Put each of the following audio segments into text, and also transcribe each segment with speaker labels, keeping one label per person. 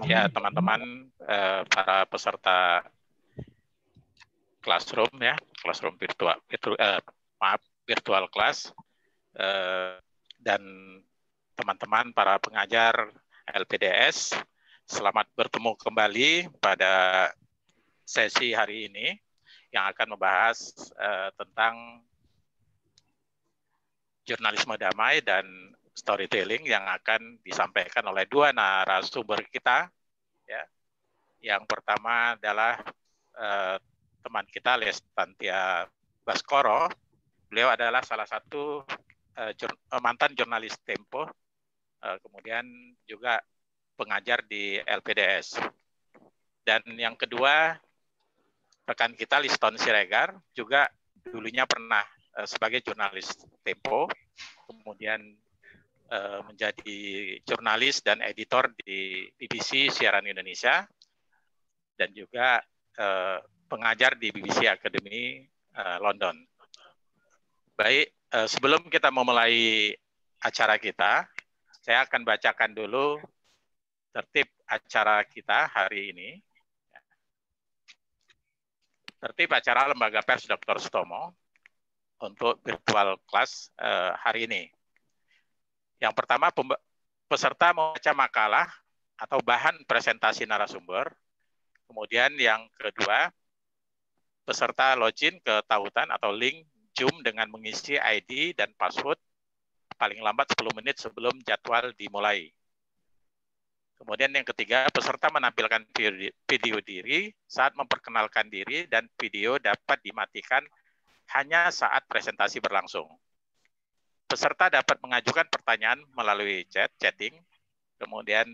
Speaker 1: Ya, teman-teman, para peserta classroom ya, classroom virtual, virtual class, dan teman-teman para pengajar LPDS, selamat bertemu kembali pada sesi hari ini yang akan membahas tentang jurnalisme damai dan storytelling yang akan disampaikan oleh dua narasumber kita. Ya. Yang pertama adalah teman kita Lestantia Baskoro. Beliau adalah salah satu mantan jurnalis Tempo, kemudian juga pengajar di LPDS. Dan yang kedua, rekan kita Liston Siregar, juga dulunya pernah sebagai jurnalis Tempo, kemudian menjadi jurnalis dan editor di BBC Siaran Indonesia, dan juga pengajar di BBC Academy London. Baik, sebelum kita memulai acara kita, saya akan bacakan dulu tertib acara kita hari ini. Tertib acara Lembaga Pers Dr. Sutomo untuk virtual class hari ini. Yang pertama, peserta membaca makalah atau bahan presentasi narasumber. Kemudian yang kedua, peserta login ke tautan atau link Zoom dengan mengisi ID dan password paling lambat 10 menit sebelum jadwal dimulai. Kemudian yang ketiga, peserta menampilkan video diri saat memperkenalkan diri dan video dapat dimatikan hanya saat presentasi berlangsung. Peserta dapat mengajukan pertanyaan melalui chatting, kemudian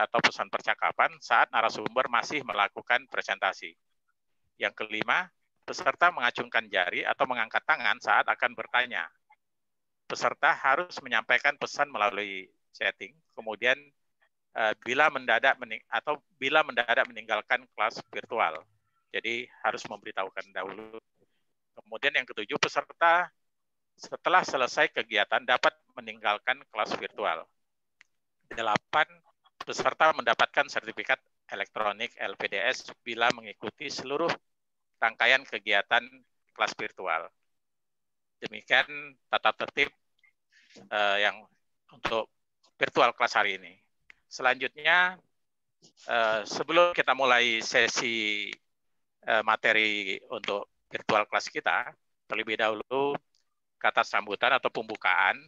Speaker 1: atau pesan percakapan saat narasumber masih melakukan presentasi. Yang kelima, peserta mengacungkan jari atau mengangkat tangan saat akan bertanya. Peserta harus menyampaikan pesan melalui chatting, kemudian bila mendadak meninggalkan kelas virtual. Jadi harus memberitahukan dahulu. Kemudian yang ketujuh, peserta setelah selesai kegiatan dapat meninggalkan kelas virtual. 8. Peserta mendapatkan sertifikat elektronik LPDS bila mengikuti seluruh rangkaian kegiatan kelas virtual. Demikian tata tertib yang untuk virtual kelas hari ini. Selanjutnya, sebelum kita mulai sesi materi untuk virtual kelas kita, terlebih dahulu kata sambutan atau pembukaan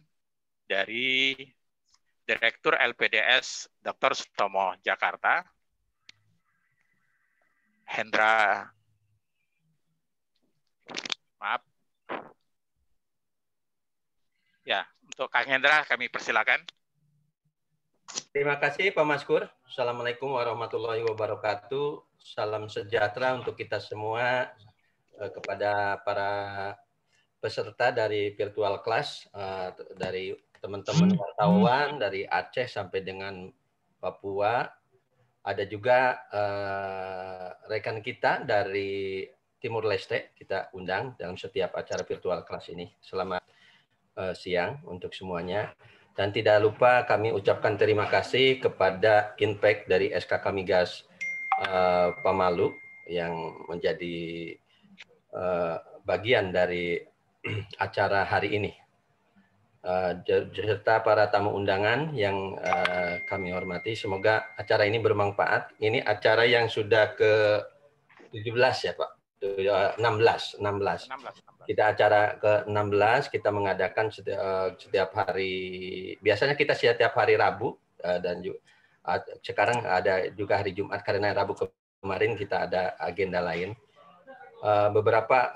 Speaker 1: dari Direktur LPDS Dr. Sutomo Jakarta, Hendra. Maaf. Ya, untuk Kang Hendra kami persilakan.
Speaker 2: Terima kasih Pak Maskur. Assalamualaikum warahmatullahi wabarakatuh. Salam sejahtera untuk kita semua, kepada para peserta dari virtual class, dari teman-teman wartawan dari Aceh sampai dengan Papua. Ada juga rekan kita dari Timur Leste kita undang dalam setiap acara virtual class ini. Selamat siang untuk semuanya. Dan tidak lupa kami ucapkan terima kasih kepada Impact dari SKK Migas Pamalu yang menjadi bagian dari acara hari ini. Beserta para tamu undangan yang kami hormati, semoga acara ini bermanfaat. Ini acara yang sudah ke-17 ya Pak, 16. Kita acara ke-16, kita mengadakan setiap hari, biasanya kita setiap hari Rabu, dan sekarang ada juga hari Jumat karena Rabu kemarin kita ada agenda lain. Beberapa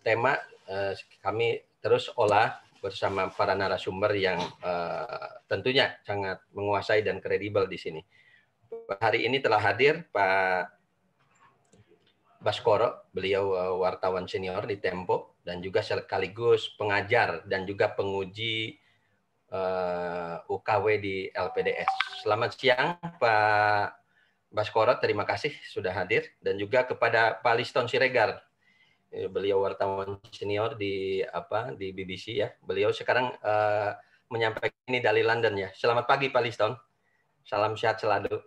Speaker 2: tema kami terus olah bersama para narasumber yang tentunya sangat menguasai dan kredibel di sini. Hari ini telah hadir Pak Baskoro, beliau wartawan senior di Tempo dan juga sekaligus pengajar dan juga penguji UKW di LPDS. Selamat siang Pak Baskoro, terima kasih sudah hadir, dan juga kepada Pak Liston Siregar. Beliau wartawan senior di BBC ya. Beliau sekarang menyampaikan ini dari London ya. Selamat pagi Pak Liston. Salam sehat selalu.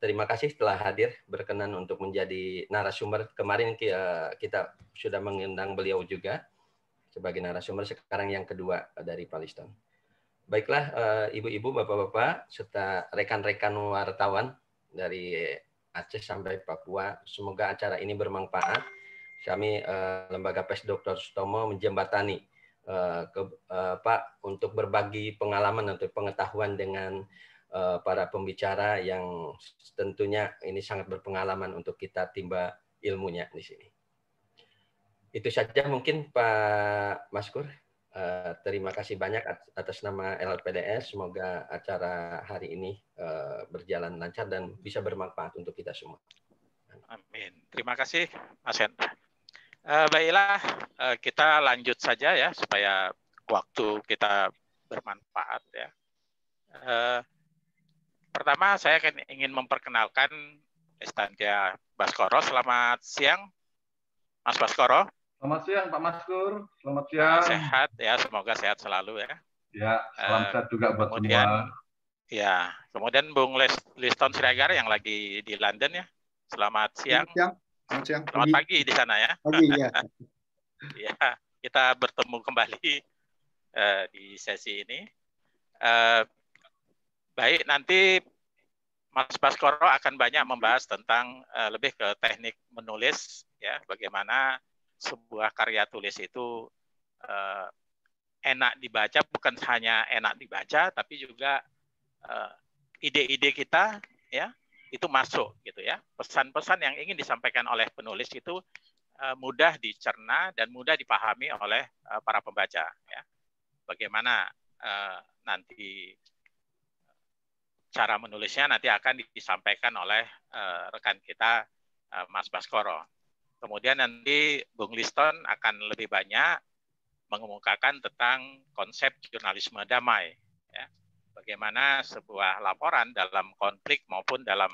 Speaker 2: Terima kasih telah hadir, berkenan untuk menjadi narasumber. Kemarin kita sudah mengundang beliau juga sebagai narasumber, sekarang yang kedua dari Paliston. Baiklah, ibu-ibu, bapak-bapak, serta rekan-rekan wartawan dari Aceh sampai Papua, semoga acara ini bermanfaat. Kami Lembaga PES Dr. Sutomo menjembatani Pak untuk berbagi pengalaman atau pengetahuan dengan para pembicara yang tentunya ini sangat berpengalaman untuk kita timba ilmunya di sini. Itu saja mungkin Pak Maskur. Terima kasih banyak atas nama LLPDS. Semoga acara hari ini berjalan lancar dan bisa bermanfaat untuk kita semua.
Speaker 1: Amin. Terima kasih Mas Hendra. Baiklah, kita lanjut saja ya supaya waktu kita bermanfaat ya. Pertama saya ingin memperkenalkan Estantia Baskoro. Selamat siang, Mas Baskoro.
Speaker 3: Selamat siang, Pak Maskur. Selamat siang.
Speaker 1: Sehat ya, semoga sehat selalu ya.
Speaker 3: Ya, salam sehat juga buat semua.
Speaker 1: Ya, kemudian Bung Liston Siregar yang lagi di London ya. Selamat siang.
Speaker 4: Selamat siang.
Speaker 1: Selamat pagi di sana ya.
Speaker 4: Pagi ya.
Speaker 1: Ya, kita bertemu kembali di sesi ini. Baik, nanti Mas Baskoro akan banyak membahas tentang lebih ke teknik menulis, ya, bagaimana sebuah karya tulis itu enak dibaca, bukan hanya enak dibaca, tapi juga ide-ide kita, ya, itu masuk, gitu ya. Pesan-pesan yang ingin disampaikan oleh penulis itu mudah dicerna dan mudah dipahami oleh para pembaca, ya. Bagaimana nanti cara menulisnya nanti akan disampaikan oleh rekan kita Mas Baskoro. Kemudian nanti Bung Liston akan lebih banyak mengemukakan tentang konsep jurnalisme damai. Ya. Bagaimana sebuah laporan dalam konflik maupun dalam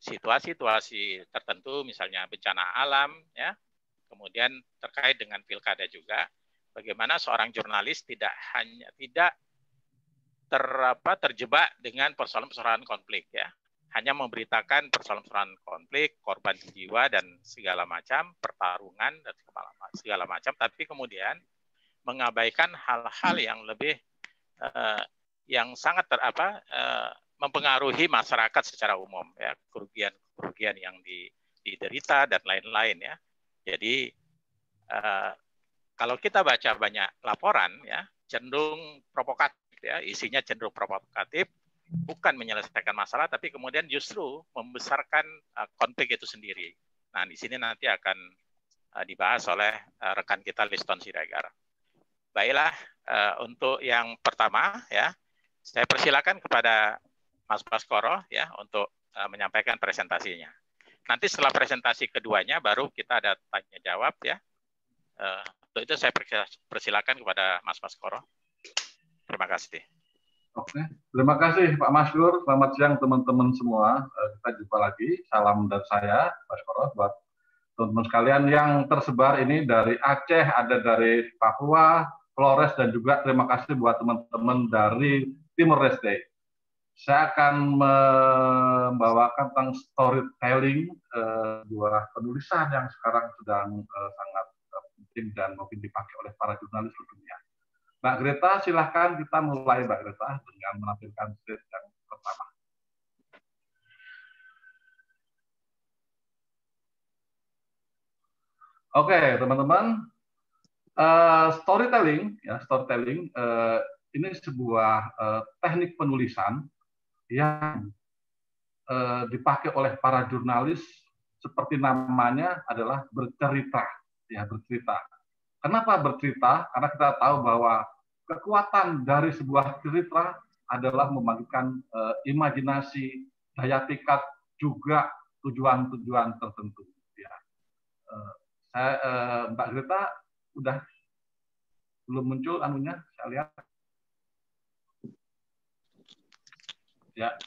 Speaker 1: situasi-situasi tertentu, misalnya bencana alam, ya. Kemudian terkait dengan pilkada juga, bagaimana seorang jurnalis tidak terjebak dengan persoalan-persoalan konflik, ya, hanya memberitakan persoalan-persoalan konflik, korban jiwa dan segala macam, pertarungan dan segala macam, tapi kemudian mengabaikan hal-hal yang lebih yang sangat mempengaruhi masyarakat secara umum, ya, kerugian yang diderita dan lain-lain, ya. Jadi kalau kita baca banyak laporan, ya, cenderung provokatif. Ya, isinya cenderung provokatif, bukan menyelesaikan masalah, tapi kemudian justru membesarkan konflik itu sendiri. Nah, di sini nanti akan dibahas oleh rekan kita Liston Siregar. Baiklah, untuk yang pertama, ya, saya persilakan kepada Mas Baskoro, ya, untuk menyampaikan presentasinya. Nanti setelah presentasi keduanya, baru kita ada tanya jawab, ya. Untuk itu saya persilakan kepada Mas Baskoro. Terima kasih.
Speaker 3: Oke, terima kasih Pak Maskur. Selamat siang teman-teman semua. Kita jumpa lagi. Salam dari saya, Baskoro, buat teman-teman sekalian yang tersebar ini dari Aceh, ada dari Papua, Flores, dan juga terima kasih buat teman-teman dari Timor Leste. Saya akan membawakan tentang storytelling, dua penulisan yang sekarang sedang sangat penting dan mungkin dipakai oleh para jurnalis di dunia. Mbak Greta, silahkan kita mulai, Mbak Greta, dengan menampilkan slide yang pertama. Oke, teman-teman, storytelling, ya, storytelling ini sebuah teknik penulisan yang dipakai oleh para jurnalis, seperti namanya adalah bercerita, ya, bercerita. Kenapa bercerita? Karena kita tahu bahwa kekuatan dari sebuah cerita adalah membangkitkan imajinasi, daya pikat, juga tujuan-tujuan tertentu. Ya. Mbak Greta udah belum muncul anunya, saya lihat. Ya,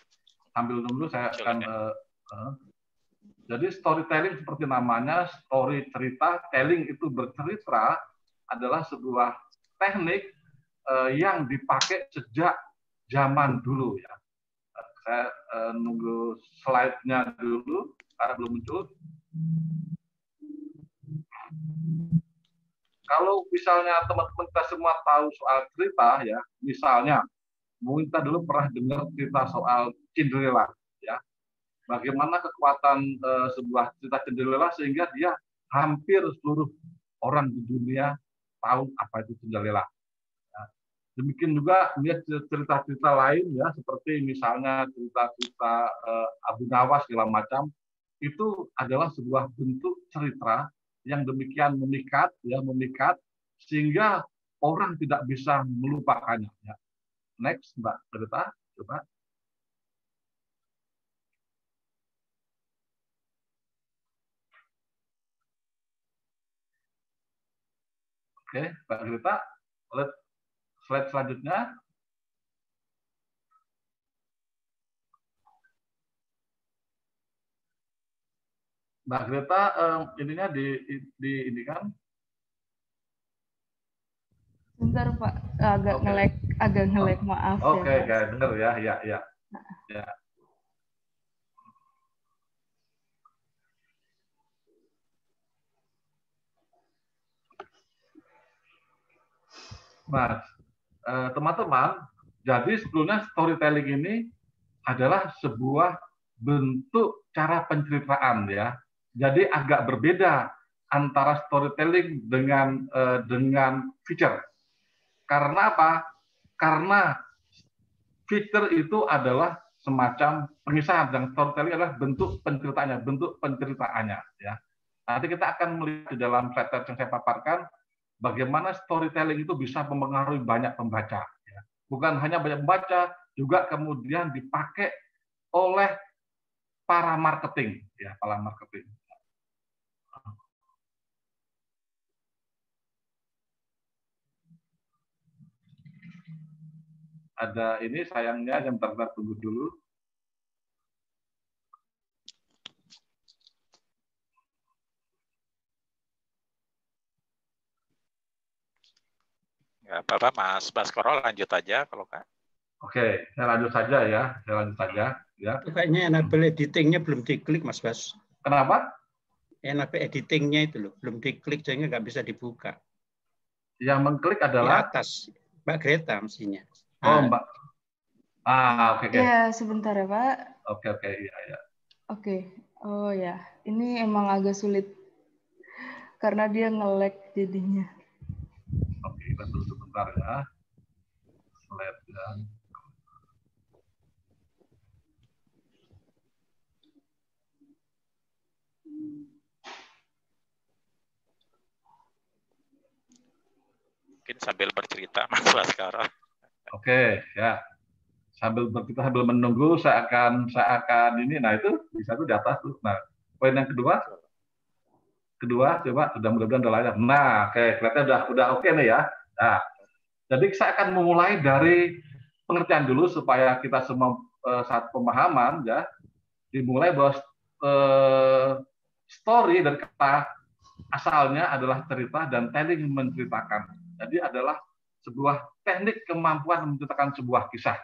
Speaker 3: sambil dulu saya akan. Jadi storytelling seperti namanya, story cerita, telling itu bercerita adalah sebuah teknik yang dipakai sejak zaman dulu ya. Saya nunggu slide-nya dulu karena belum muncul. Kalau misalnya teman-teman kita semua tahu soal cerita ya, misalnya mungkin kita dulu pernah dengar cerita soal Cinderella ya. Bagaimana kekuatan sebuah cerita Cinderella sehingga dia hampir seluruh orang di dunia tahu apa itu Cinderella. Ya. Demikian juga melihat cerita-cerita lain ya, seperti misalnya cerita-cerita Abu Nawas segala macam, itu adalah sebuah bentuk cerita yang demikian memikat ya, memikat sehingga orang tidak bisa melupakannya ya. Next Mbak Greta, coba. Oke, Mbak Greta, slide selanjutnya. Mbak Greta, ininya di ini kan?
Speaker 4: Bentar Pak, agak nge-lag, maaf.
Speaker 3: Oke,
Speaker 4: ya,
Speaker 3: benar ya, ya. Mas, teman-teman, jadi sebetulnya storytelling ini adalah sebuah bentuk cara penceritaan ya. Jadi agak berbeda antara storytelling dengan feature. Karena apa? Karena feature itu adalah semacam pengisahan dan storytelling adalah bentuk penceritaannya ya. Nanti kita akan melihat di dalam slide yang saya paparkan bagaimana storytelling itu bisa mempengaruhi banyak pembaca ya. Bukan hanya banyak pembaca, juga kemudian dipakai oleh para marketing ya, para marketing. Ada ini sayangnya yang bentar tunggu dulu.
Speaker 1: Ya, Bapak Mas Baskoro lanjut aja kalau Kak.
Speaker 3: Oke, saya lanjut saja ya.
Speaker 5: Itu kayaknya enable editingnya belum diklik Mas Bas.
Speaker 3: Kenapa?
Speaker 5: Enable editingnya itu loh, belum diklik sehingga nggak bisa dibuka.
Speaker 3: Yang mengklik adalah
Speaker 5: di atas Mbak Greta mestinya.
Speaker 3: Oh, Mbak. Oke.
Speaker 4: Iya, sebentar ya, Pak.
Speaker 3: Oke, iya.
Speaker 4: Oke. Oh ya, ini emang agak sulit karena dia nge-lag jadinya.
Speaker 3: Oke, kita tunggu sebentar ya. Slide ya.
Speaker 1: Mungkin sambil bercerita Mas Baskoro.
Speaker 3: Oke, ya. Sambil menunggu saya akan ini. Nah, itu bisa tuh di atas tuh. Nah, poin yang kedua coba mudah-mudahan udah layar. Nah, oke, kelihatannya udah oke nih ya. Nah, jadi saya akan memulai dari pengertian dulu supaya kita semua satu pemahaman ya. Dimulai bahwa story dari kata asalnya adalah cerita dan telling menceritakan. Jadi adalah sebuah teknik kemampuan menceritakan sebuah kisah.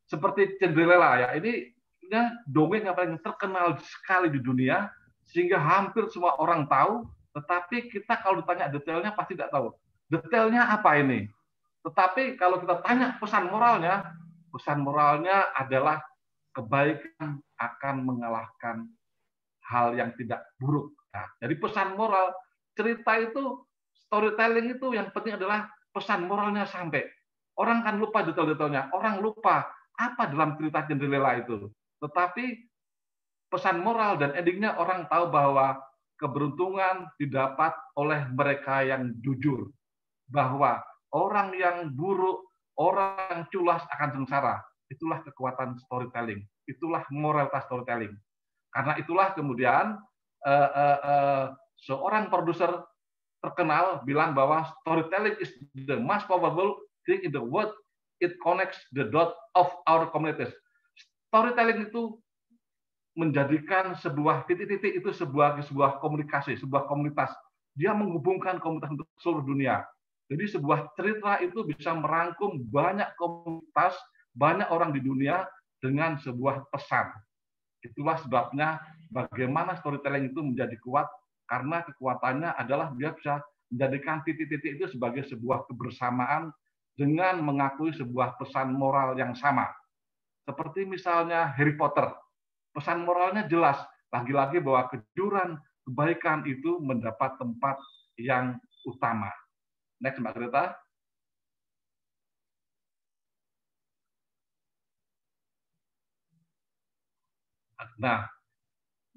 Speaker 3: Seperti Cinderella ya, ini dongeng yang paling terkenal sekali di dunia sehingga hampir semua orang tahu, tetapi kita kalau ditanya detailnya pasti tidak tahu. Detailnya apa ini? Tetapi kalau kita tanya pesan moralnya adalah kebaikan akan mengalahkan hal yang tidak buruk. Nah, jadi pesan moral, cerita itu, storytelling itu yang penting adalah pesan moralnya sampai. Orang kan lupa detail-detailnya, orang lupa apa dalam cerita Cinderella itu. Tetapi pesan moral dan endingnya orang tahu bahwa keberuntungan didapat oleh mereka yang jujur. Bahwa orang yang buruk, orang yang culas akan sengsara. Itulah kekuatan storytelling. Itulah moralitas storytelling. Karena itulah kemudian seorang produser terkenal bilang bahwa storytelling is the most powerful thing in the world. It connects the dot of our communities. Storytelling itu menjadikan sebuah titik-titik itu sebuah komunikasi, sebuah komunitas. Dia menghubungkan komunitas untuk seluruh dunia. Jadi sebuah cerita itu bisa merangkum banyak komunitas banyak orang di dunia dengan sebuah pesan. Itulah sebabnya bagaimana storytelling itu menjadi kuat, karena kekuatannya adalah dia bisa menjadikan titik-titik itu sebagai sebuah kebersamaan dengan mengakui sebuah pesan moral yang sama. Seperti misalnya Harry Potter. Pesan moralnya jelas, lagi-lagi bahwa kejujuran, kebaikan itu mendapat tempat yang utama. Next, Mbak Greta. Nah,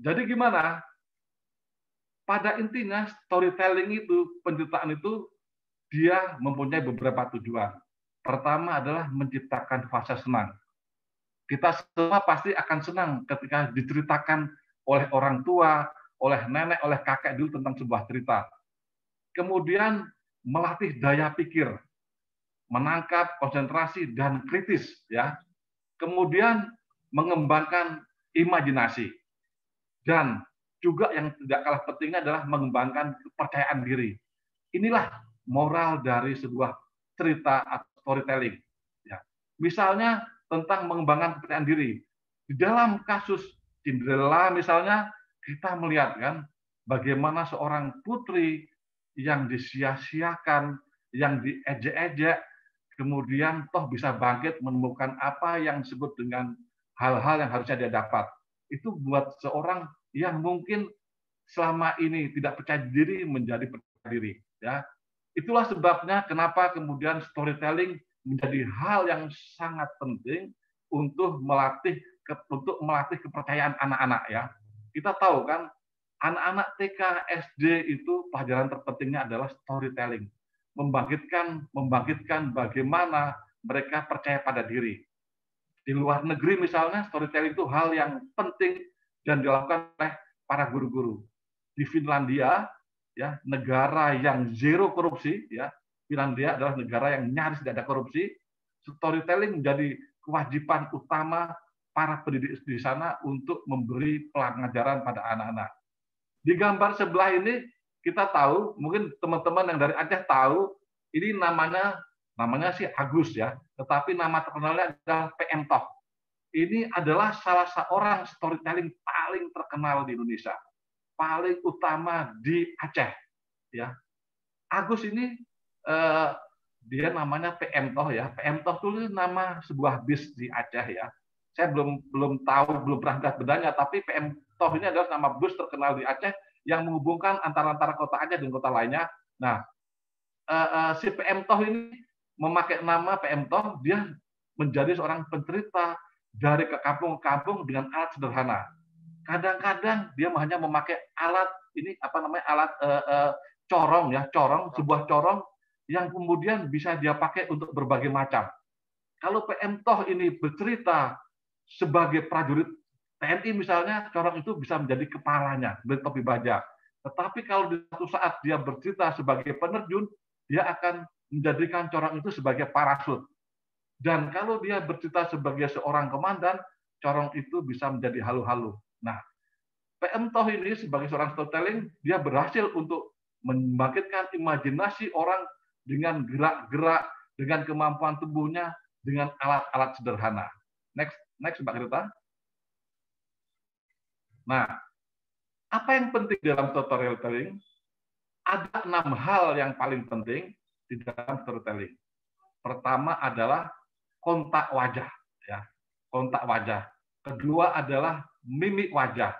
Speaker 3: jadi gimana? Pada intinya storytelling itu, penceritaan itu, dia mempunyai beberapa tujuan. Pertama adalah menciptakan fase senang. Kita semua pasti akan senang ketika diceritakan oleh orang tua, oleh nenek, oleh kakek dulu tentang sebuah cerita. Kemudian melatih daya pikir, menangkap, konsentrasi, dan kritis. Ya. Kemudian mengembangkan imajinasi. Dan juga yang tidak kalah pentingnya adalah mengembangkan kepercayaan diri. Inilah moral dari sebuah cerita atau storytelling. Ya. Misalnya tentang mengembangkan kepercayaan diri. Di dalam kasus Cinderella misalnya, kita melihat kan bagaimana seorang putri yang disia-siakan, yang diejek-ejek, kemudian toh bisa bangkit menemukan apa yang disebut dengan hal-hal yang harusnya dia dapat. Itu buat seorang yang mungkin selama ini tidak percaya diri menjadi percaya diri. Ya, itulah sebabnya kenapa kemudian storytelling menjadi hal yang sangat penting untuk melatih kepercayaan anak-anak. Ya, kita tahu kan anak-anak TK, SD itu pelajaran terpentingnya adalah storytelling, membangkitkan bagaimana mereka percaya pada diri. Di luar negeri misalnya storytelling itu hal yang penting dan dilakukan oleh para guru-guru. Di Finlandia, ya, negara yang zero korupsi, ya, Finlandia adalah negara yang nyaris tidak ada korupsi. Storytelling menjadi kewajiban utama para pendidik di sana untuk memberi pelajaran pada anak-anak. Di gambar sebelah ini kita tahu, mungkin teman-teman yang dari Aceh tahu, ini namanya sih Agus ya, tetapi nama terkenalnya adalah PM Toh. Ini adalah salah seorang storytelling paling terkenal di Indonesia, paling utama di Aceh. Ya, Agus ini dia namanya PM Toh ya. PM Toh itu nama sebuah bis di Aceh ya. Saya belum tahu, belum pernah lihat bedanya, tapi PM Toh ini adalah nama bus terkenal di Aceh yang menghubungkan antara kota Aceh dan kota lainnya. Nah, si PM Toh ini memakai nama PM Toh, dia menjadi seorang pencerita dari ke kampung-kampung dengan alat sederhana. Kadang-kadang dia hanya memakai alat ini alat corong ya, sebuah corong yang kemudian bisa dia pakai untuk berbagai macam. Kalau PM Toh ini bercerita sebagai prajurit TNI misalnya, corong itu bisa menjadi kepalanya, bertopi baja. Tetapi kalau di suatu saat dia bercerita sebagai penerjun, dia akan menjadikan corong itu sebagai parasut. Dan kalau dia bercerita sebagai seorang komandan, corong itu bisa menjadi halu-halu. Nah, PM Toh ini sebagai seorang storytelling, dia berhasil untuk membangkitkan imajinasi orang dengan gerak-gerak, dengan kemampuan tubuhnya, dengan alat-alat sederhana. Next, Mbak Greta. Nah, apa yang penting dalam storytelling? Ada 6 hal yang paling penting di dalam storytelling. Pertama adalah kontak wajah, ya, kontak wajah. Kedua adalah mimik wajah.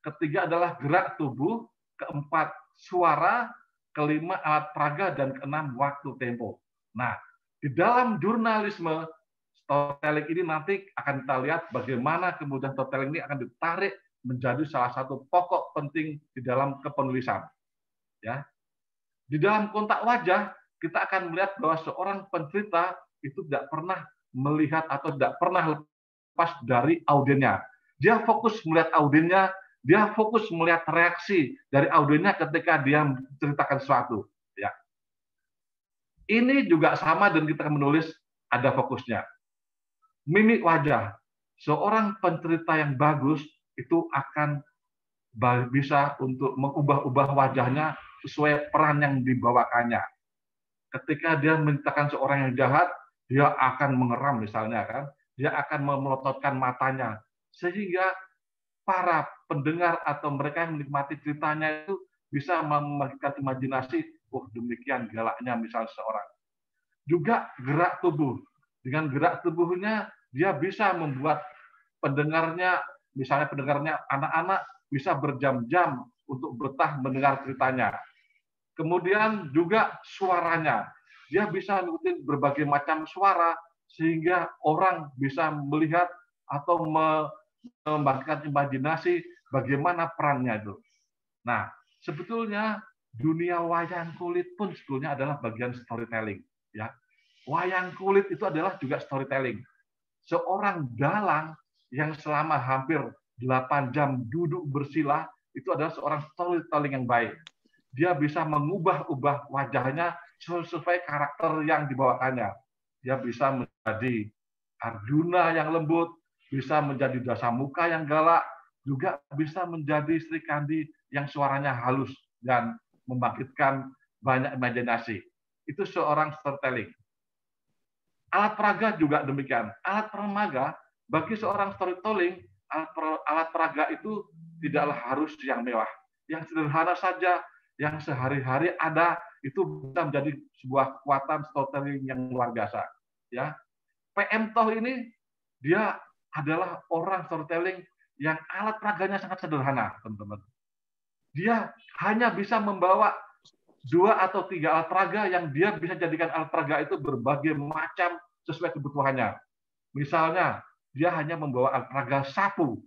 Speaker 3: Ketiga adalah gerak tubuh. Keempat, suara. Kelima, alat peraga. Dan keenam, waktu tempo. Nah, di dalam jurnalisme, storytelling ini nanti akan kita lihat bagaimana kemudian storytelling ini akan ditarik menjadi salah satu pokok penting di dalam kepenulisan. Ya, di dalam kontak wajah kita akan melihat bahwa seorang pencerita itu tidak pernah melihat atau tidak pernah lepas dari audiennya. Dia fokus melihat audiennya, dia fokus melihat reaksi dari audiennya ketika dia menceritakan sesuatu. Ya, ini juga sama dan kita menulis ada fokusnya. Mimik wajah, seorang pencerita yang bagus itu akan bisa untuk mengubah-ubah wajahnya sesuai peran yang dibawakannya. Ketika dia menceritakan seorang yang jahat, dia akan mengeram misalnya kan. dia akan memelototkan matanya, sehingga para pendengar atau mereka yang menikmati ceritanya itu bisa membangkitkan imajinasi, oh demikian galaknya misal seseorang. Juga gerak tubuh. Dengan gerak tubuhnya, dia bisa membuat pendengarnya, misalnya pendengarnya anak-anak, bisa berjam-jam untuk betah mendengar ceritanya. Kemudian juga suaranya. Dia bisa mengikuti berbagai macam suara, sehingga orang bisa melihat atau membangkitkan imajinasi bagaimana perannya itu. Nah, sebetulnya dunia wayang kulit pun sebetulnya adalah bagian storytelling. Ya, wayang kulit itu adalah juga storytelling. Seorang dalang yang selama hampir 8 jam duduk bersila itu adalah seorang storytelling yang baik. Dia bisa mengubah-ubah wajahnya sesuai karakter yang dibawakannya. Dia bisa menjadi Arjuna yang lembut, bisa menjadi Dasamuka yang galak, juga bisa menjadi Sri Kandi yang suaranya halus dan membangkitkan banyak imajinasi. Itu seorang storytelling. Alat peraga juga demikian. Alat peraga bagi seorang storytelling, alat peraga itu tidaklah harus yang mewah. Yang sederhana saja, yang sehari-hari ada, itu bisa menjadi sebuah kekuatan storytelling yang luar biasa. Ya, PM Toh ini dia adalah orang storytelling yang alat peraganya sangat sederhana, teman-teman. Dia hanya bisa membawa 2 atau 3 alat peraga yang dia bisa jadikan alat peraga itu berbagai macam sesuai kebutuhannya. Misalnya, dia hanya membawa alat peraga sapu.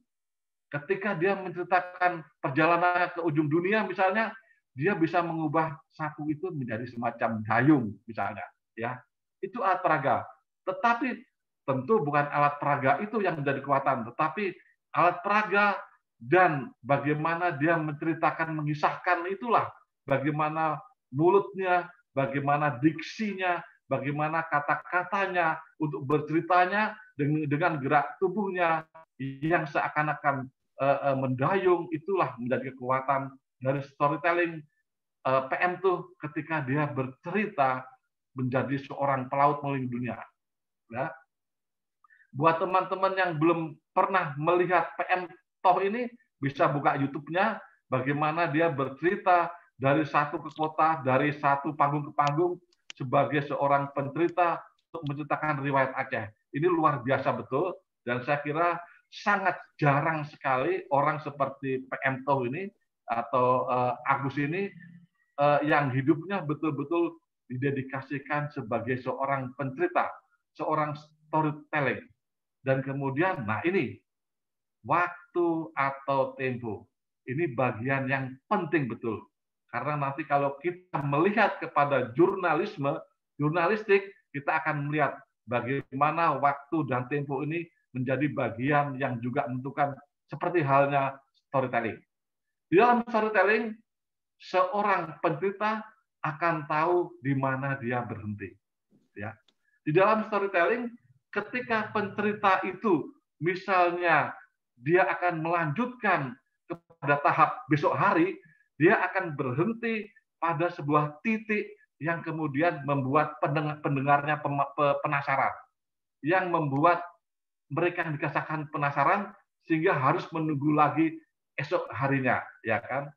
Speaker 3: Ketika dia menceritakan perjalanan ke ujung dunia, misalnya, dia bisa mengubah sapu itu menjadi semacam dayung, misalnya. Ya, itu alat peraga. Tetapi tentu bukan alat peraga itu yang menjadi kekuatan, tetapi alat peraga dan bagaimana dia menceritakan, mengisahkan itulah bagaimana mulutnya, bagaimana diksinya, bagaimana kata-katanya untuk berceritanya dengan gerak tubuhnya yang seakan-akan mendayung, itulah menjadi kekuatan dari storytelling PM tuh ketika dia bercerita menjadi seorang pelaut mengelilingi dunia. Ya. Buat teman-teman yang belum pernah melihat PM Toh ini, bisa buka YouTube-nya, bagaimana dia bercerita dari satu ke kota, dari satu panggung ke panggung, sebagai seorang pencerita untuk menceritakan riwayat Aceh. Ini luar biasa betul, dan saya kira sangat jarang sekali orang seperti PM Toh ini, atau Agus ini, yang hidupnya betul-betul didedikasikan sebagai seorang pencerita, seorang storytelling. Dan kemudian, nah ini, waktu atau tempo. Ini bagian yang penting betul. Karena nanti kalau kita melihat kepada jurnalistik, kita akan melihat bagaimana waktu dan tempo ini menjadi bagian yang juga menentukan seperti halnya storytelling. Di dalam storytelling, seorang pencerita akan tahu di mana dia berhenti. Ya. Di dalam storytelling, ketika pencerita itu misalnya dia akan melanjutkan kepada tahap besok hari, dia akan berhenti pada sebuah titik yang kemudian membuat pendengarnya penasaran, yang membuat mereka yang dikasahkan penasaran sehingga harus menunggu lagi esok harinya, ya kan?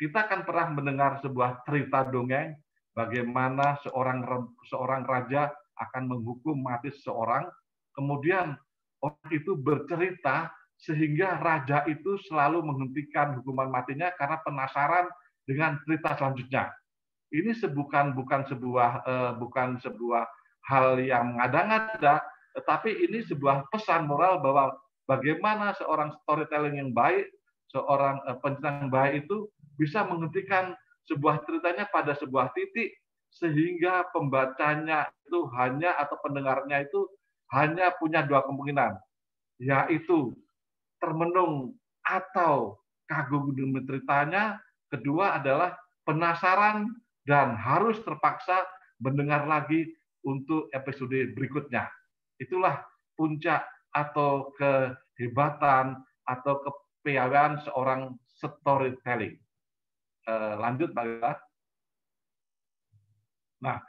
Speaker 3: Kita akan pernah mendengar sebuah cerita dongeng bagaimana seorang raja akan menghukum mati seseorang, kemudian orang itu bercerita sehingga raja itu selalu menghentikan hukuman matinya karena penasaran dengan cerita selanjutnya. Ini bukan sebuah hal yang mengada-ngada, tetapi ini sebuah pesan moral bahwa bagaimana seorang storytelling yang baik, seorang pencerita yang baik itu bisa menghentikan sebuah ceritanya pada sebuah titik sehingga pembacanya itu hanya atau pendengarnya itu hanya punya 2 kemungkinan, yaitu termenung atau kagum dengan ceritanya, kedua adalah penasaran dan harus terpaksa mendengar lagi untuk episode berikutnya. Itulah puncak atau kehebatan atau kepiawaian seorang storytelling. Lanjut, Pak Gita. Nah,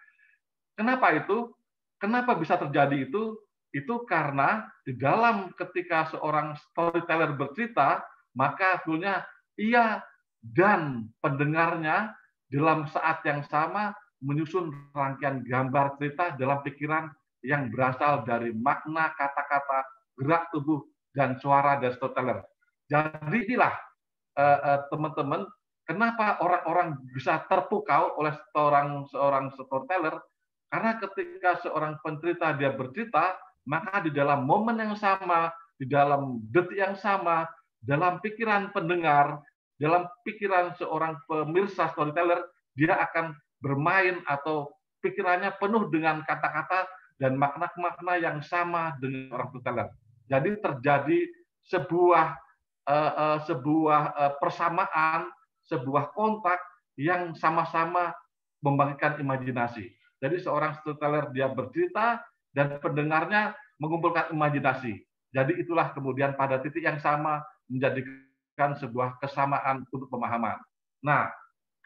Speaker 3: kenapa itu? Kenapa bisa terjadi itu? Itu karena di dalam ketika seorang storyteller bercerita, maka akhirnya ia dan pendengarnya dalam saat yang sama menyusun rangkaian gambar cerita dalam pikiran yang berasal dari makna kata-kata, gerak tubuh, dan suara dari storyteller. Jadi inilah teman-teman, kenapa orang-orang bisa terpukau oleh seorang storyteller, karena ketika seorang pencerita dia bercerita, maka di dalam momen yang sama, di dalam detik yang sama, dalam pikiran pendengar, dalam pikiran seorang pemirsa storyteller, dia akan bermain atau pikirannya penuh dengan kata-kata dan makna-makna yang sama dengan orang storyteller. Jadi terjadi sebuah persamaan, sebuah kontak yang sama-sama membangkitkan imajinasi. Jadi seorang storyteller dia bercerita dan pendengarnya mengumpulkan imajinasi. Jadi itulah kemudian pada titik yang sama menjadikan sebuah kesamaan untuk pemahaman. Nah,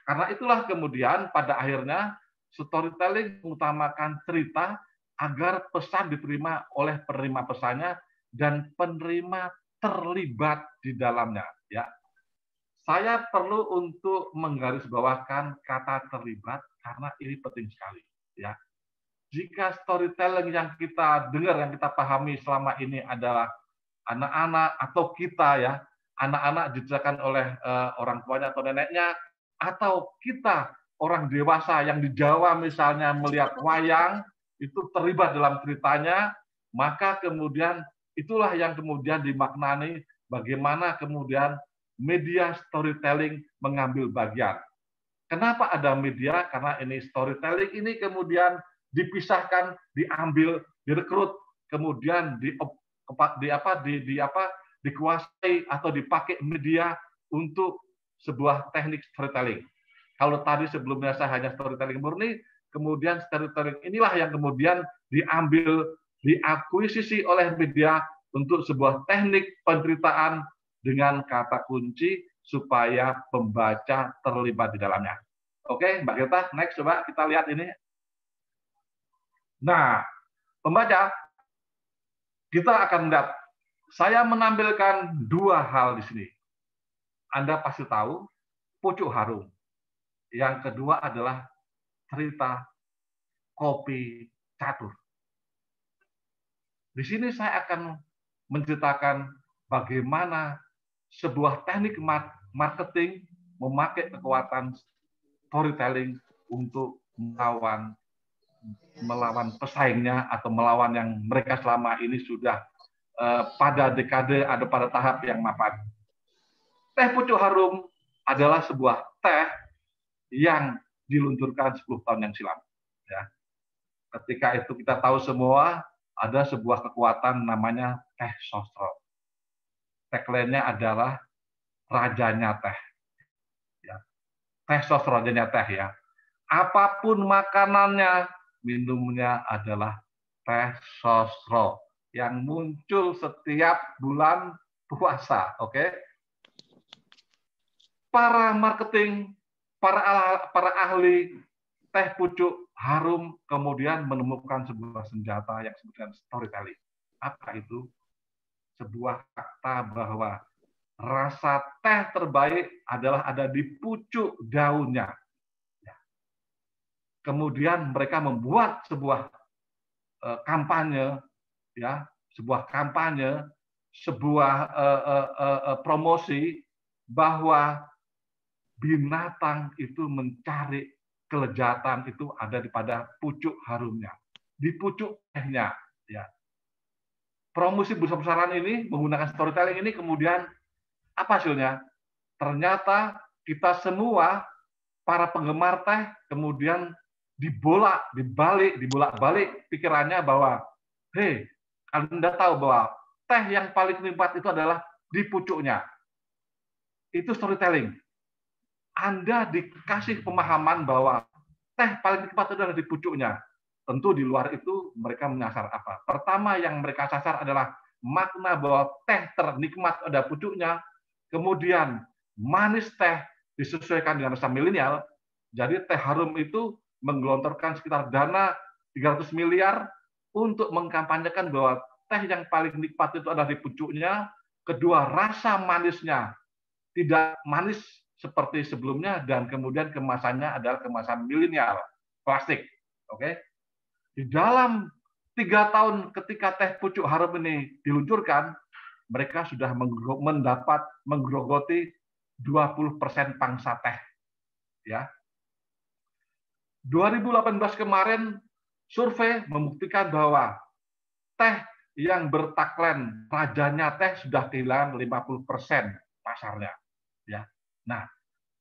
Speaker 3: karena itulah kemudian pada akhirnya storytelling mengutamakan cerita agar pesan diterima oleh penerima pesannya dan penerima terlibat di dalamnya. Ya, saya perlu untuk menggarisbawakan kata terlibat karena ini penting sekali. Ya, jika storytelling yang kita dengar, yang kita pahami selama ini adalah anak-anak atau kita ya, anak-anak diceritakan oleh orang tuanya atau neneknya, atau kita orang dewasa yang di Jawa misalnya melihat wayang, itu terlibat dalam ceritanya, maka kemudian itulah yang kemudian dimaknani bagaimana kemudian media storytelling mengambil bagian. Kenapa ada media? Karena ini storytelling ini kemudian dipisahkan, diambil, direkrut, kemudian dikuasai atau dipakai media untuk sebuah teknik storytelling. Kalau tadi sebelumnya saya hanya storytelling murni, kemudian storytelling inilah yang kemudian diambil, diakuisisi oleh media untuk sebuah teknik penceritaan dengan kata kunci supaya pembaca terlibat di dalamnya. Oke, Mbak Gita, next coba kita lihat ini. Nah, pembaca, kita akan lihat, saya menampilkan dua hal di sini. Anda pasti tahu, pucuk harum. Yang kedua adalah cerita kopi catur. Di sini saya akan menceritakan bagaimana sebuah teknik marketing memakai kekuatan storytelling untuk melawan pesaingnya atau melawan yang mereka selama ini sudah pada dekade ada pada tahap yang mapan. Teh pucuk harum adalah sebuah teh yang diluncurkan 10 tahun yang silam. Ya. Ketika itu kita tahu semua ada sebuah kekuatan namanya teh sosro. Tagline-nya adalah rajanya teh. Ya. Teh sosro, rajanya teh ya. Apapun makanannya, minumnya adalah teh sosro yang muncul setiap bulan puasa. Oke? Para marketing, para ahli teh pucuk harum kemudian menemukan sebuah senjata yang disebutkan storytelling. Apa itu? Sebuah fakta bahwa rasa teh terbaik adalah ada di pucuk daunnya. Kemudian mereka membuat sebuah kampanye, ya, sebuah promosi bahwa binatang itu mencari kelezatan itu ada pada pucuk harumnya, di pucuk tehnya. Ya. Promosi besar-besaran ini menggunakan storytelling ini kemudian apa hasilnya? Ternyata kita semua para penggemar teh kemudian dibolak-balik pikirannya bahwa, hei, Anda tahu bahwa teh yang paling nikmat itu adalah di pucuknya. Itu storytelling. Anda dikasih pemahaman bahwa teh paling nikmat adalah di pucuknya. Tentu di luar itu mereka menyasar apa? Pertama yang mereka sasar adalah makna bahwa teh ternikmat ada pucuknya, kemudian manis teh disesuaikan dengan rasa milenial. Jadi teh harum itu menggelontorkan sekitar dana 300 miliar untuk mengkampanyekan bahwa teh yang paling nikmat itu adalah di pucuknya. Kedua, rasa manisnya tidak manis seperti sebelumnya, dan kemudian kemasannya adalah kemasan milenial, plastik. Oke? Di dalam 3 tahun ketika teh pucuk harum ini diluncurkan, mereka sudah mendapat menggerogoti 20% pangsa teh. Ya. 2018 kemarin survei membuktikan bahwa teh yang bertagline rajanya teh sudah kehilangan 50% pasarnya. Ya. Nah,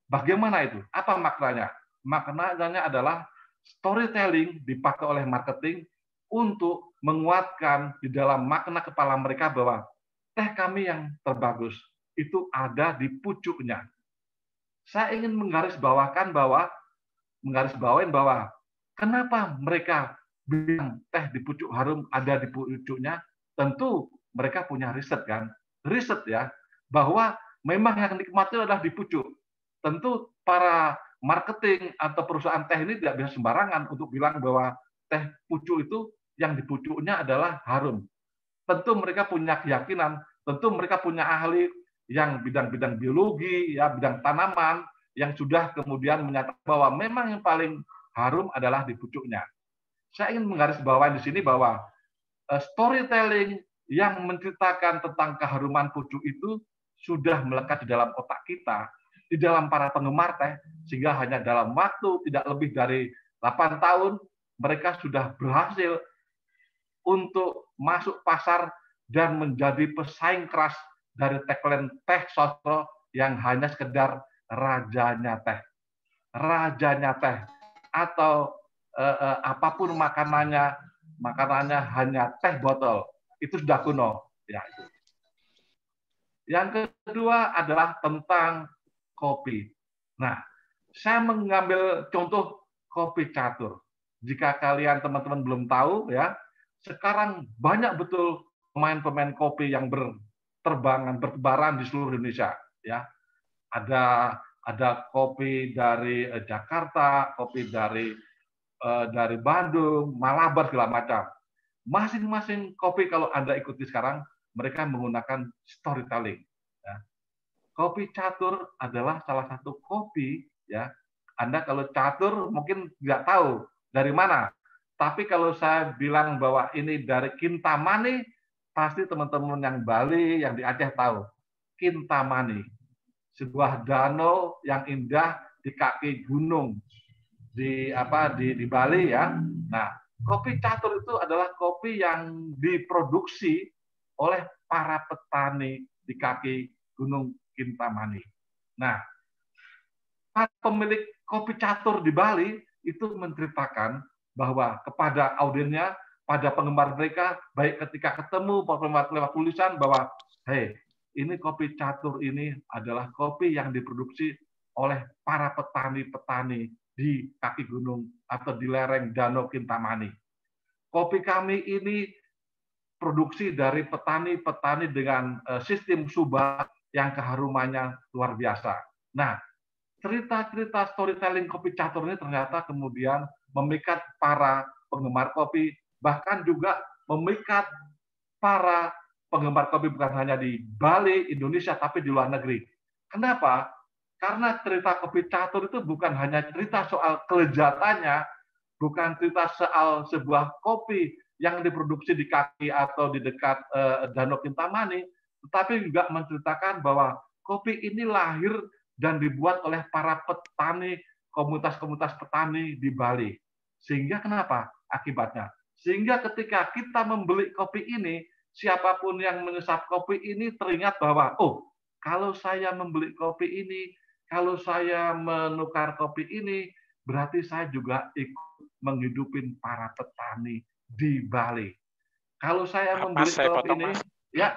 Speaker 3: bagaimana itu? Apa maknanya? Maknanya adalah storytelling dipakai oleh marketing untuk menguatkan di dalam makna kepala mereka bahwa teh kami yang terbagus itu ada di pucuknya. Saya ingin menggarisbawahi bahwa kenapa mereka bilang teh di pucuk harum ada di pucuknya. Tentu mereka punya riset kan, riset ya, bahwa memang yang nikmat itu adalah di pucuk. Tentu para marketing atau perusahaan teh ini tidak bisa sembarangan untuk bilang bahwa teh pucuk itu yang di pucuknya adalah harum. Tentu mereka punya keyakinan, tentu mereka punya ahli yang bidang-bidang biologi, ya, bidang tanaman, yang sudah kemudian menyatakan bahwa memang yang paling harum adalah di pucuknya. Saya ingin menggarisbawahi di sini bahwa storytelling yang menceritakan tentang keharuman pucuk itu sudah melekat di dalam otak kita, di dalam para penggemar teh, sehingga hanya dalam waktu tidak lebih dari 8 tahun, mereka sudah berhasil untuk masuk pasar dan menjadi pesaing keras dari tagline teh sosro yang hanya sekedar rajanya teh. Rajanya teh. Atau apapun makanannya hanya teh botol. Itu sudah kuno. Ya, itu. Yang kedua adalah tentang kopi. Nah, saya mengambil contoh kopi catur. Jika kalian teman-teman belum tahu, ya, sekarang banyak betul pemain-pemain kopi yang bertebaran di seluruh Indonesia. Ya, ada kopi dari Jakarta, kopi dari Bandung, Malabar, segala macam. Masing-masing kopi kalau Anda ikuti sekarang, mereka menggunakan storytelling. Ya. Kopi catur adalah salah satu kopi, ya. Anda kalau catur mungkin nggak tahu dari mana. Tapi kalau saya bilang bahwa ini dari Kintamani, pasti teman-teman yang Bali, yang di Aceh tahu. Kintamani, sebuah danau yang indah di kaki gunung di Bali, ya. Nah, kopi catur itu adalah kopi yang diproduksi oleh para petani di kaki gunung Kintamani. Nah, pemilik kopi catur di Bali itu menceritakan bahwa kepada audiennya, pada penggemar mereka, baik ketika ketemu lewat tulisan bahwa, hey, ini kopi catur ini adalah kopi yang diproduksi oleh para petani-petani di kaki gunung atau di lereng Danau Kintamani. Kopi kami ini produksi dari petani-petani dengan sistem subak yang keharumannya luar biasa. Nah, cerita-cerita storytelling kopi catur ini ternyata kemudian memikat para penggemar kopi, bahkan juga memikat para penggemar kopi bukan hanya di Bali, Indonesia, tapi di luar negeri. Kenapa? Karena cerita kopi catur itu bukan hanya cerita soal kelezatannya, bukan cerita soal sebuah kopi yang diproduksi di kaki atau di dekat Danau Kintamani, tetapi juga menceritakan bahwa kopi ini lahir dan dibuat oleh para petani, komunitas-komunitas petani di Bali. Sehingga kenapa? Akibatnya. Sehingga ketika kita membeli kopi ini, siapapun yang menyesap kopi ini teringat bahwa, oh, kalau saya membeli kopi ini, kalau saya menukar kopi ini, berarti saya juga ikut menghidupin para petani di Bali. Kalau saya membeli kopi ini, ya.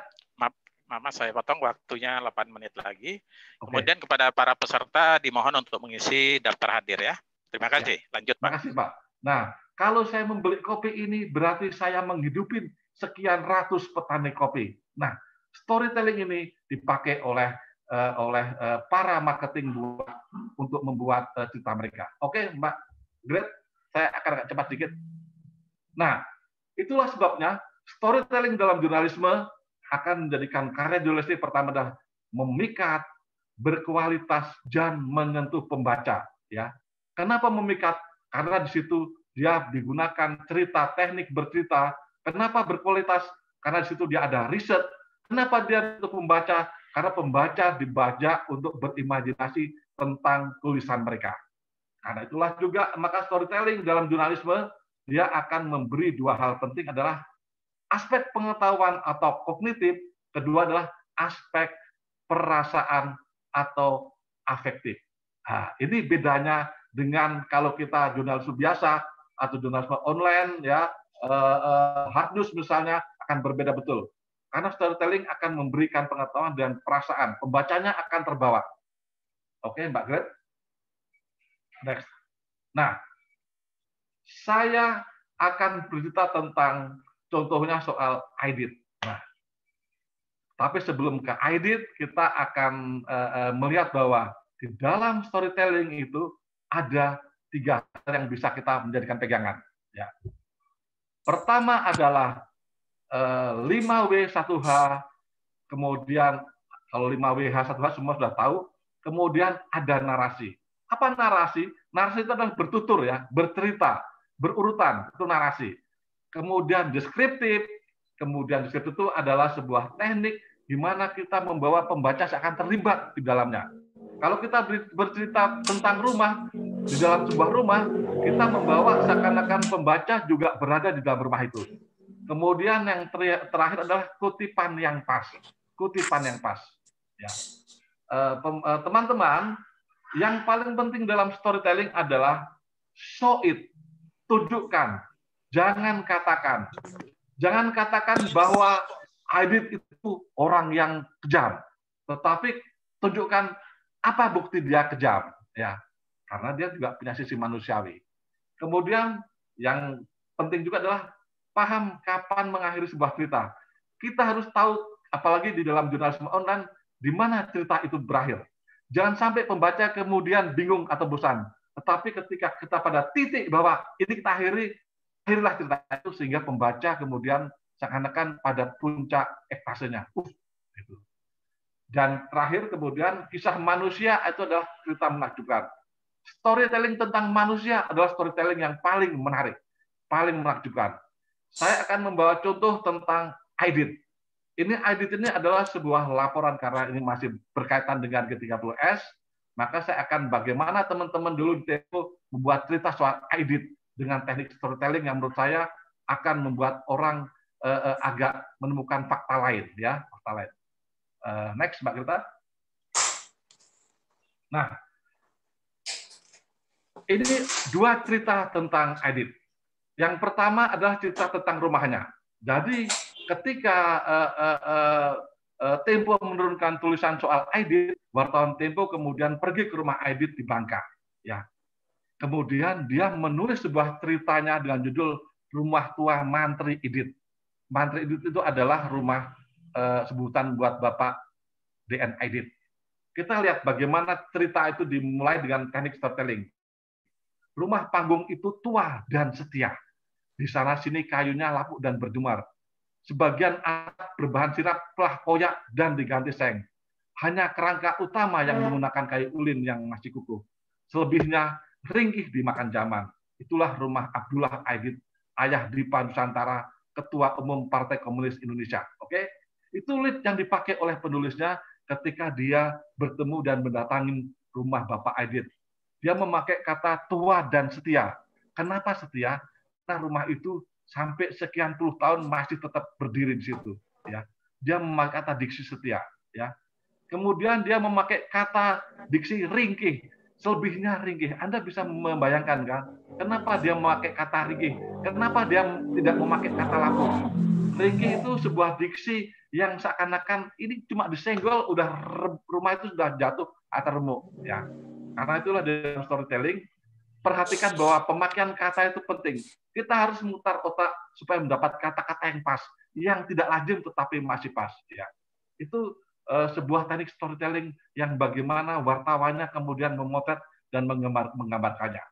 Speaker 1: Mas, saya potong waktunya 8 menit lagi. Kemudian kepada para peserta dimohon untuk mengisi daftar hadir ya. Terima kasih. Lanjut, Pak.
Speaker 3: Terima kasih, Pak. Nah, kalau saya membeli kopi ini, berarti saya menghidupin sekian ratus petani kopi. Nah, storytelling ini dipakai oleh para marketing untuk membuat cerita mereka. Oke, Mbak Gret, saya akan agak cepat sedikit. Nah, Itulah sebabnya storytelling dalam jurnalisme akan menjadikan karya jurnalistik pertama adalah memikat, berkualitas, dan menyentuh pembaca. Ya, kenapa memikat? Karena di situ dia digunakan cerita, teknik bercerita. Kenapa berkualitas? Karena di situ dia ada riset. Kenapa dia untuk membaca? Karena pembaca dibaca untuk berimajinasi tentang tulisan mereka. Karena itulah juga maka storytelling dalam jurnalisme dia akan memberi dua hal penting adalah aspek pengetahuan atau kognitif, kedua adalah aspek perasaan atau afektif. Nah, ini bedanya dengan kalau kita jurnalisme biasa atau jurnalisme online ya, hard news misalnya akan berbeda betul. Karena storytelling akan memberikan pengetahuan dan perasaan, pembacanya akan terbawa. Oke, Mbak Gret. Next. Nah, saya akan bercerita tentang contohnya soal IDIT. Nah, tapi sebelum ke IDIT, kita akan melihat bahwa di dalam storytelling itu ada 3 hal yang bisa kita menjadikan pegangan. Ya. Pertama adalah 5W1H, kemudian kalau 5W1H semua sudah tahu, kemudian ada narasi. Apa narasi? Narasi itu adalah bertutur ya, bercerita, berurutan, itu narasi. Kemudian deskriptif, kemudian deskriptif itu adalah sebuah teknik di mana kita membawa pembaca seakan terlibat di dalamnya. Kalau kita bercerita tentang rumah, di dalam sebuah rumah, kita membawa seakan-akan pembaca juga berada di dalam rumah itu. Kemudian yang terakhir adalah kutipan yang pas. Kutipan yang pas. Ya. Teman-teman, yang paling penting dalam storytelling adalah show it, tunjukkan, jangan katakan. Jangan katakan bahwa IDIT itu orang yang kejam, tetapi tunjukkan apa bukti dia kejam, ya, karena dia juga punya sisi manusiawi. Kemudian yang penting juga adalah paham kapan mengakhiri sebuah cerita. Kita harus tahu, apalagi di dalam jurnalisme online, di mana cerita itu berakhir. Jangan sampai pembaca kemudian bingung atau bosan. Tetapi ketika kita pada titik bahwa ini kita akhirilah cerita itu, sehingga pembaca kemudian seakan-akan pada puncak ekstasenya. Gitu. Dan terakhir kemudian kisah manusia itu adalah cerita menakjubkan. Storytelling tentang manusia adalah storytelling yang paling menarik, paling menakjubkan. Saya akan membawa contoh tentang IDIT. IDIT ini adalah sebuah laporan karena ini masih berkaitan dengan G30S, maka saya akan bagaimana teman-teman dulu di Tempo membuat cerita soal IDIT dengan teknik storytelling yang menurut saya akan membuat orang agak menemukan fakta lain, ya, fakta lain. Next, Mbak Greta. Nah, ini 2 cerita tentang IDIT. Yang pertama adalah cerita tentang rumahnya. Jadi ketika Tempo menurunkan tulisan soal IDIT, wartawan Tempo kemudian pergi ke rumah IDIT di Bangka. Ya. Kemudian dia menulis sebuah ceritanya dengan judul Rumah Tua Mantri IDIT. Mantri IDIT itu adalah rumah sebutan buat Bapak DN IDIT. Kita lihat bagaimana cerita itu dimulai dengan teknik storytelling. Rumah panggung itu tua dan setia. Di sana sini kayunya lapuk dan berdumar. Sebagian atap berbahan sirap telah koyak dan diganti seng. Hanya kerangka utama yang menggunakan kayu ulin yang masih kukuh. Selebihnya ringkih dimakan zaman. Itulah rumah Abdullah IDIT, ayah Dipa Nusantara, Ketua Umum Partai Komunis Indonesia. Oke, itu lead yang dipakai oleh penulisnya ketika dia bertemu dan mendatangi rumah Bapak IDIT. Dia memakai kata tua dan setia. Kenapa setia? Karena rumah itu sampai sekian puluh tahun masih tetap berdiri di situ. Ya, dia memakai kata diksi setia. Ya, kemudian dia memakai kata diksi ringkih. Selebihnya ringkih. Anda bisa membayangkan kan? Kenapa dia memakai kata ringkih? Kenapa dia tidak memakai kata lapuk? Ringkih itu sebuah diksi yang seakan-akan ini cuma disenggol, udah rumah itu sudah jatuh atau remuk. Ya. Karena itulah dalam storytelling, perhatikan bahwa pemakaian kata itu penting. Kita harus memutar otak supaya mendapat kata-kata yang pas, yang tidak lazim tetapi masih pas. Ya. Itu sebuah teknik storytelling yang bagaimana wartawannya kemudian memotret dan menggambarkannya.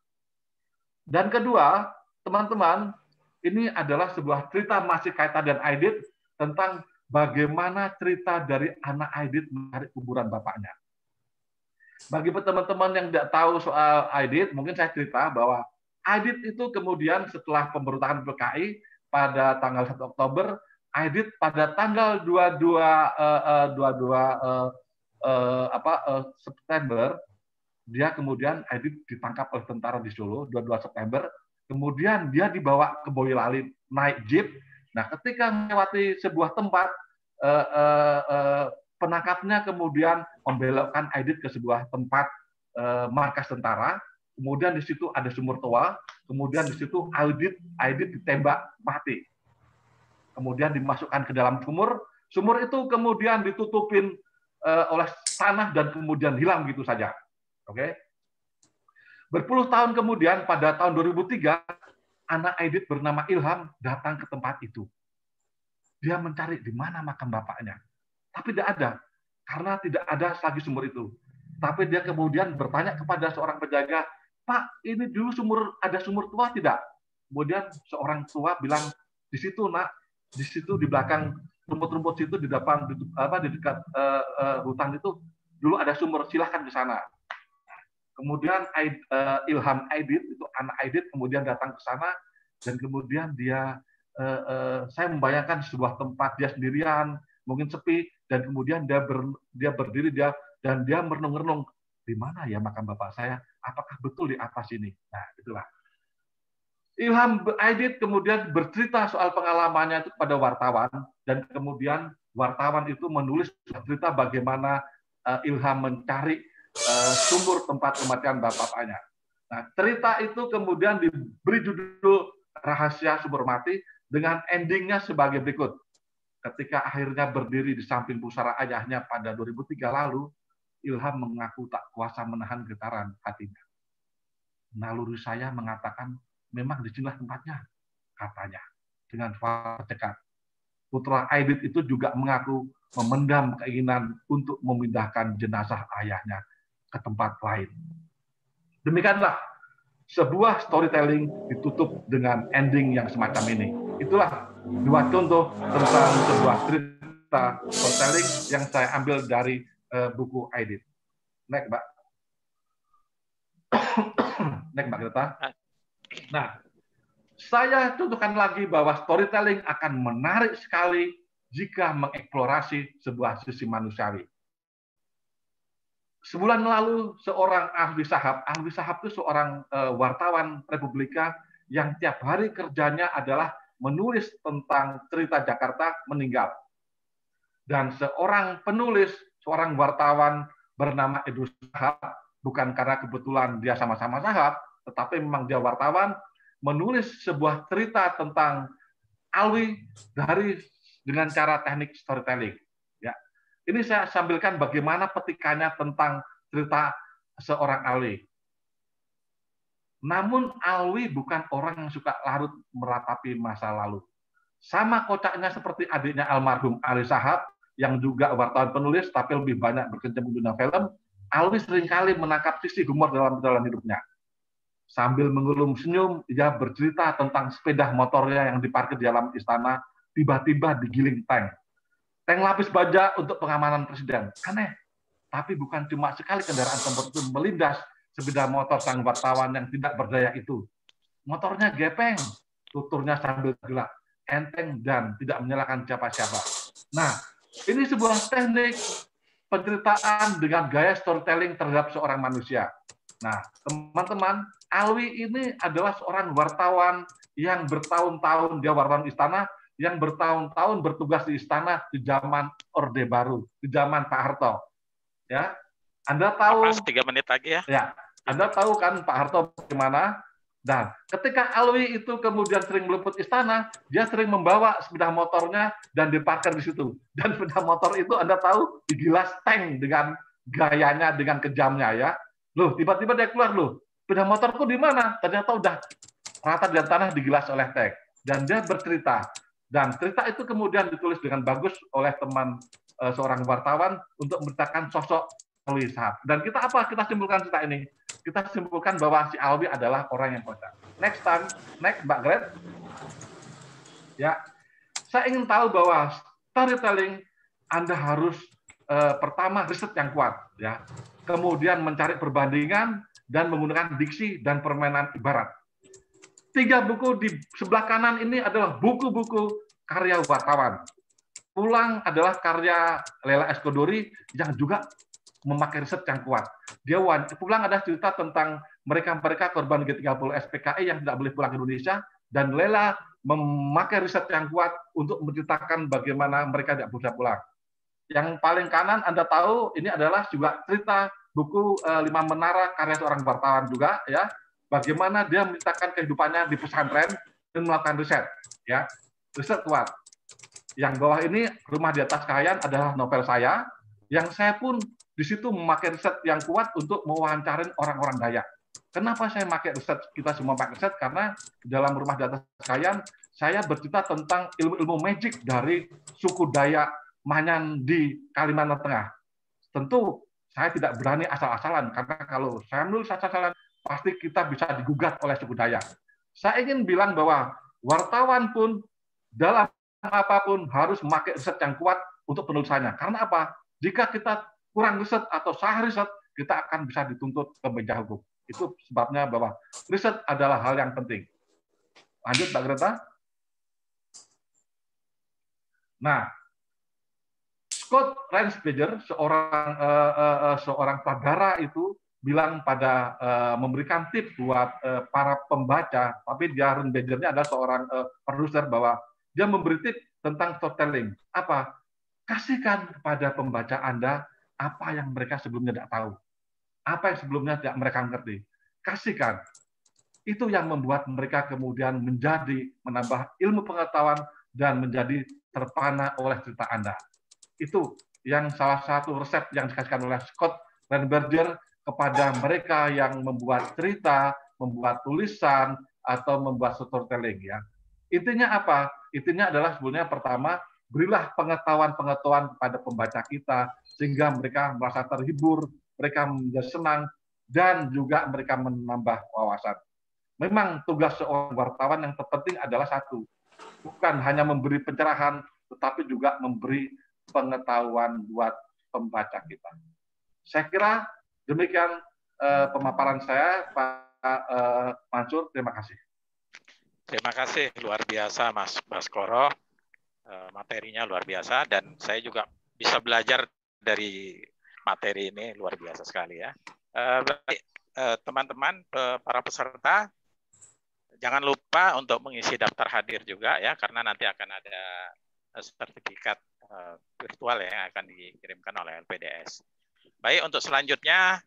Speaker 3: Dan kedua, teman-teman, Ini adalah sebuah cerita masih kaitan dan Aidit tentang bagaimana cerita dari anak Aidit mencari kuburan bapaknya. Bagi teman-teman yang tidak tahu soal Aidit, mungkin saya cerita bahwa Aidit itu kemudian setelah pemberontakan PKI pada tanggal 1 Oktober, Aidit pada tanggal 22 September, dia kemudian Aidit ditangkap oleh tentara di Solo 22 September. Kemudian dia dibawa ke Boyolali naik jeep. Nah, ketika melewati sebuah tempat, penangkapnya kemudian membelokkan Aidit ke sebuah tempat markas tentara. Kemudian di situ ada sumur toa. Kemudian di situ Aidit ditembak mati. Kemudian dimasukkan ke dalam sumur. Sumur itu kemudian ditutupin oleh tanah dan kemudian hilang gitu saja. Oke. Berpuluh tahun kemudian pada tahun 2003 anak Aidit bernama Ilham datang ke tempat itu. Dia mencari di mana makam bapaknya. Tapi tidak ada karena tidak ada lagi sumur itu. Tapi dia kemudian bertanya kepada seorang penjaga, "Pak, ini dulu ada sumur tua tidak?" Kemudian seorang tua bilang, "Di situ, Nak. Di situ di belakang rumput-rumput situ di depan di dekat hutan itu dulu ada sumur, silahkan ke sana." Kemudian Ilham Aidit, itu anak Aidit, kemudian datang ke sana dan kemudian dia saya membayangkan sebuah tempat dia sendirian, mungkin sepi, dan kemudian dia berdiri dan dia merenung-renung, di mana ya makam bapak saya? Apakah betul di atas ini? Nah, itulah. Ilham Aidit kemudian bercerita soal pengalamannya itu kepada wartawan, dan kemudian wartawan itu menulis cerita bagaimana Ilham mencari sumur tempat kematian bapaknya. Nah, cerita itu kemudian diberi judul Rahasia Sumur Mati dengan endingnya sebagai berikut. Ketika akhirnya berdiri di samping pusara ayahnya pada 2003 lalu, Ilham mengaku tak kuasa menahan getaran hatinya. Naluri saya mengatakan, memang disinilah tempatnya, katanya, dengan suara cekat. Putra Aidit itu juga mengaku memendam keinginan untuk memindahkan jenazah ayahnya ke tempat lain. Demikianlah sebuah storytelling ditutup dengan ending yang semacam ini. Itulah dua contoh tentang sebuah cerita storytelling yang saya ambil dari buku Aidit. Next, Mbak. Next, Mbak Greta. Nah, saya contohkan lagi bahwa storytelling akan menarik sekali jika mengeksplorasi sebuah sisi manusiawi. Sebulan lalu seorang Alwi Shahab itu seorang wartawan Republika yang tiap hari kerjanya adalah menulis tentang cerita Jakarta meninggal. Dan seorang penulis, seorang wartawan bernama Edu Shahab, bukan karena kebetulan dia sama-sama Shahab, tetapi memang dia wartawan, menulis sebuah cerita tentang Alwi dengan cara teknik storytelling. Ini saya sambilkan bagaimana petikannya tentang cerita seorang Alwi. Namun Alwi bukan orang yang suka larut meratapi masa lalu. Sama kocaknya seperti adiknya almarhum Ali Shahab, yang juga wartawan penulis, tapi lebih banyak berkecimpung di dunia film, Alwi seringkali menangkap sisi humor dalam hidupnya. Sambil mengelum senyum, ia bercerita tentang sepeda motornya yang diparkir di dalam istana, tiba-tiba digiling tank. Tank lapis baja untuk pengamanan presiden. Aneh. Tapi bukan cuma sekali kendaraan tempur itu melindas sepeda motor sang wartawan yang tidak berdaya itu. Motornya gepeng, tuturnya sambil gelap, enteng dan tidak menyalahkan siapa-siapa. Nah, ini sebuah teknik penceritaan dengan gaya storytelling terhadap seorang manusia. Nah, teman-teman, Alwi ini adalah seorang wartawan yang bertahun-tahun dia wartawan istana, yang bertahun-tahun bertugas di istana di zaman Orde Baru, di zaman Pak Harto. Ya, Anda tahu.
Speaker 1: Pas 3 menit lagi ya.
Speaker 3: Ya, Anda tahu kan Pak Harto bagaimana? Dan ketika Alwi itu kemudian sering meliput istana, dia sering membawa sepeda motornya dan diparkir di situ. Dan sepeda motor itu Anda tahu digilas tank dengan gayanya, dengan kejamnya ya. Loh, tiba-tiba dia keluar loh. Sepeda motorku di mana? Ternyata udah rata di tanah digilas oleh tank. Dan dia bercerita. Dan cerita itu kemudian ditulis dengan bagus oleh teman seorang wartawan untuk menceritakan sosok Alwi Shahab. Dan kita apa? Kita simpulkan cerita ini. Kita simpulkan bahwa si Alwi adalah orang yang kocak. Next, Mbak Gret. Ya, saya ingin tahu bahwa storytelling Anda harus pertama riset yang kuat, ya. Kemudian mencari perbandingan dan menggunakan diksi dan permainan ibarat. 3 buku di sebelah kanan ini adalah buku-buku karya wartawan. Pulang adalah karya Lela Eskodori yang juga memakai riset yang kuat. Pulang adalah cerita tentang mereka korban G30 SPKI yang tidak boleh pulang ke Indonesia, dan Lela memakai riset yang kuat untuk menceritakan bagaimana mereka tidak bisa pulang. Yang paling kanan Anda tahu ini adalah juga cerita buku 5 Menara karya seorang wartawan juga, ya. Bagaimana dia menceritakan kehidupannya di pesantren dan melakukan riset, ya. Riset kuat. Yang bawah ini Rumah di Atas Kahayan adalah novel saya, yang saya pun di situ memakai riset yang kuat untuk mewawancarin orang-orang Dayak. Kenapa saya pakai riset? Kita semua pakai riset karena dalam Rumah di Atas Kahayan saya bercerita tentang ilmu-ilmu magic dari suku Dayak Manyan di Kalimantan Tengah. Tentu saya tidak berani asal-asalan, karena kalau saya menulis asal-asalan pasti kita bisa digugat oleh suku Dayak. Saya ingin bilang bahwa wartawan pun dalam apapun harus memakai riset yang kuat untuk penulisannya. Karena apa? Jika kita kurang riset atau salah riset, kita akan bisa dituntut ke meja hukum. Itu sebabnya bahwa riset adalah hal yang penting. Lanjut, Mbak Greta. Nah, Scott Rensberger, seorang pagara itu bilang memberikan tips buat para pembaca, tapi dia Rensbergernya adalah seorang produser, bahwa dia memberi tips tentang storytelling. Apa? Kasihkan kepada pembaca Anda apa yang mereka sebelumnya tidak tahu, apa yang sebelumnya tidak mereka mengerti. Kasihkan. Itu yang membuat mereka kemudian menambah ilmu pengetahuan dan menjadi terpana oleh cerita Anda. Itu yang salah satu resep yang dikasihkan oleh Scott Rensberger kepada mereka yang membuat cerita, membuat tulisan, atau membuat storytelling, ya. Intinya apa? Intinya adalah sebenarnya pertama, berilah pengetahuan-pengetahuan kepada pembaca kita sehingga mereka merasa terhibur, mereka menjadi senang, dan juga mereka menambah wawasan. Memang tugas seorang wartawan yang terpenting adalah satu, bukan hanya memberi pencerahan, tetapi juga memberi pengetahuan buat pembaca kita. Saya kira demikian pemaparan saya, Pak Mansur. Terima kasih.
Speaker 1: Terima kasih, luar biasa Mas Baskoro. Materinya luar biasa, dan saya juga bisa belajar dari materi ini, luar biasa sekali ya. Baik, teman-teman, para peserta, jangan lupa untuk mengisi daftar hadir juga ya, karena nanti akan ada sertifikat virtual yang akan dikirimkan oleh LPDS. Baik, untuk selanjutnya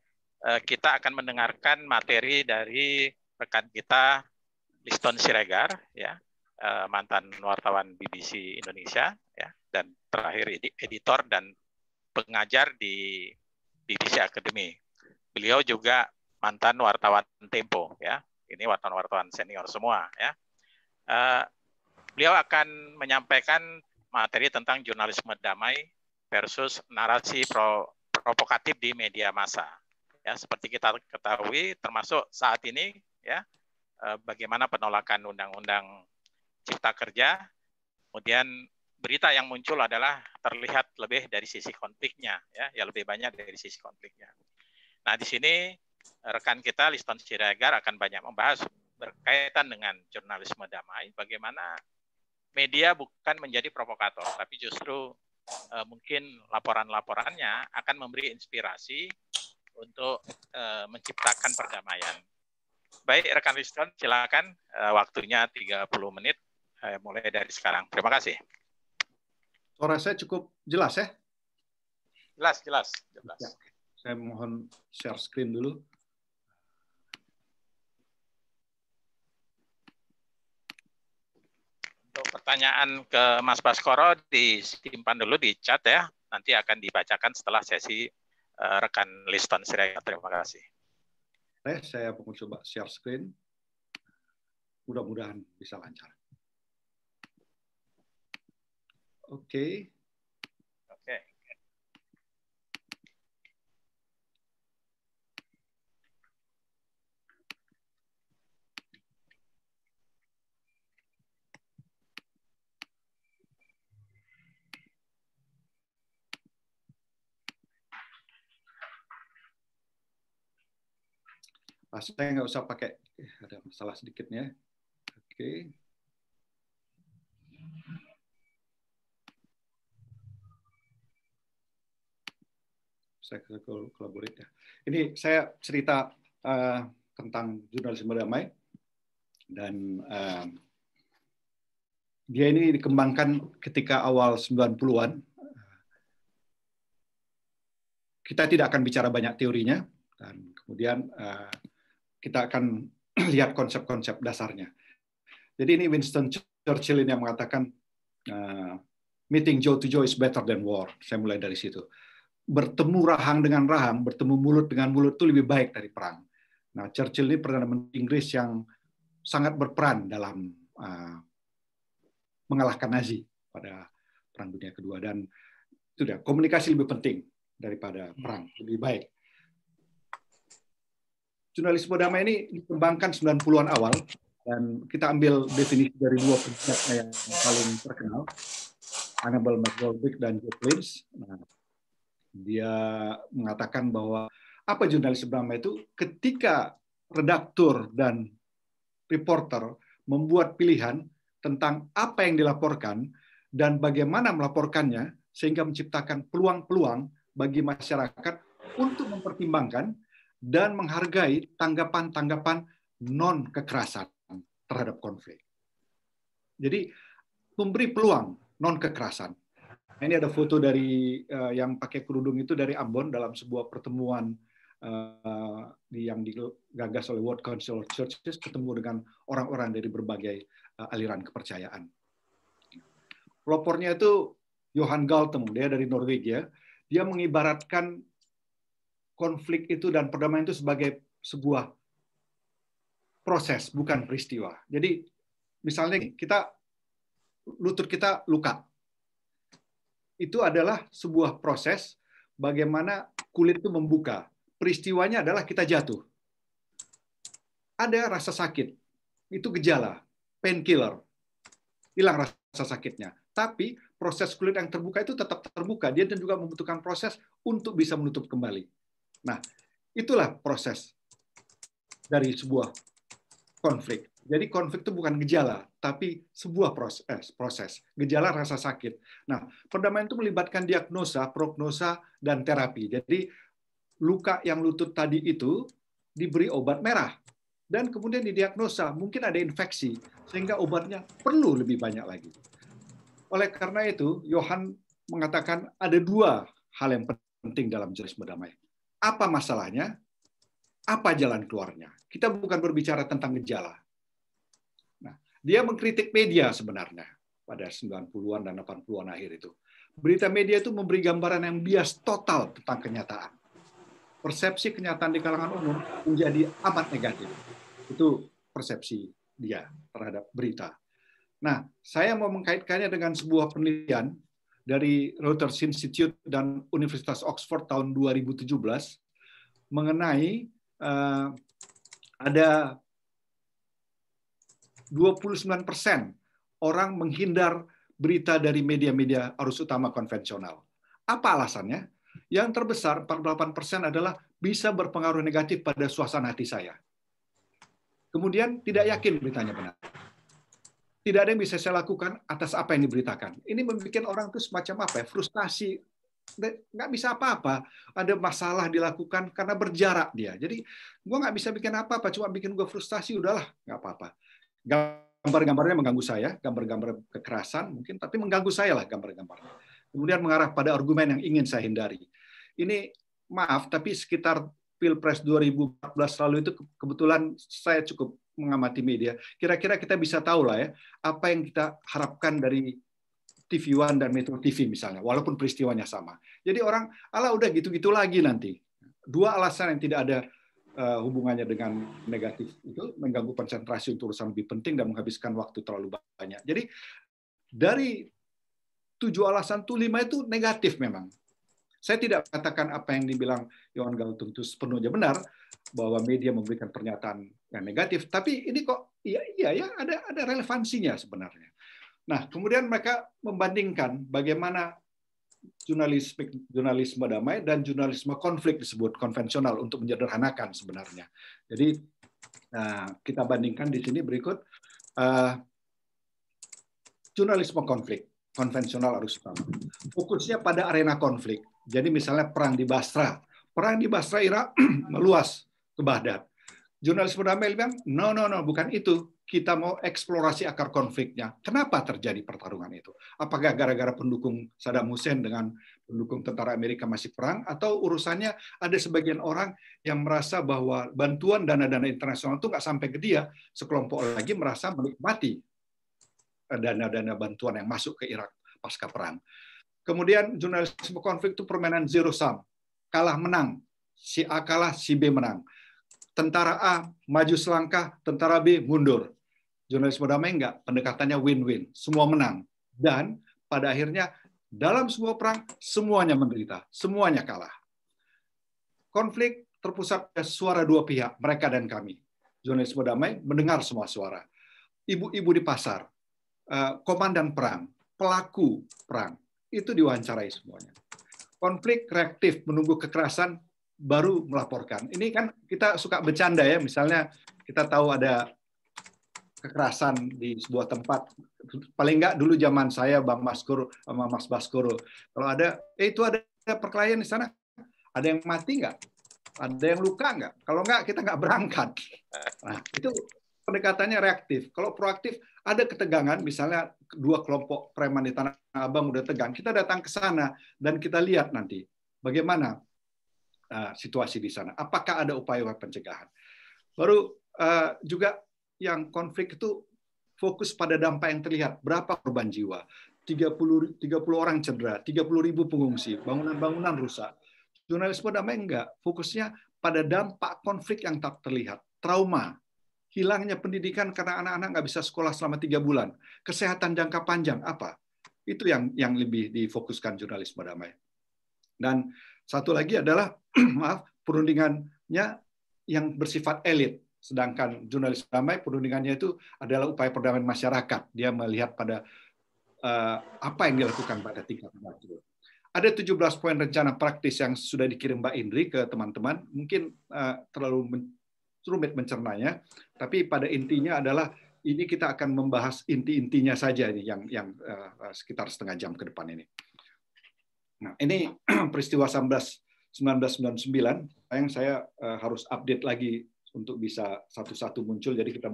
Speaker 1: kita akan mendengarkan materi dari rekan kita Liston Siregar, ya, mantan wartawan BBC Indonesia, ya, dan terakhir editor dan pengajar di BBC Academy. Beliau juga mantan wartawan Tempo, ya. Ini wartawan-wartawan senior semua, ya. Beliau akan menyampaikan materi tentang jurnalisme damai versus narasi provokatif di media massa. Ya, seperti kita ketahui, termasuk saat ini, ya, bagaimana penolakan Undang-Undang Cipta Kerja, kemudian berita yang muncul adalah terlihat lebih dari sisi konfliknya, ya lebih banyak dari sisi konfliknya. Nah, di sini rekan kita Liston Siregar akan banyak membahas berkaitan dengan jurnalisme damai, bagaimana media bukan menjadi provokator, tapi justru mungkin laporan-laporannya akan memberi inspirasi untuk menciptakan perdamaian. Baik, rekan Liston, silakan, waktunya 30 menit, mulai dari sekarang. Terima kasih.
Speaker 6: Suara saya cukup jelas ya?
Speaker 1: Jelas.
Speaker 6: Ya. Saya mohon share screen dulu.
Speaker 1: Untuk pertanyaan ke Mas Baskoro disimpan dulu di chat ya. Nanti akan dibacakan setelah sesi rekan Liston Siregar. Terima kasih.
Speaker 6: Saya mencoba share screen. Mudah-mudahan bisa lancar. Oke. Saya nggak usah pakai, ada masalah sedikitnya. Oke. Saya kolaborate ya. Ini saya cerita tentang jurnalisme damai, dan dia ini dikembangkan ketika awal 90-an. Kita tidak akan bicara banyak teorinya, dan kemudian kita akan lihat konsep-konsep dasarnya. Jadi ini Winston Churchill ini yang mengatakan meeting jaw to jaw is better than war. Saya mulai dari situ. Bertemu rahang dengan rahang, bertemu mulut dengan mulut itu lebih baik dari perang. Nah, Churchill ini Perdana Menteri Inggris yang sangat berperan dalam mengalahkan Nazi pada Perang Dunia Kedua, dan itu dia, komunikasi lebih penting daripada perang, lebih baik. Jurnalisme damai ini dikembangkan 90-an awal, dan kita ambil definisi dari dua penelitian yang paling terkenal, Hannibal McGoldrick dan Joe Klintz. Nah, dia mengatakan bahwa apa jurnalisme damai itu ketika redaktur dan reporter membuat pilihan tentang apa yang dilaporkan dan bagaimana melaporkannya sehingga menciptakan peluang-peluang bagi masyarakat untuk mempertimbangkan dan menghargai tanggapan-tanggapan non-kekerasan terhadap konflik. Jadi memberi peluang non-kekerasan. Ini ada foto dari yang pakai kerudung itu dari Ambon dalam sebuah pertemuan yang digagas oleh World Council of Churches, ketemu dengan orang-orang dari berbagai aliran kepercayaan. Pelopornya itu Johan Galtung, dia dari Norwegia. Dia mengibaratkan konflik itu dan perdamaian itu sebagai sebuah proses, bukan peristiwa. Jadi misalnya lutut kita luka. Itu adalah sebuah proses bagaimana kulit itu membuka. Peristiwanya adalah kita jatuh. Ada rasa sakit. Itu gejala, painkiller. Hilang rasa sakitnya. Tapi proses kulit yang terbuka itu tetap terbuka. Dia juga membutuhkan proses untuk bisa menutup kembali. Nah, itulah proses dari sebuah konflik. Jadi konflik itu bukan gejala, tapi sebuah proses. Gejala rasa sakit. Nah, perdamaian itu melibatkan diagnosa, prognosa, dan terapi. Jadi luka yang lutut tadi itu diberi obat merah. Dan kemudian didiagnosa, mungkin ada infeksi, sehingga obatnya perlu lebih banyak lagi. Oleh karena itu, Johan mengatakan ada dua hal yang penting dalam jurnalisme damai. Apa masalahnya? Apa jalan keluarnya? Kita bukan berbicara tentang gejala. Nah, dia mengkritik media sebenarnya pada 90-an dan 80-an akhir itu. Berita media itu memberi gambaran yang bias total tentang kenyataan. Persepsi kenyataan di kalangan umum menjadi amat negatif. Itu persepsi dia terhadap berita. Nah, saya mau mengkaitkannya dengan sebuah penelitian dari Reuters Institute dan Universitas Oxford tahun 2017 mengenai ada 29% orang menghindar berita dari media-media arus utama konvensional. Apa alasannya? Yang terbesar, 48% adalah bisa berpengaruh negatif pada suasana hati saya. Kemudian tidak yakin beritanya benar. Tidak ada yang bisa saya lakukan atas apa yang diberitakan. Ini membuat orang itu semacam apa ya? Frustasi. Nggak bisa apa-apa. Ada masalah dilakukan karena berjarak dia. Jadi gue nggak bisa bikin apa-apa, cuma bikin gue frustasi, udahlah, nggak apa-apa. Gambar-gambarnya mengganggu saya, gambar-gambar kekerasan mungkin, tapi mengganggu saya lah gambar-gambarnya. Kemudian mengarah pada argumen yang ingin saya hindari. Ini maaf, tapi sekitar Pilpres 2014 lalu itu kebetulan saya cukup mengamati media. Kira-kira kita bisa tahu lah ya, apa yang kita harapkan dari TV One dan Metro TV misalnya, walaupun peristiwanya sama. Jadi orang, alah udah gitu-gitu lagi nanti. Dua alasan yang tidak ada hubungannya dengan negatif itu, mengganggu konsentrasi untuk urusan lebih penting dan menghabiskan waktu terlalu banyak. Jadi dari 7 alasan itu 5 itu negatif memang. Saya tidak katakan apa yang dibilang Johan Galtung itu sepenuhnya benar, bahwa media memberikan pernyataan yang negatif, tapi ini kok iya ya ada relevansinya sebenarnya. Nah, kemudian mereka membandingkan bagaimana jurnalisme damai dan jurnalisme konflik disebut konvensional untuk menyederhanakan sebenarnya. Jadi kita bandingkan di sini berikut jurnalisme konflik konvensional arus utama. Fokusnya pada arena konflik. Jadi misalnya perang di Basra. Perang di Basra Irak meluas ke Baghdad. Jurnalisme damai bilang, no, bukan itu. Kita mau eksplorasi akar konfliknya. Kenapa terjadi pertarungan itu? Apakah gara-gara pendukung Saddam Hussein dengan pendukung tentara Amerika masih perang? Atau urusannya ada sebagian orang yang merasa bahwa bantuan dana-dana internasional itu nggak sampai ke dia, sekelompok lagi merasa menikmati dana-dana bantuan yang masuk ke Irak pasca perang. Kemudian jurnalisme konflik itu permainan zero sum. Kalah menang. Si A kalah, si B menang. Tentara A maju selangkah, tentara B mundur. Jurnalisme damai enggak, pendekatannya win-win, semua menang. Dan pada akhirnya dalam sebuah perang semuanya menderita, semuanya kalah. Konflik terpusat pada suara dua pihak, mereka dan kami. Jurnalisme damai mendengar semua suara. Ibu-ibu di pasar, komandan perang, pelaku perang, itu diwawancarai semuanya. Konflik reaktif, menunggu kekerasan, baru melaporkan. Ini kan kita suka bercanda ya, misalnya kita tahu ada kekerasan di sebuah tempat, paling nggak dulu zaman saya Bang Maskur sama Mas Baskoro, kalau ada itu ada perkelahian di sana, ada yang mati nggak, ada yang luka nggak, kalau nggak kita nggak berangkat. Nah itu pendekatannya reaktif. Kalau proaktif ada ketegangan, misalnya dua kelompok preman di Tanah Abang udah tegang, kita datang ke sana dan kita lihat nanti bagaimana situasi di sana, apakah ada upaya pencegahan. Baru juga yang konflik itu fokus pada dampak yang terlihat. Berapa korban jiwa? 30 orang cedera, 30.000 pengungsi, bangunan-bangunan rusak. Jurnalisme damai enggak. Fokusnya pada dampak konflik yang tak terlihat. Trauma, hilangnya pendidikan karena anak-anak nggak bisa sekolah selama 3 bulan. Kesehatan jangka panjang, apa? Itu yang lebih difokuskan jurnalisme damai. Dan satu lagi adalah, maaf, perundingannya yang bersifat elit. Sedangkan jurnalis damai perundingannya itu adalah upaya perdamaian masyarakat. Dia melihat pada apa yang dilakukan pada tingkat makro. Ada 17 poin rencana praktis yang sudah dikirim Mbak Indri ke teman-teman. Mungkin terlalu rumit mencernanya, tapi pada intinya adalah ini kita akan membahas inti-intinya saja ini yang sekitar setengah jam ke depan ini. Nah, ini peristiwa 1999 yang saya harus update lagi untuk bisa satu-satu muncul, jadi kita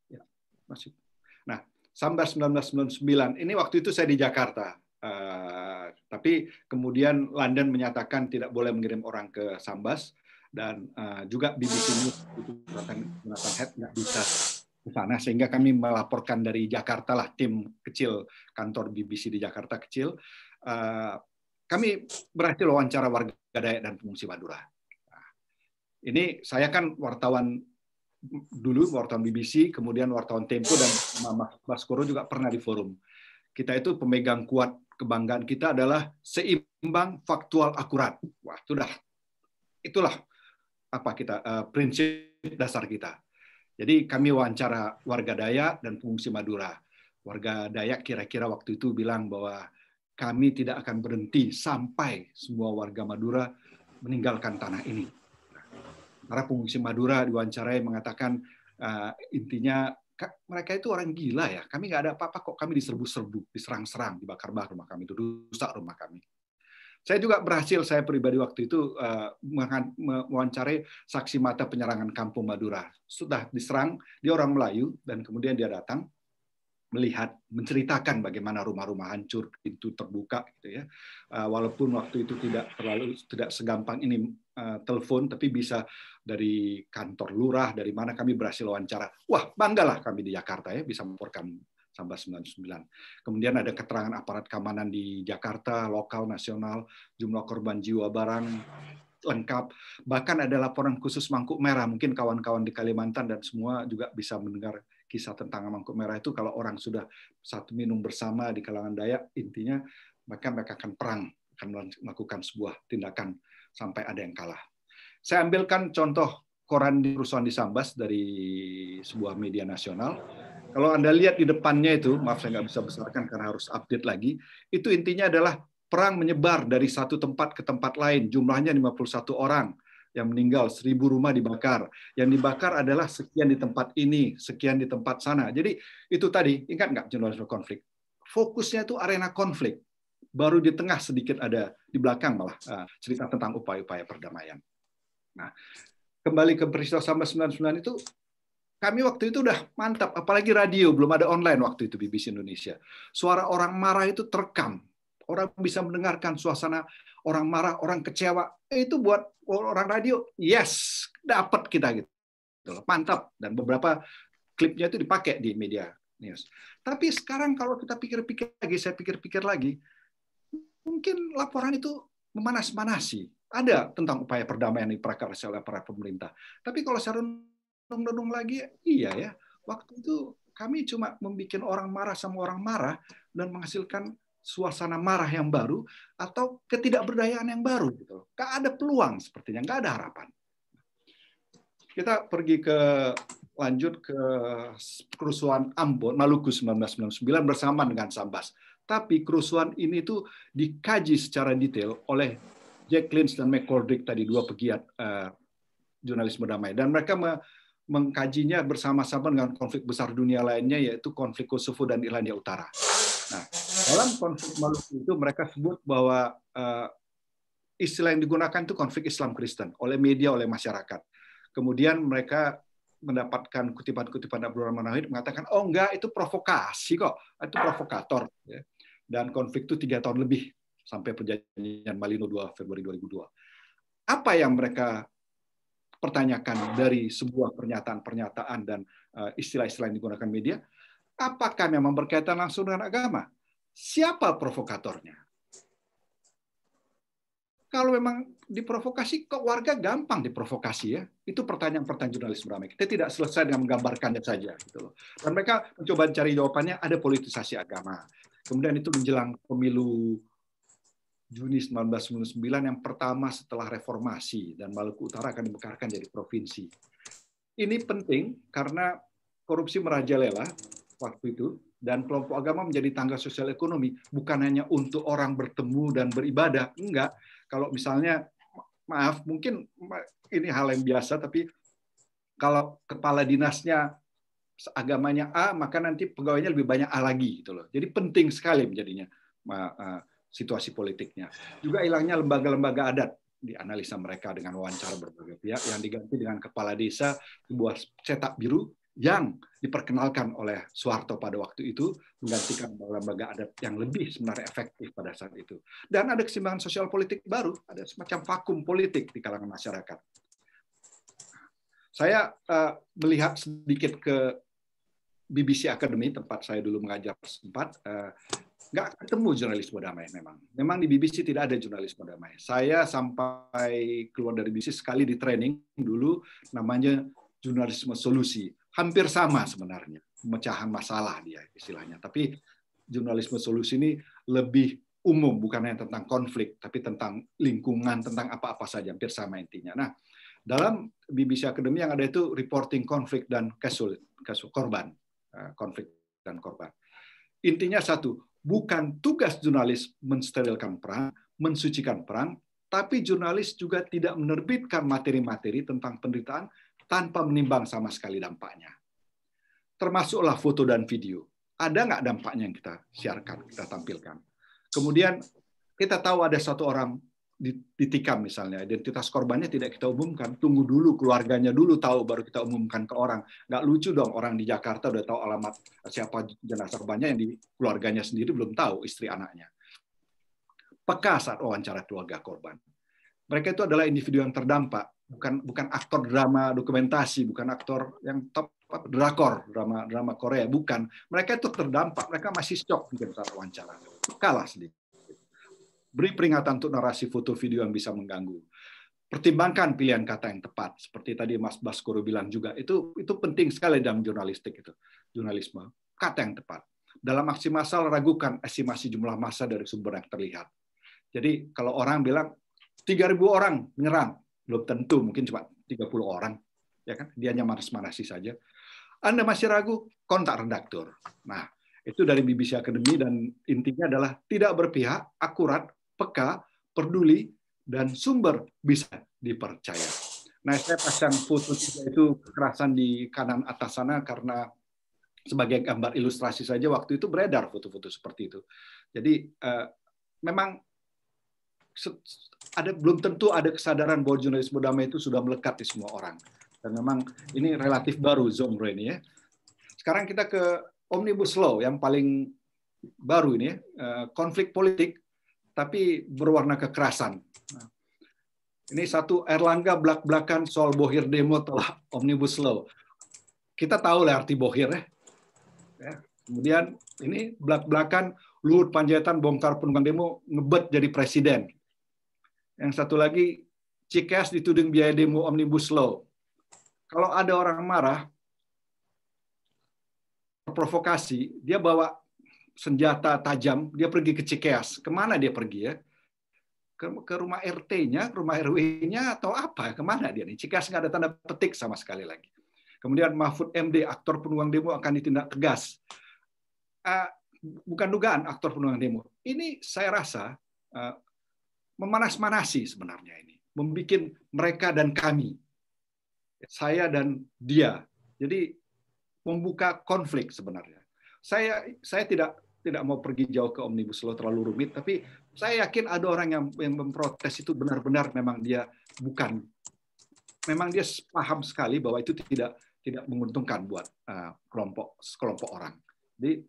Speaker 6: ya, masih. Nah, Sambas 1999 ini waktu itu saya di Jakarta, tapi kemudian London menyatakan tidak boleh mengirim orang ke Sambas, dan juga BBC News itu Jonathan Head nggak bisa ke sana, sehingga kami melaporkan dari Jakarta lah, tim kecil kantor BBC di Jakarta kecil. Kami berhasil wawancara warga Dayak dan pengungsi Madura. Nah, ini saya kan wartawan dulu, wartawan BBC, kemudian wartawan Tempo, dan Mas Baskoro juga pernah di forum. Kita itu pemegang kuat, kebanggaan kita adalah seimbang, faktual, akurat. Wah, itulah apa kita prinsip dasar kita. Jadi kami wawancara warga Dayak dan pengungsi Madura. Warga Dayak kira-kira waktu itu bilang bahwa kami tidak akan berhenti sampai semua warga Madura meninggalkan tanah ini. Para pengungsi Madura diwawancarai mengatakan intinya mereka itu orang gila ya. Kami nggak ada apa-apa kok, kami diserbu-serbu, diserang-serang, dibakar-bakar rumah kami, rusak rumah kami. Saya juga berhasil, saya pribadi waktu itu mewawancarai saksi mata penyerangan Kampung Madura. Sudah diserang, dia orang Melayu, dan kemudian dia datang melihat, menceritakan bagaimana rumah-rumah hancur, pintu terbuka, gitu ya. Walaupun waktu itu tidak segampang ini telepon, tapi bisa dari kantor lurah, dari mana kami berhasil wawancara. Wah, banggalah kami di Jakarta ya bisa melaporkan Sambas 99. Kemudian ada keterangan aparat keamanan di Jakarta, lokal, nasional, jumlah korban jiwa, barang lengkap. Bahkan ada laporan khusus Mangkuk Merah. Mungkin kawan-kawan di Kalimantan dan semua juga bisa mendengar kisah tentang Mangkuk Merah itu. Kalau orang sudah satu minum bersama di kalangan Dayak, intinya mereka akan perang, akan melakukan sebuah tindakan sampai ada yang kalah. Saya ambilkan contoh koran di kerusuhan di Sambas dari sebuah media nasional. Kalau Anda lihat di depannya itu, maaf saya nggak bisa besarkan karena harus update lagi, itu intinya adalah perang menyebar dari satu tempat ke tempat lain, jumlahnya 51 orang yang meninggal, 1.000 rumah dibakar. Yang dibakar adalah sekian di tempat ini, sekian di tempat sana. Jadi itu tadi, ingat nggak jurnalisme konflik? Fokusnya itu arena konflik. Baru di tengah sedikit ada, di belakang malah cerita tentang upaya-upaya perdamaian. Nah, kembali ke peristiwa Sambas 99 itu, kami waktu itu udah mantap, apalagi radio, belum ada online waktu itu BBC Indonesia. Suara orang marah itu terekam. Orang bisa mendengarkan suasana orang marah, orang kecewa. Itu buat orang radio, yes, dapat kita gitu. Mantap. Dan beberapa klipnya itu dipakai di media news. Tapi sekarang kalau kita pikir-pikir lagi, saya pikir-pikir lagi, mungkin laporan itu memanas-manasi. Ada tentang upaya perdamaian yang diprakarsai oleh para pemerintah. Tapi kalau saya renung lagi, iya ya, waktu itu kami cuma membuat orang marah sama orang marah dan menghasilkan suasana marah yang baru atau ketidakberdayaan yang baru. Gitu. Nggak ada peluang sepertinya, nggak ada harapan. Kita pergi lanjut ke kerusuhan Ambon, Maluku 1999 bersama dengan Sambas. Tapi kerusuhan ini tuh dikaji secara detail oleh Jack Lynch dan McCordick tadi, dua pegiat jurnalisme damai. Dan mereka mengkajinya bersama-sama dengan konflik besar dunia lainnya, yaitu konflik Kosovo dan Irlandia Utara. Nah, dalam konflik Maluku itu mereka sebut bahwa istilah yang digunakan itu konflik Islam Kristen oleh media, oleh masyarakat. Kemudian mereka mendapatkan kutipan-kutipan Abdul Rahman Wahid mengatakan, oh enggak, itu provokasi kok, itu provokator. Dan konflik itu 3 tahun lebih sampai perjanjian Malino 2 Februari 2002. Apa yang mereka pertanyakan dari sebuah pernyataan-pernyataan dan istilah-istilah yang digunakan media, apakah memang berkaitan langsung dengan agama? Siapa provokatornya? Kalau memang diprovokasi, kok warga gampang diprovokasi ya? Itu pertanyaan-pertanyaan jurnalisme damai. Kita tidak selesai dengan menggambarkannya saja. Gitu loh. Dan mereka mencoba cari jawabannya, ada politisasi agama. Kemudian itu menjelang pemilu Juni 1999 yang pertama setelah reformasi, dan Maluku Utara akan dimekarkan jadi provinsi. Ini penting karena korupsi merajalela waktu itu, dan kelompok agama menjadi tangga sosial ekonomi, bukan hanya untuk orang bertemu dan beribadah, enggak. Kalau misalnya, maaf, mungkin ini hal yang biasa, tapi kalau kepala dinasnya agamanya A, maka nanti pegawainya lebih banyak A lagi, gitu loh. Jadi penting sekali menjadinya situasi politiknya. Juga hilangnya lembaga-lembaga adat, dianalisa mereka dengan wawancara berbagai pihak, yang diganti dengan kepala desa, sebuah cetak biru yang diperkenalkan oleh Soeharto pada waktu itu, menggantikan lembaga adat yang lebih sebenarnya efektif pada saat itu. Dan ada keseimbangan sosial politik baru, ada semacam vakum politik di kalangan masyarakat. Saya melihat sedikit ke BBC Academy, tempat saya dulu mengajar sempat, nggak ketemu jurnalisme damai memang. Memang di BBC tidak ada jurnalisme damai. Saya sampai keluar dari BBC sekali di training dulu, namanya jurnalisme solusi. Hampir sama sebenarnya, pemecahan masalah dia istilahnya. Tapi jurnalisme solusi ini lebih umum, bukan hanya tentang konflik, tapi tentang lingkungan, tentang apa-apa saja, hampir sama intinya. Nah, dalam BBC Academy yang ada itu reporting konflik dan kasus korban, konflik dan korban. Intinya satu, bukan tugas jurnalis mensterilkan perang, mensucikan perang, tapi jurnalis juga tidak menerbitkan materi-materi tentang penderitaan tanpa menimbang sama sekali dampaknya. Termasuklah foto dan video. Ada nggak dampaknya yang kita siarkan, kita tampilkan. Kemudian kita tahu ada satu orang ditikam misalnya, identitas korbannya tidak kita umumkan, tunggu dulu keluarganya dulu tahu, baru kita umumkan ke orang. Nggak lucu dong orang di Jakarta udah tahu alamat siapa jenazah korbannya, yang di keluarganya sendiri belum tahu, istri anaknya. Peka saat wawancara keluarga korban. Mereka itu adalah individu yang terdampak, bukan aktor drama dokumentasi, bukan aktor yang top drakor, drama Korea, bukan. Mereka itu terdampak, mereka masih shock mungkin saat wawancara. Kalah sedikit. Beri peringatan untuk narasi foto video yang bisa mengganggu. Pertimbangkan pilihan kata yang tepat, seperti tadi Mas Baskoro bilang juga, itu penting sekali dalam jurnalistik itu, jurnalisme. Kata yang tepat. Dalam aksi massal, ragukan estimasi jumlah massa dari sumber yang terlihat. Jadi kalau orang bilang 3.000 orang menyerang, belum tentu, mungkin cuma 30 orang. ya kan? Dia hanya manas-manasi saja. Anda masih ragu, kontak redaktur. Nah, itu dari BBC Academy dan intinya adalah tidak berpihak, akurat, peka, peduli, dan sumber bisa dipercaya. Nah, saya pasang foto itu kekerasan di kanan atas sana karena sebagai gambar ilustrasi saja waktu itu beredar foto-foto seperti itu. Jadi memang belum tentu ada kesadaran bahwa jurnalisme damai itu sudah melekat di semua orang. Dan memang ini relatif baru genre ini ya. Sekarang kita ke Omnibus Law yang paling baru ini ya, konflik politik tapi berwarna kekerasan. Nah, ini satu, Erlangga belak-belakan soal bohir demo tolak Omnibus Law. Kita tahu lah arti bohir ya. Kemudian ini belak-belakan Luhut Panjaitan bongkar penunggang demo ngebet jadi presiden. Yang satu lagi, Cikeas dituding biaya demo Omnibus Law. Kalau ada orang marah, provokasi, dia bawa senjata tajam, dia pergi ke Cikeas. Kemana dia pergi ya? Ke rumah RT-nya, ke rumah RW-nya, atau apa? Kemana dia nih? Cikeas nggak ada tanda petik sama sekali lagi. Kemudian Mahfud MD, aktor penunggang demo akan ditindak tegas. Bukan dugaan aktor penunggang demo. Ini saya rasa memanas-manasi sebenarnya ini. Membuat mereka dan kami. Saya dan dia. Jadi membuka konflik sebenarnya. Saya tidak mau pergi jauh ke Omnibus Law terlalu rumit, tapi saya yakin ada orang yang memprotes itu benar-benar memang dia paham sekali bahwa itu tidak menguntungkan buat kelompok orang. Jadi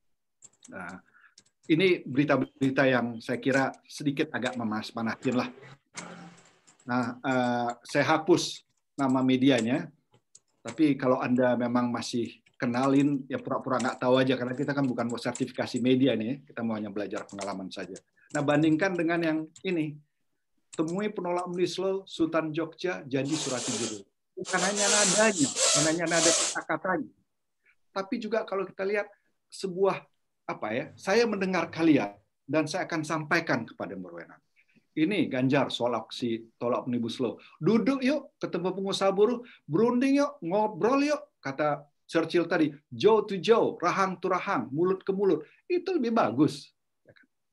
Speaker 6: ini berita-berita yang saya kira sedikit agak memanas-manasin lah. Nah, saya hapus nama medianya, tapi kalau Anda memang masih kenalin, ya pura-pura nggak tahu aja, karena kita kan bukan mau sertifikasi media nih, kita mau hanya belajar pengalaman saja. Nah, bandingkan dengan yang ini, temui penolak Omnibus Law Sultan Jogja janji Surati judul. Bukan hanya nadanya, bukan hanya nada kata-katanya, tapi juga kalau kita lihat sebuah saya mendengar kalian dan saya akan sampaikan kepada yang berwenang. Ini Ganjar soal aksi tolak Omnibus Law. Duduk yuk, ketemu pengusaha buruh, berunding yuk, ngobrol yuk, kata Churchill tadi, jaw to jaw, rahang to rahang, mulut ke mulut. Itu lebih bagus.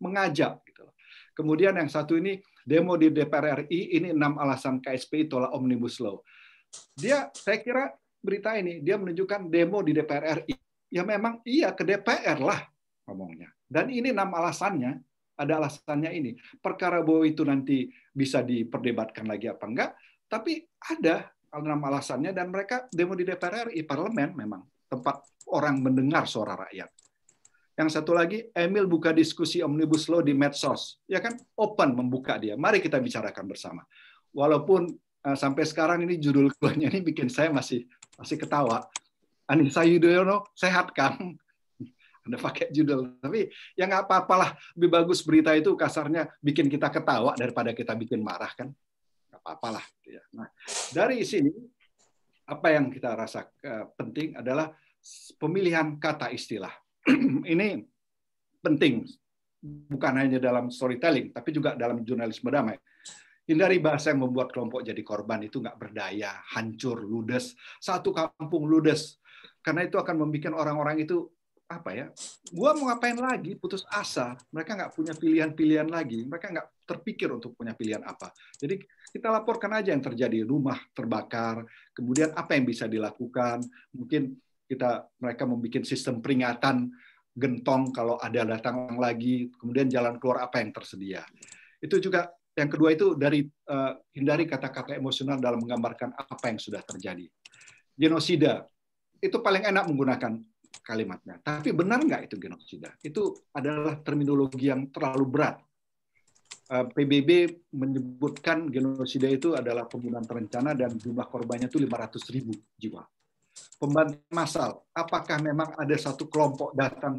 Speaker 6: Mengajak. Gitu. Kemudian yang satu ini, demo di DPR RI, ini 6 alasan KSPI tolak Omnibus Law. Saya kira berita ini, dia menunjukkan demo di DPR RI. Ya memang iya, ke DPR lah ngomongnya. Dan ini 6 alasannya, ada alasannya ini. Perkara bahwa itu nanti bisa diperdebatkan lagi apa enggak, tapi ada 6 alasannya, dan mereka demo di DPR RI, parlemen memang tempat orang mendengar suara rakyat. Yang satu lagi, Emil buka diskusi Omnibus Law di medsos, ya kan, open membuka dia. Mari kita bicarakan bersama. Walaupun sampai sekarang ini judul keduanya ini bikin saya masih ketawa. Anissa Yudhoyono sehat kan? Anda pakai judul, tapi ya nggak apa-apalah. Lebih bagus berita itu kasarnya bikin kita ketawa daripada kita bikin marah kan? Apalah. Nah, dari sini apa yang kita rasa penting adalah pemilihan kata istilah. Ini penting, bukan hanya dalam storytelling, tapi juga dalam jurnalisme damai. Hindari bahasa yang membuat kelompok jadi korban, itu nggak berdaya, hancur, ludes. Satu kampung ludes. Karena itu akan membuat orang-orang itu gua mau ngapain lagi, putus asa. Mereka nggak punya pilihan-pilihan lagi. Mereka nggak terpikir untuk punya pilihan apa. Jadi kita laporkan aja yang terjadi, rumah terbakar, kemudian apa yang bisa dilakukan. Mungkin mereka membuat sistem peringatan gentong kalau ada datang lagi, kemudian jalan keluar apa yang tersedia. Itu juga yang kedua itu dari hindari kata-kata emosional dalam menggambarkan apa yang sudah terjadi. Genosida itu paling enak menggunakan kalimatnya. Tapi benar nggak itu genosida? Itu adalah terminologi yang terlalu berat. PBB menyebutkan genosida itu adalah pembunuhan terencana dan jumlah korbannya itu 500.000 jiwa. Pembantian massal, apakah memang ada satu kelompok datang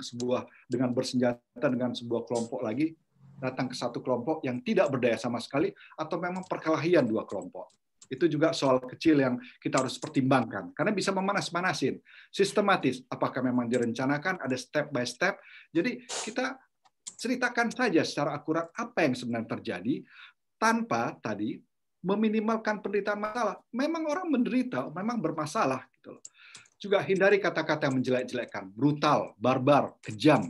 Speaker 6: dengan bersenjata dengan sebuah kelompok lagi, datang ke satu kelompok yang tidak berdaya sama sekali, atau memang perkelahian dua kelompok? Itu juga soal kecil yang kita harus pertimbangkan. Karena bisa memanas-manasin. Sistematis. Apakah memang direncanakan, ada step by step. Jadi kita ceritakan saja secara akurat apa yang sebenarnya terjadi, tanpa tadi meminimalkan penderitaan masalah. Memang orang menderita, memang bermasalah gitu loh. Juga hindari kata-kata yang menjelek-jelekkan, brutal, barbar, kejam.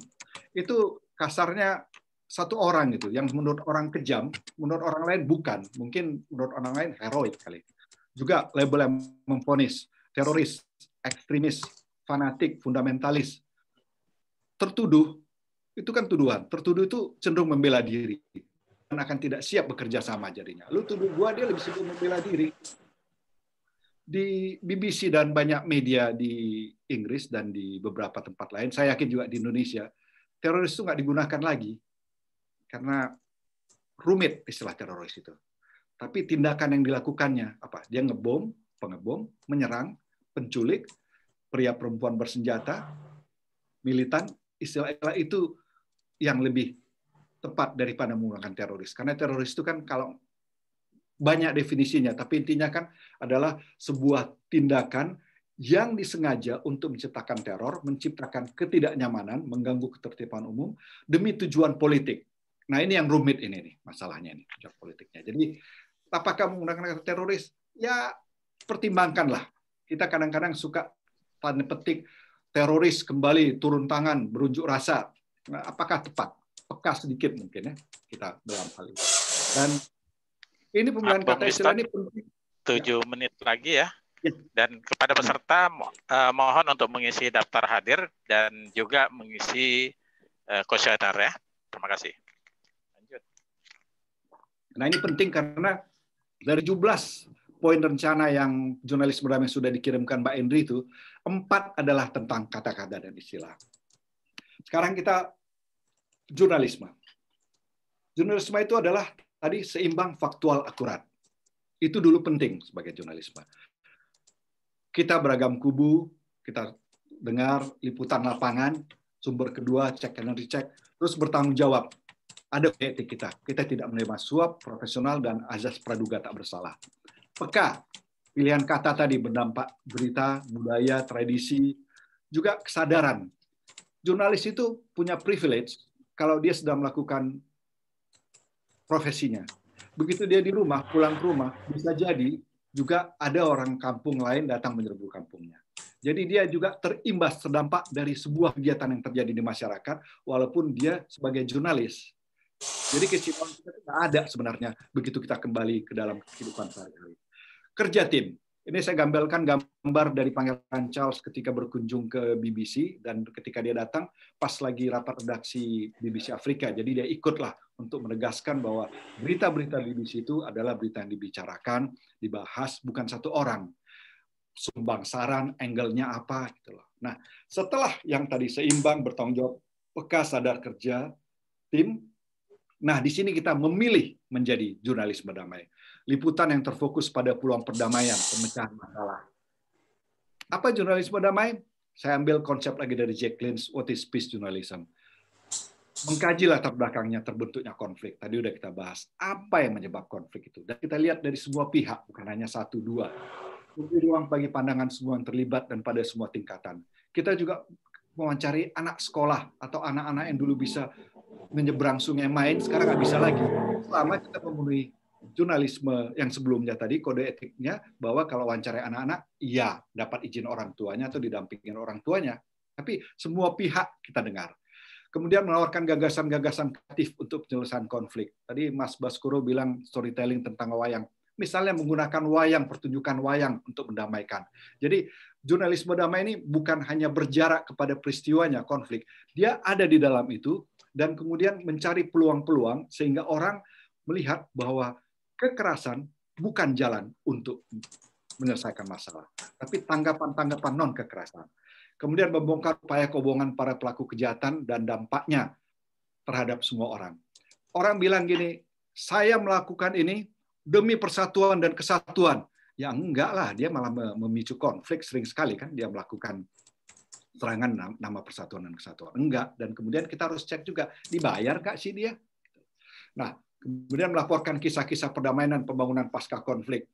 Speaker 6: Itu kasarnya satu orang gitu, yang menurut orang kejam, menurut orang lain bukan. Mungkin menurut orang lain heroik kali. Juga label yang memvonis, teroris, ekstremis, fanatik, fundamentalis. Tertuduh, itu kan tuduhan. Tertuduh itu cenderung membela diri. Dan akan tidak siap bekerja sama jadinya. Lu tuduh gua, dia lebih sibuk membela diri. Di BBC dan banyak media di Inggris dan di beberapa tempat lain, saya yakin juga di Indonesia, teroris itu nggak digunakan lagi. Karena rumit istilah teroris itu. Tapi tindakan yang dilakukannya, apa? Dia ngebom, pengebom, menyerang, penculik, pria perempuan bersenjata, militan, istilah itu yang lebih tepat daripada menggunakan teroris. Karena teroris itu kan kalau banyak definisinya, tapi intinya kan adalah sebuah tindakan yang disengaja untuk menciptakan teror, menciptakan ketidaknyamanan, mengganggu ketertiban umum demi tujuan politik. Nah, ini yang rumit ini nih, masalahnya ini, tujuan politiknya. Jadi, apakah menggunakan kata teroris? Ya, pertimbangkanlah. Kita kadang-kadang suka tanda petik teroris kembali turun tangan, berunjuk rasa. Nah, apakah tepat? Peka sedikit mungkin ya kita dalam hal ini. Dan ini pemilihan kata istilah ini penting.
Speaker 1: 7 menit lagi ya. Dan kepada peserta mohon untuk mengisi daftar hadir dan juga mengisi kuesioner ya. Terima kasih. Lanjut.
Speaker 6: Nah, ini penting karena dari 17 poin rencana yang jurnalisme damai sudah dikirimkan Mbak Endri itu, 4 adalah tentang kata-kata dan istilah. Sekarang kita jurnalisme. Jurnalisme itu adalah tadi seimbang, faktual, akurat. Itu dulu penting sebagai jurnalisme. Kita beragam kubu, kita dengar liputan lapangan, sumber kedua, cek and recheck, terus bertanggung jawab. Ada etik kita. Kita tidak menerima suap, profesional, dan azas praduga tak bersalah. Peka, pilihan kata tadi berdampak berita, budaya, tradisi, juga kesadaran. Jurnalis itu punya privilege kalau dia sedang melakukan profesinya. Begitu dia di rumah, pulang ke rumah, bisa jadi juga ada orang kampung lain datang menyerbu kampungnya. Jadi dia juga terimbas, terdampak dari sebuah kegiatan yang terjadi di masyarakat, walaupun dia sebagai jurnalis. Jadi kesimpulan kita tidak ada sebenarnya begitu kita kembali ke dalam kehidupan sehari-hari. Kerja tim. Ini saya gambarkan gambar dari Pangeran Charles ketika berkunjung ke BBC, dan ketika dia datang pas lagi rapat redaksi BBC Afrika. Jadi dia ikutlah untuk menegaskan bahwa berita-berita BBC itu adalah berita yang dibicarakan, dibahas, bukan satu orang. Sumbang saran, angle-nya apa gitu loh. Nah, setelah yang tadi seimbang, bertanggung jawab, peka, sadar kerja tim. Nah, di sini kita memilih menjadi jurnalisme damai. Liputan yang terfokus pada peluang perdamaian, pemecahan masalah. Apa jurnalisme damai? Saya ambil konsep lagi dari Jack Lynch, What is Peace Journalism. Mengkaji latar belakangnya terbentuknya konflik. Tadi udah kita bahas. Apa yang menyebabkan konflik itu? Dan kita lihat dari semua pihak, bukan hanya 1-2. Memberi ruang bagi pandangan semua yang terlibat dan pada semua tingkatan. Kita juga mewawancari anak sekolah atau anak-anak yang dulu bisa menyeberang sungai main, sekarang nggak bisa lagi. Selama kita memenuhi jurnalisme yang sebelumnya tadi, kode etiknya, bahwa kalau wawancarai anak-anak, iya, dapat izin orang tuanya atau didampingin orang tuanya. Tapi semua pihak kita dengar. Kemudian menawarkan gagasan-gagasan kreatif untuk penyelesaian konflik. Tadi Mas Baskoro bilang storytelling tentang wayang. Misalnya menggunakan wayang, pertunjukan wayang untuk mendamaikan. Jadi jurnalisme damai ini bukan hanya berjarak kepada peristiwanya, konflik. Dia ada di dalam itu, dan kemudian mencari peluang-peluang sehingga orang melihat bahwa kekerasan bukan jalan untuk menyelesaikan masalah, tapi tanggapan-tanggapan non-kekerasan. Kemudian membongkar upaya kebohongan para pelaku kejahatan dan dampaknya terhadap semua orang. Orang bilang gini, saya melakukan ini demi persatuan dan kesatuan. Ya enggak lah, dia malah memicu konflik sering sekali kan, dia melakukan serangan nama persatuan dan kesatuan. Enggak, dan kemudian kita harus cek juga, dibayar nggak sih dia? Nah, kemudian melaporkan kisah-kisah perdamaian dan pembangunan pasca konflik.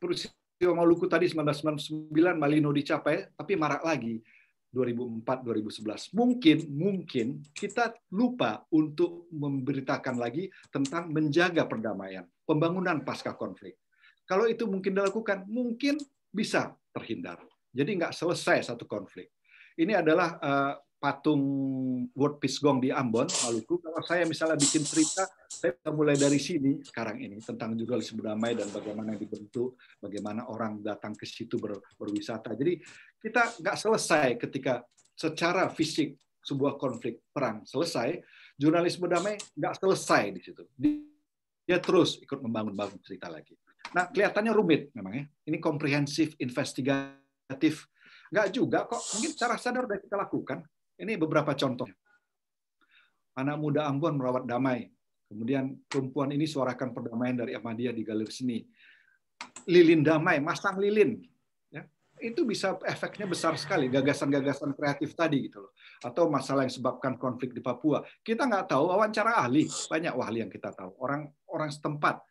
Speaker 6: Peristiwa Maluku tadi 1999 Malino dicapai, tapi marak lagi. 2004-2011. Mungkin kita lupa untuk memberitakan lagi tentang menjaga perdamaian, pembangunan pasca konflik. Kalau itu mungkin dilakukan, mungkin bisa terhindar. Jadi nggak selesai satu konflik. Ini adalah patung World Peace Gong di Ambon, Maluku. Kalau saya misalnya bikin cerita, saya bisa mulai dari sini sekarang ini tentang jurnalisme damai dan bagaimana dibentuk, bagaimana orang datang ke situ berwisata. Jadi kita nggak selesai ketika secara fisik sebuah konflik perang selesai, jurnalisme damai nggak selesai di situ. Dia terus ikut membangun cerita lagi. Nah, kelihatannya rumit memang ya. Ini komprehensif, investigatif. Nggak juga kok. Mungkin secara sadar sudah kita lakukan. Ini beberapa contoh. Anak muda Ambon merawat damai. Kemudian perempuan ini suarakan perdamaian dari Ahmadiyah di galeri seni. Lilin damai, masang lilin. Ya, itu bisa efeknya besar sekali. Gagasan-gagasan kreatif tadi gitu loh. Atau masalah yang sebabkan konflik di Papua. Kita nggak tahu, wawancara ahli. Banyak ahli yang kita tahu. Orang setempat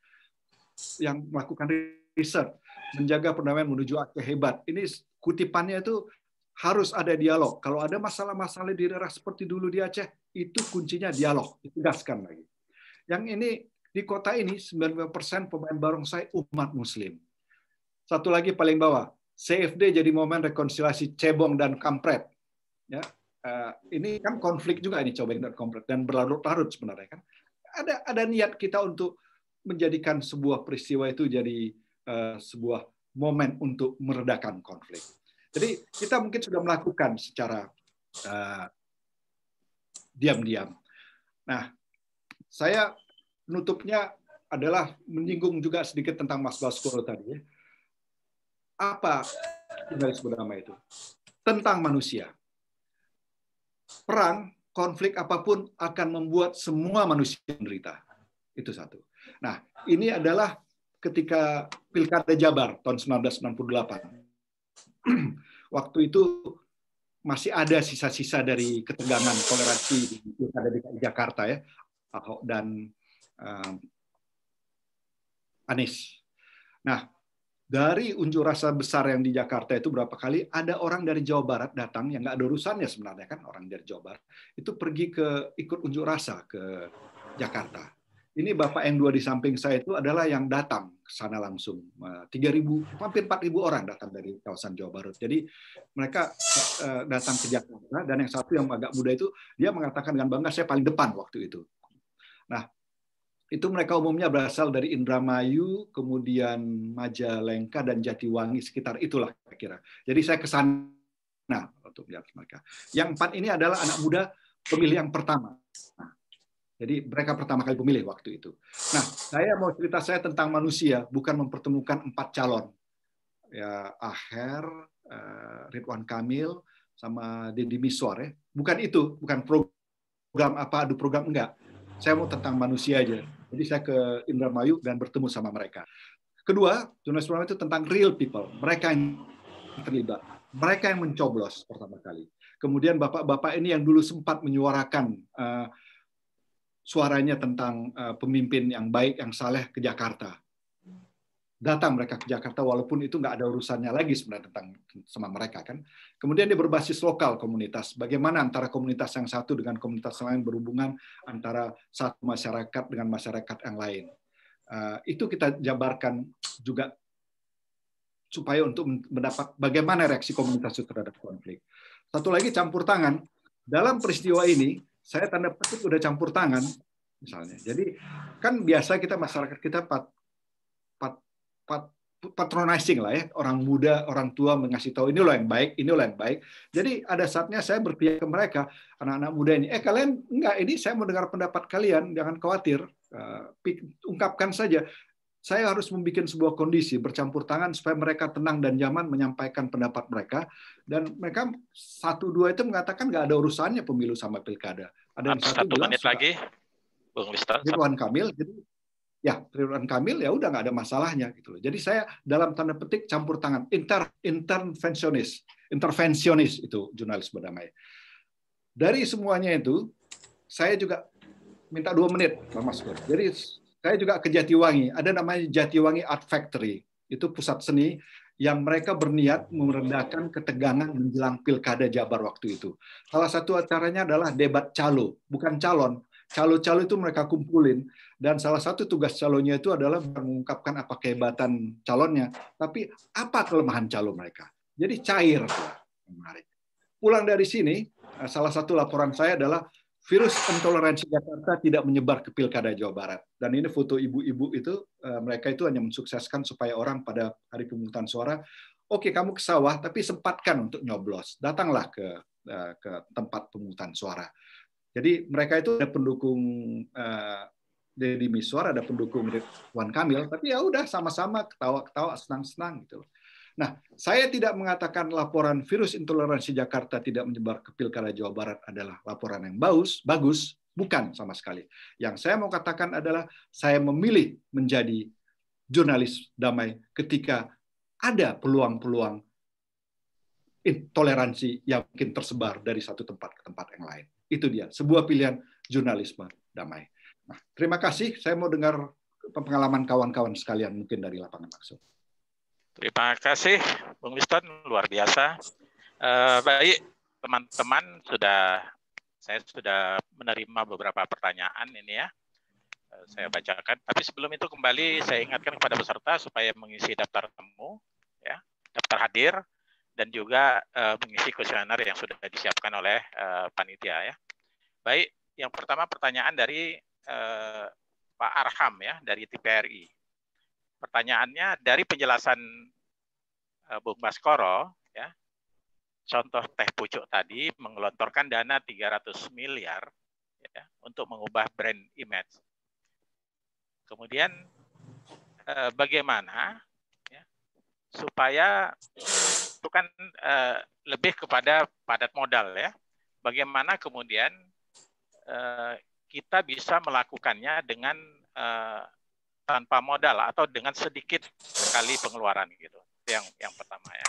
Speaker 6: yang melakukan riset, menjaga perdamaian menuju Aceh hebat. Ini kutipannya itu harus ada dialog. Kalau ada masalah-masalah di daerah seperti dulu di Aceh, itu kuncinya dialog, ditegaskan lagi. Yang ini di kota ini 90% pemain barongsai umat Muslim. Satu lagi paling bawah, CFD jadi momen rekonsiliasi cebong dan kampret. Ya, ini kan konflik juga ini cebong dan kampret dan berlarut-larut sebenarnya kan. Ada niat kita untuk menjadikan sebuah peristiwa itu jadi sebuah momen untuk meredakan konflik. Jadi kita mungkin sudah melakukan secara diam-diam. Nah, saya penutupnya adalah menyinggung juga sedikit tentang Mas Baskoro tadi. Apa jurnalisme damai itu? Tentang manusia. Perang, konflik apapun akan membuat semua manusia menderita. Itu satu. Nah, ini adalah ketika Pilkada Jabar tahun 1998. Waktu itu masih ada sisa-sisa dari ketegangan toleransi di Pilkada DKI Jakarta ya, Ahok dan Anies. Nah, dari unjuk rasa besar yang di Jakarta itu berapa kali ada orang dari Jawa Barat datang yang nggak ada urusannya sebenarnya kan, orang dari Jawa Barat itu pergi ikut unjuk rasa ke Jakarta. Ini Bapak yang dua di samping saya itu adalah yang datang ke sana langsung. 3.000, hampir 4.000 orang datang dari kawasan Jawa Barat. Jadi mereka datang ke Jakarta, dan yang satu yang agak muda itu, dia mengatakan dengan bangga, saya paling depan waktu itu. Nah, itu mereka umumnya berasal dari Indramayu, kemudian Majalengka, dan Jatiwangi, sekitar itulah kira-kira. Jadi saya ke sana untuk melihat mereka. Yang 4 ini adalah anak muda pemilih yang pertama. Nah, jadi mereka pertama kali pemilih waktu itu. Nah, saya mau cerita saya tentang manusia, bukan mempertemukan 4 calon. Ya, Aher, Ridwan Kamil, sama Deddy Miswar. Ya. Bukan itu, bukan program apa, adu program, enggak. Saya mau tentang manusia aja. Jadi saya ke Indramayu dan bertemu sama mereka. Kedua, jurnalisme itu tentang real people. Mereka yang terlibat. Mereka yang mencoblos pertama kali. Kemudian bapak-bapak ini yang dulu sempat menyuarakan suaranya tentang pemimpin yang baik, yang saleh ke Jakarta. Datang mereka ke Jakarta walaupun itu nggak ada urusannya lagi sebenarnya tentang sama mereka kan. Kemudian dia berbasis lokal komunitas. Bagaimana antara komunitas yang satu dengan komunitas yang lain berhubungan antara satu masyarakat dengan masyarakat yang lain. Itu kita jabarkan juga supaya untuk mendapat bagaimana reaksi komunitas itu terhadap konflik. Satu lagi campur tangan. Dalam peristiwa ini saya tanda petik udah campur tangan misalnya. Jadi kan biasa kita masyarakat kita patronizing lah ya, orang muda, orang tua mengasih tahu ini loh yang baik, ini loh yang baik. Jadi ada saatnya saya berpihak ke mereka, anak-anak muda ini, kalian enggak, ini saya mau dengar pendapat kalian, jangan khawatir, ungkapkan saja. Saya harus membuat sebuah kondisi bercampur tangan supaya mereka tenang dan nyaman menyampaikan pendapat mereka, dan mereka 1-2 itu mengatakan nggak ada urusannya pemilu sama pilkada. Ada yang satu bilang,
Speaker 1: menit lagi, Bung Mister.
Speaker 6: Ridwan Kamil, jadi ya, Ridwan Kamil ya udah nggak ada masalahnya gitu loh. Jadi saya dalam tanda petik campur tangan, intervensionis itu jurnalisme damai. Dari semuanya itu saya juga minta 2 menit, Mas Bur. Jadi saya juga ke Jatiwangi, ada namanya Jatiwangi Art Factory. Itu pusat seni yang mereka berniat merendahkan ketegangan menjelang Pilkada Jabar waktu itu. Salah satu acaranya adalah debat calo, bukan calon. Calo-calo itu mereka kumpulin, dan salah satu tugas calonnya itu adalah mengungkapkan apa kehebatan calonnya, tapi apa kelemahan calo mereka. Jadi cair. Menarik. Pulang dari sini, salah satu laporan saya adalah virus intoleransi Jakarta tidak menyebar ke Pilkada Jawa Barat. Dan ini foto ibu-ibu itu, mereka itu hanya mensukseskan supaya orang pada hari pemungutan suara, oke, kamu ke sawah, tapi sempatkan untuk nyoblos. Datanglah ke tempat pemungutan suara. Jadi mereka itu ada pendukung Deddy Miswar, ada pendukung Ridwan Kamil, tapi ya udah sama-sama ketawa-ketawa, senang-senang gitu. Nah, saya tidak mengatakan laporan virus intoleransi Jakarta tidak menyebar ke Pilkada Jawa Barat adalah laporan yang bagus, bukan sama sekali. Yang saya mau katakan adalah saya memilih menjadi jurnalis damai ketika ada peluang-peluang intoleransi yang mungkin tersebar dari satu tempat ke tempat yang lain. Itu dia, sebuah pilihan jurnalisme damai. Nah, terima kasih. Saya mau dengar pengalaman kawan-kawan sekalian mungkin dari lapangan langsung.
Speaker 1: Terima kasih, Bung Winston, luar biasa. Baik, teman-teman, saya sudah menerima beberapa pertanyaan ini ya. Saya bacakan. Tapi sebelum itu kembali saya ingatkan kepada peserta supaya mengisi daftar temu, ya, daftar hadir, dan juga mengisi kuesioner yang sudah disiapkan oleh panitia ya. Baik, yang pertama pertanyaan dari Pak Arham ya, dari TPRI. Pertanyaannya, dari penjelasan Bung Baskoro, ya, contoh teh pucuk tadi menggelontorkan dana 300 miliar ya, untuk mengubah brand image. Kemudian bagaimana ya, supaya itu kan lebih kepada padat modal ya. Bagaimana kemudian kita bisa melakukannya dengan tanpa modal atau dengan sedikit sekali pengeluaran gitu. Itu yang pertama ya.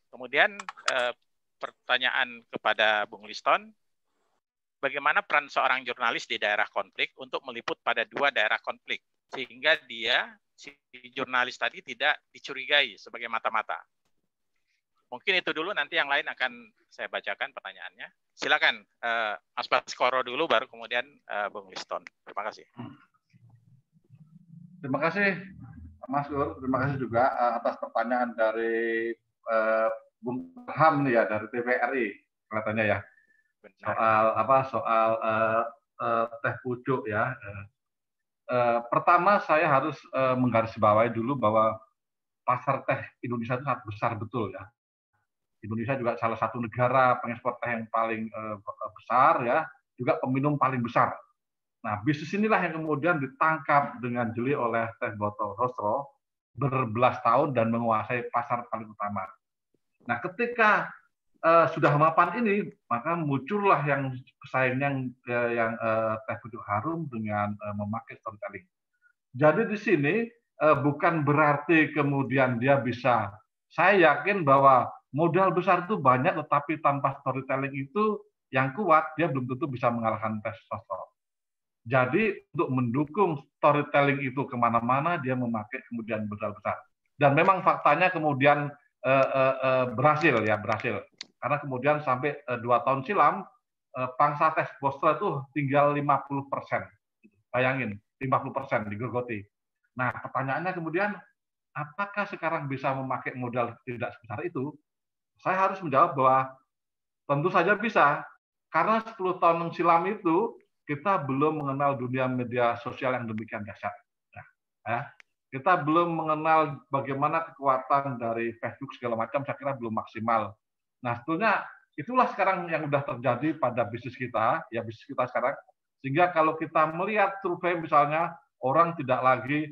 Speaker 1: Kemudian pertanyaan kepada Bung Liston, bagaimana peran seorang jurnalis di daerah konflik untuk meliput pada dua daerah konflik sehingga si jurnalis tadi tidak dicurigai sebagai mata-mata. Mungkin itu dulu, nanti yang lain akan saya bacakan pertanyaannya. Silakan Mas Baskoro dulu, baru kemudian Bung Liston. Terima kasih.
Speaker 3: Terima kasih, Mas Gur. Terima kasih juga atas pertanyaan dari Bung Ham nih ya, dari TPRI kelihatannya ya. Soal teh pucuk ya. Pertama saya harus menggarisbawahi dulu bahwa pasar teh Indonesia itu sangat besar betul ya. Indonesia juga salah satu negara pengekspor teh yang paling besar ya, juga peminum paling besar. Nah, bisnis inilah yang kemudian ditangkap dengan jeli oleh teh botol Rostro berbelas tahun dan menguasai pasar paling utama. Nah, ketika sudah mapan ini, maka muncullah yang pesaing yang teh pucuk harum dengan memakai storytelling. Jadi di sini bukan berarti kemudian dia bisa. Saya yakin bahwa modal besar itu banyak, tetapi tanpa storytelling itu yang kuat, dia belum tentu bisa mengalahkan teh Rostro. Jadi untuk mendukung storytelling itu kemana-mana, dia memakai kemudian modal besar. Dan memang faktanya kemudian berhasil. Karena kemudian sampai 2 tahun silam, pangsa teh Rostro itu tinggal 50%. Bayangin, 50% digerogoti. Nah, pertanyaannya kemudian, apakah sekarang bisa memakai modal tidak sebesar itu? Saya harus menjawab bahwa tentu saja bisa. Karena 10 tahun silam itu, kita belum mengenal dunia media sosial yang demikian dahsyat. Kita belum mengenal bagaimana kekuatan dari Facebook segala macam, saya kira belum maksimal. Nah, sebetulnya itulah sekarang yang sudah terjadi pada bisnis kita sekarang. Sehingga kalau kita melihat survei misalnya, orang tidak lagi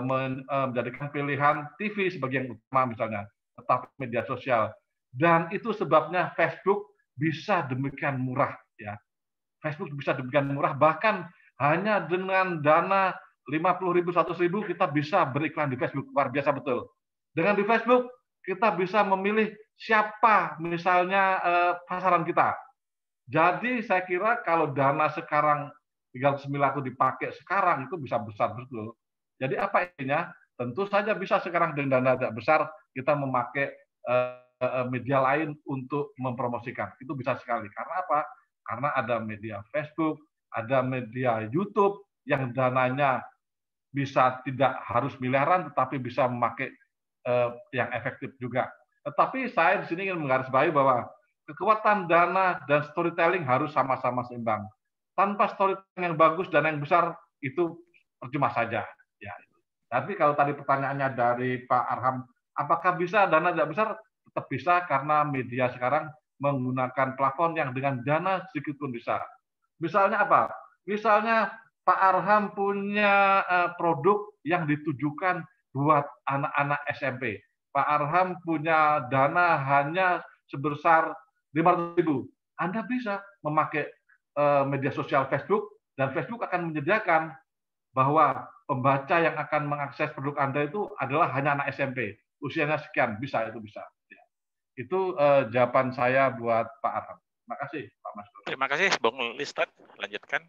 Speaker 3: menjadikan pilihan TV sebagai yang utama misalnya, tetapi media sosial. Dan itu sebabnya Facebook bisa demikian murah ya. Facebook bisa demikian murah, bahkan hanya dengan dana 50.000, 100.000 kita bisa beriklan di Facebook, luar biasa betul. Dengan di Facebook kita bisa memilih siapa misalnya pasaran kita. Jadi saya kira kalau dana sekarang 309 itu dipakai sekarang itu bisa besar betul. Jadi apa intinya? Tentu saja bisa sekarang dengan dana tidak besar kita memakai media lain untuk mempromosikan. Itu bisa sekali. Karena apa? Karena ada media Facebook, ada media YouTube yang dananya bisa tidak harus miliaran, tetapi bisa memakai yang efektif juga. Tetapi saya di sini ingin menggarisbawahi bahwa kekuatan dana dan storytelling harus sama-sama seimbang. Tanpa storytelling yang bagus dan yang besar itu percuma saja. Ya. Tapi kalau tadi pertanyaannya dari Pak Arham, apakah bisa dana tidak besar? Tetap bisa karena media sekarang menggunakan plafon yang dengan dana sedikit pun bisa. Misalnya apa? Misalnya Pak Arham punya produk yang ditujukan buat anak-anak SMP. Pak Arham punya dana hanya sebesar 500.000. Anda bisa memakai media sosial Facebook, dan Facebook akan menyediakan bahwa pembaca yang akan mengakses produk Anda itu adalah hanya anak SMP. Usianya sekian, bisa, itu bisa. Itu jawaban saya buat Pak Arham. Terima kasih, Pak Mas.
Speaker 1: Terima kasih, Bung Liston. Lanjutkan.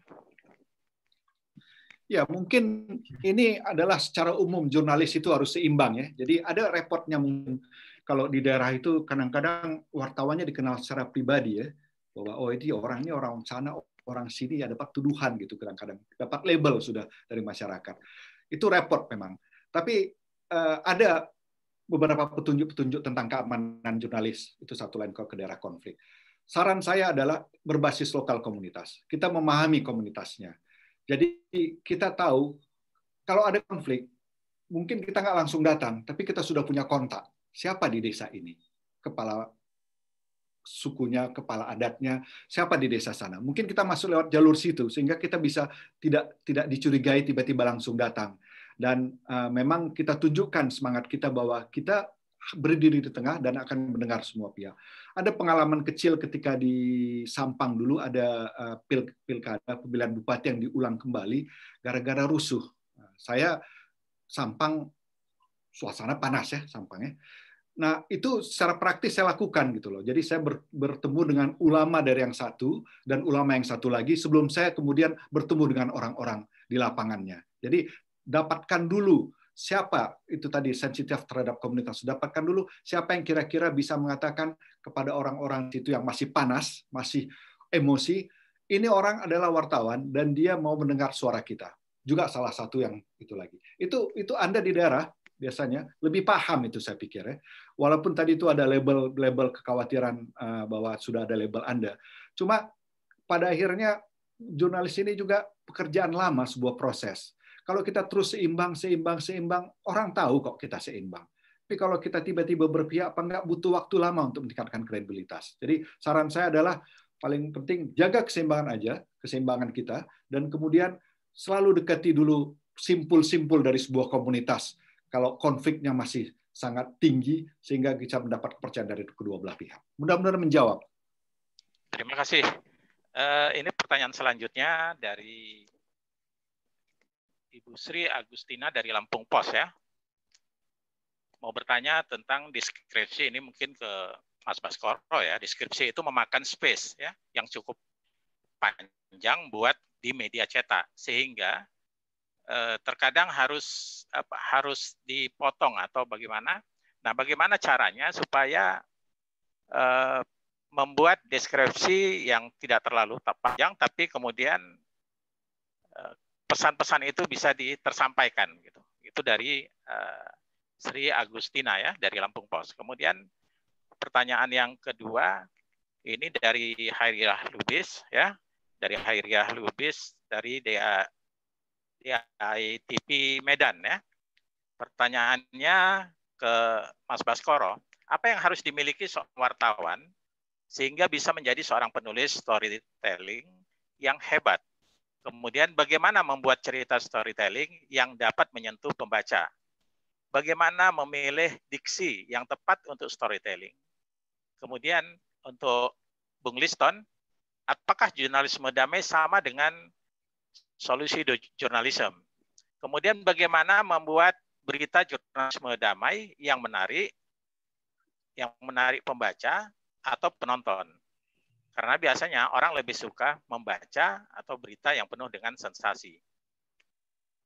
Speaker 6: Ya, mungkin ini adalah secara umum jurnalis itu harus seimbang ya. Jadi ada reportnya mungkin kalau di daerah itu kadang-kadang wartawannya dikenal secara pribadi ya, bahwa oh ini orang sana, orang sini ya, dapat tuduhan gitu, kadang-kadang dapat label sudah dari masyarakat. Itu repot memang. Tapi ada beberapa petunjuk-petunjuk tentang keamanan jurnalis, itu satu lain kalau ke daerah konflik. Saran saya adalah berbasis lokal komunitas. Kita memahami komunitasnya. Jadi kita tahu kalau ada konflik, mungkin kita nggak langsung datang, tapi kita sudah punya kontak. Siapa di desa ini? Kepala sukunya, kepala adatnya, siapa di desa sana? Mungkin kita masuk lewat jalur situ, sehingga kita bisa tidak dicurigai tiba-tiba langsung datang. Dan memang kita tunjukkan semangat kita bahwa kita berdiri di tengah dan akan mendengar semua pihak. Ada pengalaman kecil ketika di Sampang dulu ada pilkada pemilihan bupati yang diulang kembali gara-gara rusuh. Saya Sampang suasana panas ya Sampangnya. Nah, itu secara praktis saya lakukan gitu loh. Jadi saya bertemu dengan ulama dari yang satu dan ulama yang satu lagi sebelum saya kemudian bertemu dengan orang-orang di lapangannya. Jadi dapatkan dulu siapa itu tadi sensitif terhadap komunitas. Dapatkan dulu siapa yang kira-kira bisa mengatakan kepada orang-orang itu yang masih panas, masih emosi, ini orang adalah wartawan dan dia mau mendengar suara kita. Juga salah satu yang itu lagi. Itu Anda di daerah biasanya lebih paham itu saya pikir ya. Walaupun tadi itu ada label kekhawatiran bahwa sudah ada label Anda. Cuma pada akhirnya jurnalis ini juga pekerjaan lama, sebuah proses. Kalau kita terus seimbang, orang tahu kok kita seimbang. Tapi kalau kita tiba-tiba berpihak, apa enggak, butuh waktu lama untuk meningkatkan kredibilitas. Jadi saran saya adalah paling penting jaga keseimbangan kita, dan kemudian selalu dekati dulu simpul-simpul dari sebuah komunitas. Kalau konfliknya masih sangat tinggi, sehingga bisa mendapat kepercayaan dari kedua belah pihak. Mudah-mudahan menjawab.
Speaker 1: Terima kasih. Ini pertanyaan selanjutnya dari Ibu Sri Agustina dari Lampung Pos ya. Mau bertanya tentang deskripsi, ini mungkin ke Mas Baskoro ya. Deskripsi itu memakan space ya yang cukup panjang buat di media cetak, sehingga terkadang harus dipotong atau bagaimana. Nah, bagaimana caranya supaya membuat deskripsi yang tidak terlalu panjang, tapi kemudian pesan-pesan itu bisa tersampaikan gitu. Itu dari Sri Agustina ya dari Lampung Pos. Kemudian pertanyaan yang kedua ini dari Hairiah Lubis ya, dari Hairiah Lubis dari DAITP Medan ya. Pertanyaannya ke Mas Baskoro, apa yang harus dimiliki seorang wartawan sehingga bisa menjadi seorang penulis storytelling yang hebat? Kemudian bagaimana membuat cerita storytelling yang dapat menyentuh pembaca? Bagaimana memilih diksi yang tepat untuk storytelling? Kemudian untuk Bung Liston, apakah jurnalisme damai sama dengan solusi journalism? Kemudian bagaimana membuat berita jurnalisme damai yang menarik pembaca atau penonton? Karena biasanya orang lebih suka membaca atau berita yang penuh dengan sensasi.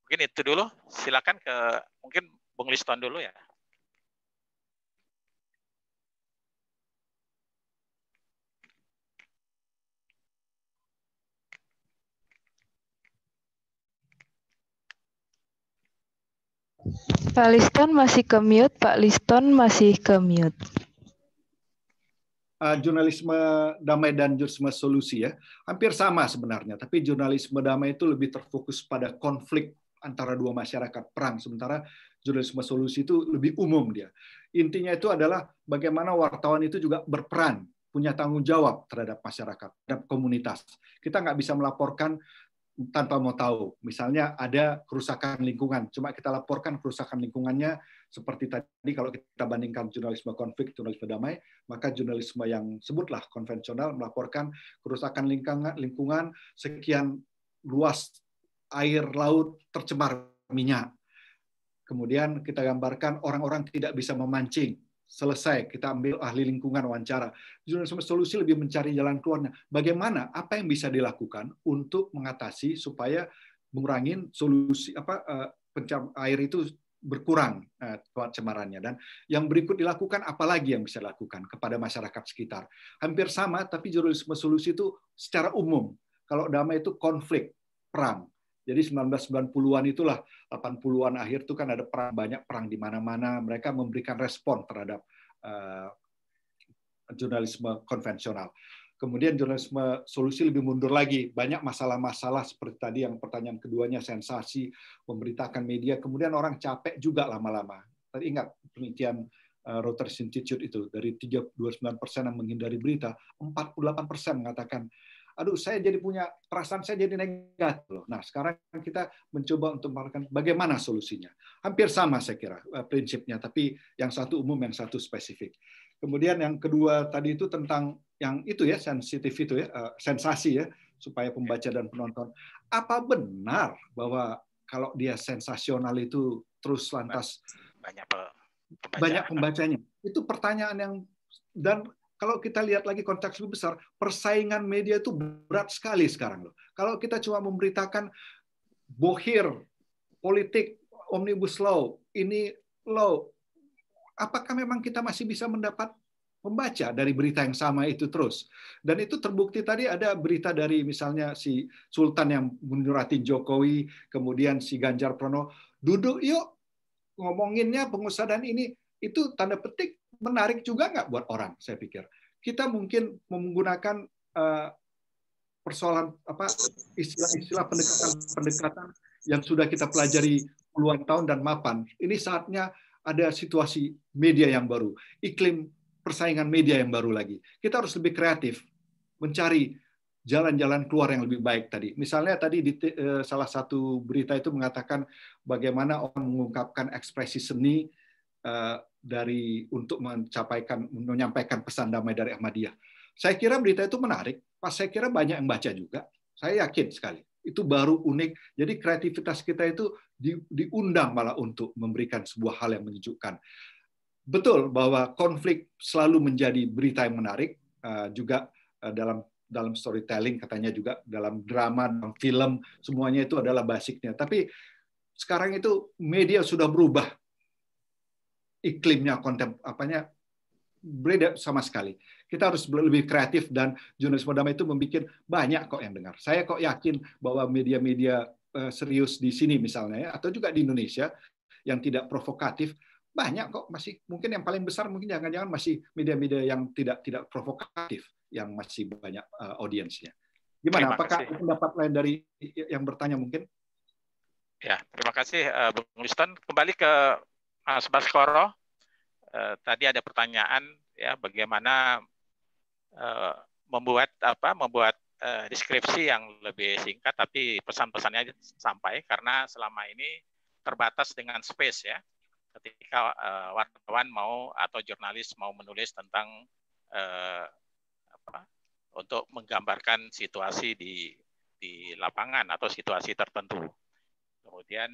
Speaker 1: Mungkin itu dulu. Silakan ke mungkin Bung Liston dulu ya.
Speaker 4: Pak Liston masih ke mute, Pak Liston masih ke mute.
Speaker 6: Jurnalisme damai dan jurnalisme solusi ya, hampir sama sebenarnya. Tapi jurnalisme damai itu lebih terfokus pada konflik antara dua masyarakat, perang. Sementara jurnalisme solusi itu lebih umum dia. Intinya itu adalah bagaimana wartawan itu juga berperan, punya tanggung jawab terhadap masyarakat, terhadap komunitas. Kita nggak bisa melaporkan tanpa mau tahu. Misalnya ada kerusakan lingkungan, cuma kita laporkan kerusakan lingkungannya seperti tadi kalau kita bandingkan jurnalisme konflik, jurnalisme damai, maka jurnalisme yang sebutlah konvensional melaporkan kerusakan lingkungan sekian luas air laut tercemar minyak. Kemudian kita gambarkan orang-orang tidak bisa memancing. Selesai, kita ambil ahli lingkungan wawancara. Jurnalisme solusi lebih mencari jalan keluarnya. Bagaimana, apa yang bisa dilakukan untuk mengatasi supaya mengurangi solusi air itu berkurang pencemarannya. Dan yang berikut dilakukan, apalagi yang bisa dilakukan kepada masyarakat sekitar. Hampir sama, tapi jurnalisme solusi itu secara umum. Kalau damai itu konflik, perang. Jadi 1990-an itulah, 80-an akhir itu kan ada perang, banyak perang di mana-mana. Mereka memberikan respon terhadap jurnalisme konvensional. Kemudian jurnalisme solusi lebih mundur lagi. Banyak masalah-masalah seperti tadi yang pertanyaan keduanya, sensasi, memberitakan media. Kemudian orang capek juga lama-lama. Tadi ingat penelitian Reuters Institute itu, dari 29% yang menghindari berita, 48% mengatakan, aduh, saya jadi punya perasaan saya jadi negatif loh. Nah, sekarang kita mencoba untuk melakukan bagaimana solusinya. Hampir sama saya kira prinsipnya, tapi yang satu umum, yang satu spesifik. Kemudian yang kedua tadi itu tentang yang itu ya, sensitif itu ya, sensasi ya, supaya pembaca dan penonton. Apa benar bahwa kalau dia sensasional itu terus lantas banyak pembacanya? Itu pertanyaan yang, dan kalau kita lihat lagi konteks lebih besar, persaingan media itu berat sekali sekarang loh. Kalau kita cuma memberitakan bohir, politik, omnibus law, ini law, apakah memang kita masih bisa mendapat pembaca dari berita yang sama itu terus? Dan itu terbukti tadi ada berita dari misalnya si Sultan yang menyuratin Jokowi, kemudian si Ganjar Pranowo, duduk yuk ngomonginnya pengusaha dan ini, itu tanda petik menarik juga nggak buat orang, saya pikir. Kita mungkin menggunakan persoalan istilah-istilah pendekatan yang sudah kita pelajari puluhan tahun dan mapan. Ini saatnya ada situasi media yang baru, iklim persaingan media yang baru lagi. Kita harus lebih kreatif, mencari jalan-jalan keluar yang lebih baik tadi. Misalnya tadi di salah satu berita itu mengatakan bagaimana orang mengungkapkan ekspresi seni untuk menyampaikan pesan damai dari Ahmadiyah. Saya kira berita itu menarik, saya kira banyak yang baca juga. Saya yakin sekali. Itu baru unik. Jadi kreativitas kita itu diundang malah untuk memberikan sebuah hal yang menyejukkan. Betul bahwa konflik selalu menjadi berita yang menarik, juga dalam storytelling katanya juga, dalam drama, dalam film, semuanya itu adalah basicnya. Tapi sekarang itu media sudah berubah. Iklimnya, beda sama sekali. Kita harus lebih kreatif dan jurnalisme damai itu membuat banyak kok yang dengar. Saya kok yakin bahwa media-media serius di sini misalnya, atau juga di Indonesia yang tidak provokatif, banyak kok masih. Mungkin yang paling besar mungkin jangan-jangan masih media-media yang tidak provokatif yang masih banyak audiensnya. Gimana? Apakah pendapat lain dari yang bertanya mungkin?
Speaker 1: Ya, terima kasih Bung Liston. Kembali ke Mas Baskoro, tadi ada pertanyaan ya, bagaimana membuat deskripsi yang lebih singkat tapi pesan-pesannya sampai, karena selama ini terbatas dengan space ya. Ketika wartawan mau atau jurnalis mau menulis tentang untuk menggambarkan situasi di lapangan atau situasi tertentu. Kemudian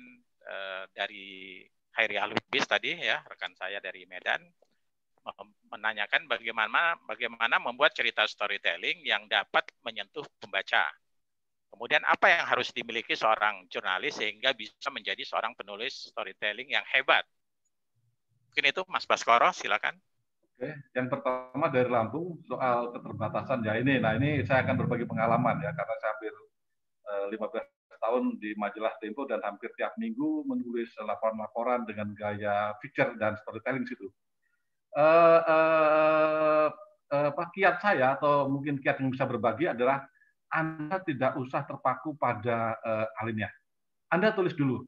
Speaker 1: dari Hairi Alubis tadi ya, rekan saya dari Medan, menanyakan bagaimana membuat cerita storytelling yang dapat menyentuh pembaca. Kemudian apa yang harus dimiliki seorang jurnalis sehingga bisa menjadi seorang penulis storytelling yang hebat. Mungkin itu Mas Baskoro, silakan.
Speaker 3: Oke, yang pertama dari Lampung soal keterbatasan ya ini. Nah ini saya akan berbagi pengalaman ya karena saya hampir 15 tahun di majalah Tempo dan hampir tiap minggu menulis laporan-laporan dengan gaya feature dan storytelling situ. Kiat saya atau mungkin kiat yang bisa berbagi adalah Anda tidak usah terpaku pada alinea. Anda tulis dulu,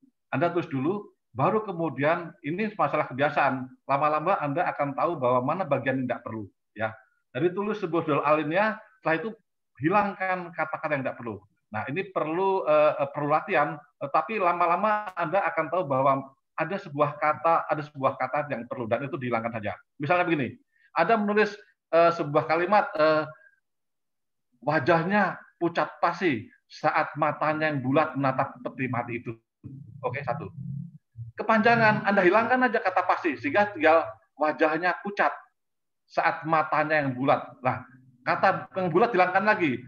Speaker 3: baru kemudian ini masalah kebiasaan. Lama-lama Anda akan tahu bahwa mana bagian yang tidak perlu. Ya, jadi tulis sebuah judul alinea, setelah itu hilangkan kata-kata yang tidak perlu. Nah, ini perlu latihan, tapi lama-lama Anda akan tahu bahwa ada sebuah kata yang perlu dan itu dihilangkan saja. Misalnya begini, Anda menulis sebuah kalimat wajahnya pucat pasi saat matanya yang bulat menatap peti mati itu. Oke, satu. Kepanjangan, Anda hilangkan aja kata pasti, sehingga tinggal wajahnya pucat saat matanya yang bulat. Nah, kata yang bulat hilangkan lagi.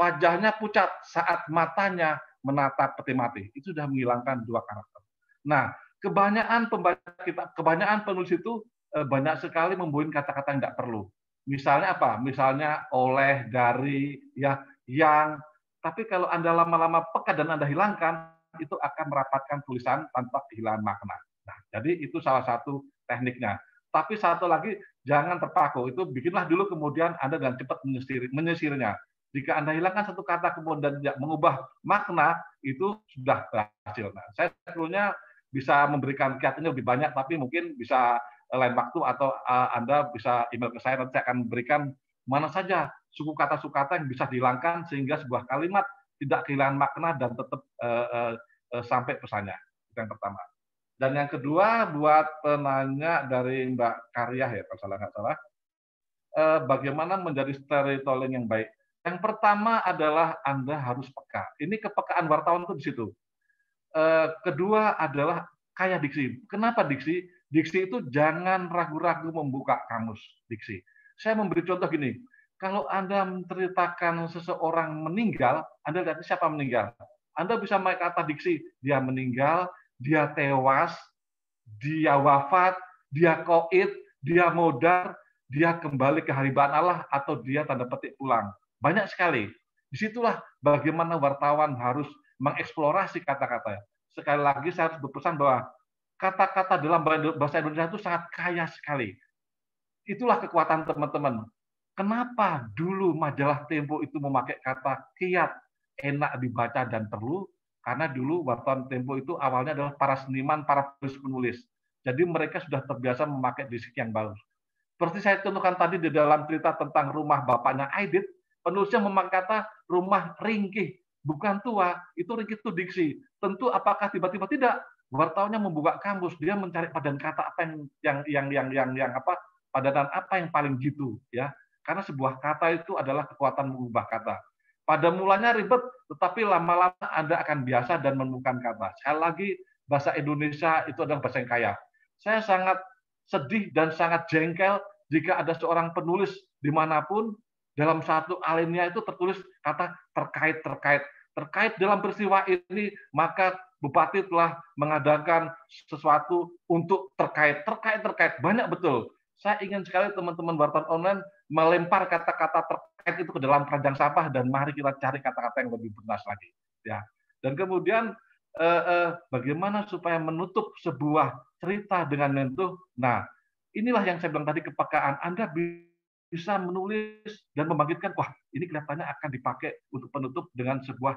Speaker 3: Wajahnya pucat saat matanya menatap peti mati. Itu sudah menghilangkan dua karakter. Nah, kebanyakan penulis itu banyak sekali membuat kata-kata yang tidak perlu. Misalnya apa? Misalnya oleh, dari, ya, yang. Tapi kalau Anda lama-lama peka dan Anda hilangkan, itu akan merapatkan tulisan tanpa kehilangan makna. Nah, jadi itu salah satu tekniknya. Tapi satu lagi, jangan terpaku. Itu bikinlah dulu, kemudian Anda dengan cepat menyisirnya. Jika Anda hilangkan satu kata kemudian tidak mengubah makna, itu sudah berhasil. Nah, saya sebetulnya bisa memberikan kiatnya lebih banyak, tapi mungkin bisa lain waktu atau Anda bisa email ke saya, nanti saya akan memberikan mana saja suku kata yang bisa dihilangkan sehingga sebuah kalimat tidak kehilangan makna dan tetap sampai pesannya. Itu yang pertama. Dan yang kedua, buat penanya dari Mbak Karyah ya, kalau nggak salah, bagaimana menjadi storytelling yang baik. Yang pertama adalah Anda harus peka. Ini kepekaan wartawan itu di situ. Kedua adalah kaya diksi. Kenapa diksi? Diksi itu jangan ragu-ragu membuka kamus diksi. Saya memberi contoh gini. Kalau Anda menceritakan seseorang meninggal, Anda lihat siapa meninggal. Anda bisa memakai kata diksi, dia meninggal, dia tewas, dia wafat, dia koid, dia modar, dia kembali ke hariban Allah, atau dia tanda petik pulang. Banyak sekali. Disitulah bagaimana wartawan harus mengeksplorasi kata-kata. Sekali lagi saya harus berpesan bahwa kata-kata dalam bahasa Indonesia itu sangat kaya sekali. Itulah kekuatan teman-teman. Kenapa dulu majalah Tempo itu memakai kata kiat, enak dibaca dan perlu? Karena dulu wartawan Tempo itu awalnya adalah para seniman, para penulis. Jadi mereka sudah terbiasa memakai diksi yang bagus. Seperti saya contohkan tadi di dalam cerita tentang rumah bapaknya Aidit, penulisnya memakai kata rumah ringkih, bukan tua. Itu ringkih itu diksi. Tentu apakah tiba-tiba tidak? Wartawannya membuka kamus, dia mencari padanan kata apa padanan apa yang paling gitu, ya. Karena sebuah kata itu adalah kekuatan mengubah kata. Pada mulanya ribet, tetapi lama-lama Anda akan biasa dan menemukan kata. Sekali lagi, bahasa Indonesia itu adalah bahasa yang kaya. Saya sangat sedih dan sangat jengkel jika ada seorang penulis dimanapun, dalam satu alinea itu tertulis kata terkait dalam peristiwa ini, maka Bupati telah mengadakan sesuatu untuk terkait. Banyak betul. Saya ingin sekali teman-teman wartawan online melempar kata-kata terkait itu ke dalam keranjang sampah dan mari kita cari kata-kata yang lebih bernas lagi. Ya. Dan kemudian bagaimana supaya menutup sebuah cerita dengan menyentuh. Nah, inilah yang saya bilang tadi, kepekaan. Anda bisa menulis dan membangkitkan, wah ini kelihatannya akan dipakai untuk penutup dengan sebuah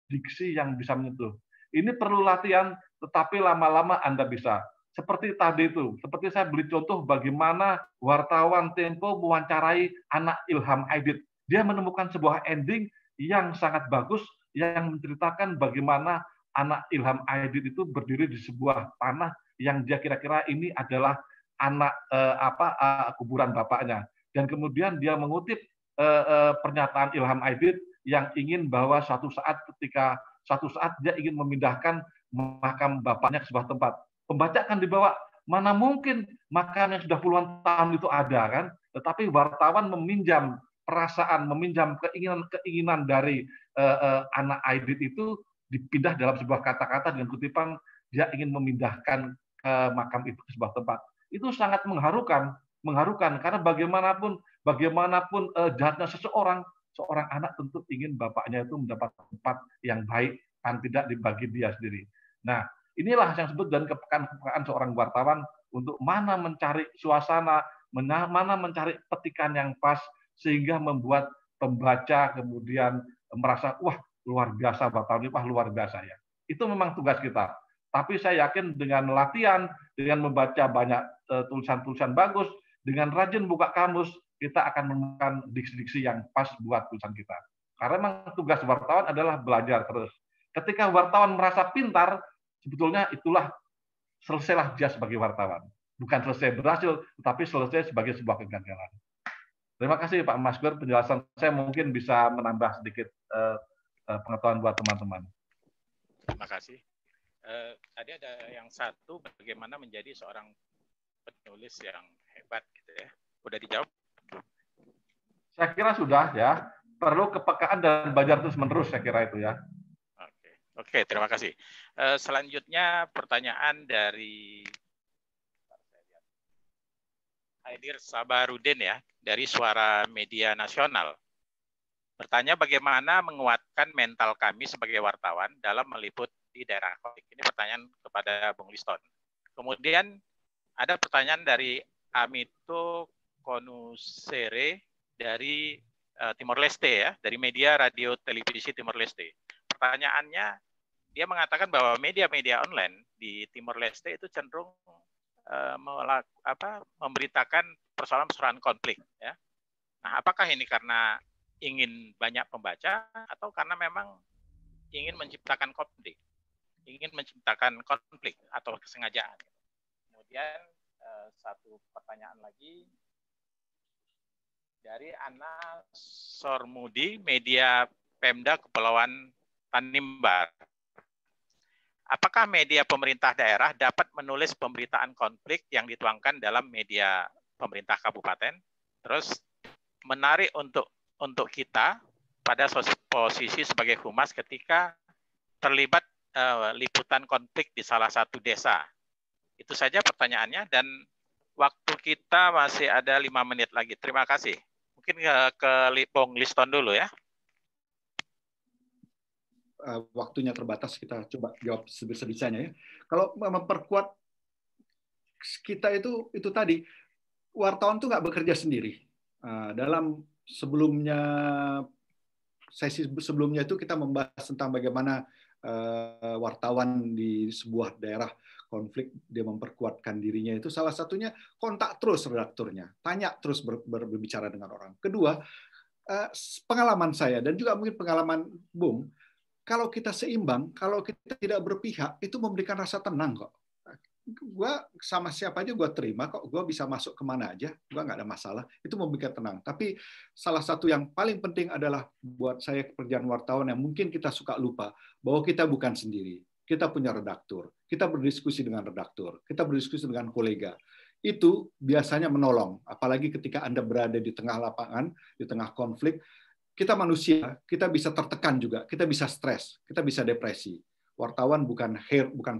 Speaker 3: diksi yang bisa menyentuh. Ini perlu latihan, tetapi lama-lama Anda bisa. Seperti tadi itu, seperti saya beri contoh bagaimana wartawan Tempo mewawancarai anak Ilham Aidit. Dia menemukan sebuah ending yang sangat bagus, yang menceritakan bagaimana anak Ilham Aidit itu berdiri di sebuah tanah yang dia kira-kira ini adalah anak kuburan bapaknya. Dan kemudian dia mengutip pernyataan Ilham Aidit yang ingin bahwa suatu saat dia ingin memindahkan makam bapaknya ke sebuah tempat. Pembaca akan dibawa, mana mungkin makam yang sudah puluhan tahun itu ada kan? Tetapi wartawan meminjam perasaan, meminjam keinginan dari anak Aidit itu dipindah dalam sebuah kata-kata dengan kutipan dia ingin memindahkan makam itu ke sebuah tempat. Itu sangat mengharukan karena bagaimanapun jahatnya seorang anak tentu ingin bapaknya itu mendapat tempat yang baik dan tidak dibagi dia sendiri. Nah, inilah yang disebut dengan kepekaan seorang wartawan untuk mana mencari suasana, mana mencari petikan yang pas sehingga membuat pembaca kemudian merasa wah luar biasa wartawan ini, wah luar biasa ya. Itu memang tugas kita. Tapi saya yakin dengan latihan, dengan membaca banyak tulisan-tulisan bagus, dengan rajin buka kamus, kita akan menemukan diksi-diksi yang pas buat tulisan kita. Karena memang tugas wartawan adalah belajar terus. Ketika wartawan merasa pintar, sebetulnya itulah selesailah dia sebagai wartawan. Bukan selesai berhasil, tetapi selesai sebagai sebuah kegagalan. Terima kasih Pak Maskur, penjelasan saya mungkin bisa menambah sedikit pengetahuan buat teman-teman.
Speaker 1: Terima kasih. Tadi ada yang satu, bagaimana menjadi seorang penulis yang hebat gitu ya. Udah dijawab?
Speaker 3: Saya kira sudah ya. Perlu kepekaan dan belajar terus-menerus saya kira itu ya.
Speaker 1: Oke, terima kasih. Selanjutnya pertanyaan dari Haidir Sabarudin ya, dari Suara Media Nasional. Bertanya bagaimana menguatkan mental kami sebagai wartawan dalam meliput di daerah konflik. Ini pertanyaan kepada Bung Liston. Kemudian ada pertanyaan dari Amito Konusere dari Timor Leste ya, dari media radio televisi Timor Leste. Pertanyaannya, dia mengatakan bahwa media-media online di Timor Leste itu cenderung memberitakan persoalan-persoalan konflik ya. Nah, apakah ini karena ingin banyak pembaca atau karena memang ingin menciptakan konflik? Ingin menciptakan konflik atau kesengajaan. Kemudian satu pertanyaan lagi dari Ana Sormudi, media Pemda Kepulauan Tanimbar. Apakah media pemerintah daerah dapat menulis pemberitaan konflik yang dituangkan dalam media pemerintah kabupaten? Terus menarik untuk kita pada posisi sebagai humas ketika terlibat liputan konflik di salah satu desa. Itu saja pertanyaannya dan waktu kita masih ada 5 menit lagi. Terima kasih. Mungkin ke Bung Liston dulu ya.
Speaker 6: Waktunya terbatas, kita coba jawab sebisa-bisanya ya. Kalau memperkuat kita itu tadi, wartawan itu nggak bekerja sendiri. Dalam sesi sebelumnya itu kita membahas tentang bagaimana wartawan di sebuah daerah konflik dia memperkuatkan dirinya itu salah satunya kontak terus redakturnya, tanya terus berbicara dengan orang. Kedua, pengalaman saya dan juga mungkin pengalaman Bung, kalau kita seimbang, kalau kita tidak berpihak itu memberikan rasa tenang kok. Gue sama siapa aja gue terima kok, gue bisa masuk kemana aja, gue nggak ada masalah, itu memberikan tenang. Tapi salah satu yang paling penting adalah buat saya pekerjaan wartawan yang mungkin kita suka lupa, bahwa kita bukan sendiri, kita punya redaktur, kita berdiskusi dengan redaktur, kita berdiskusi dengan kolega. Itu biasanya menolong, apalagi ketika Anda berada di tengah lapangan, di tengah konflik, kita manusia, kita bisa tertekan juga, kita bisa stres, kita bisa depresi. Wartawan bukan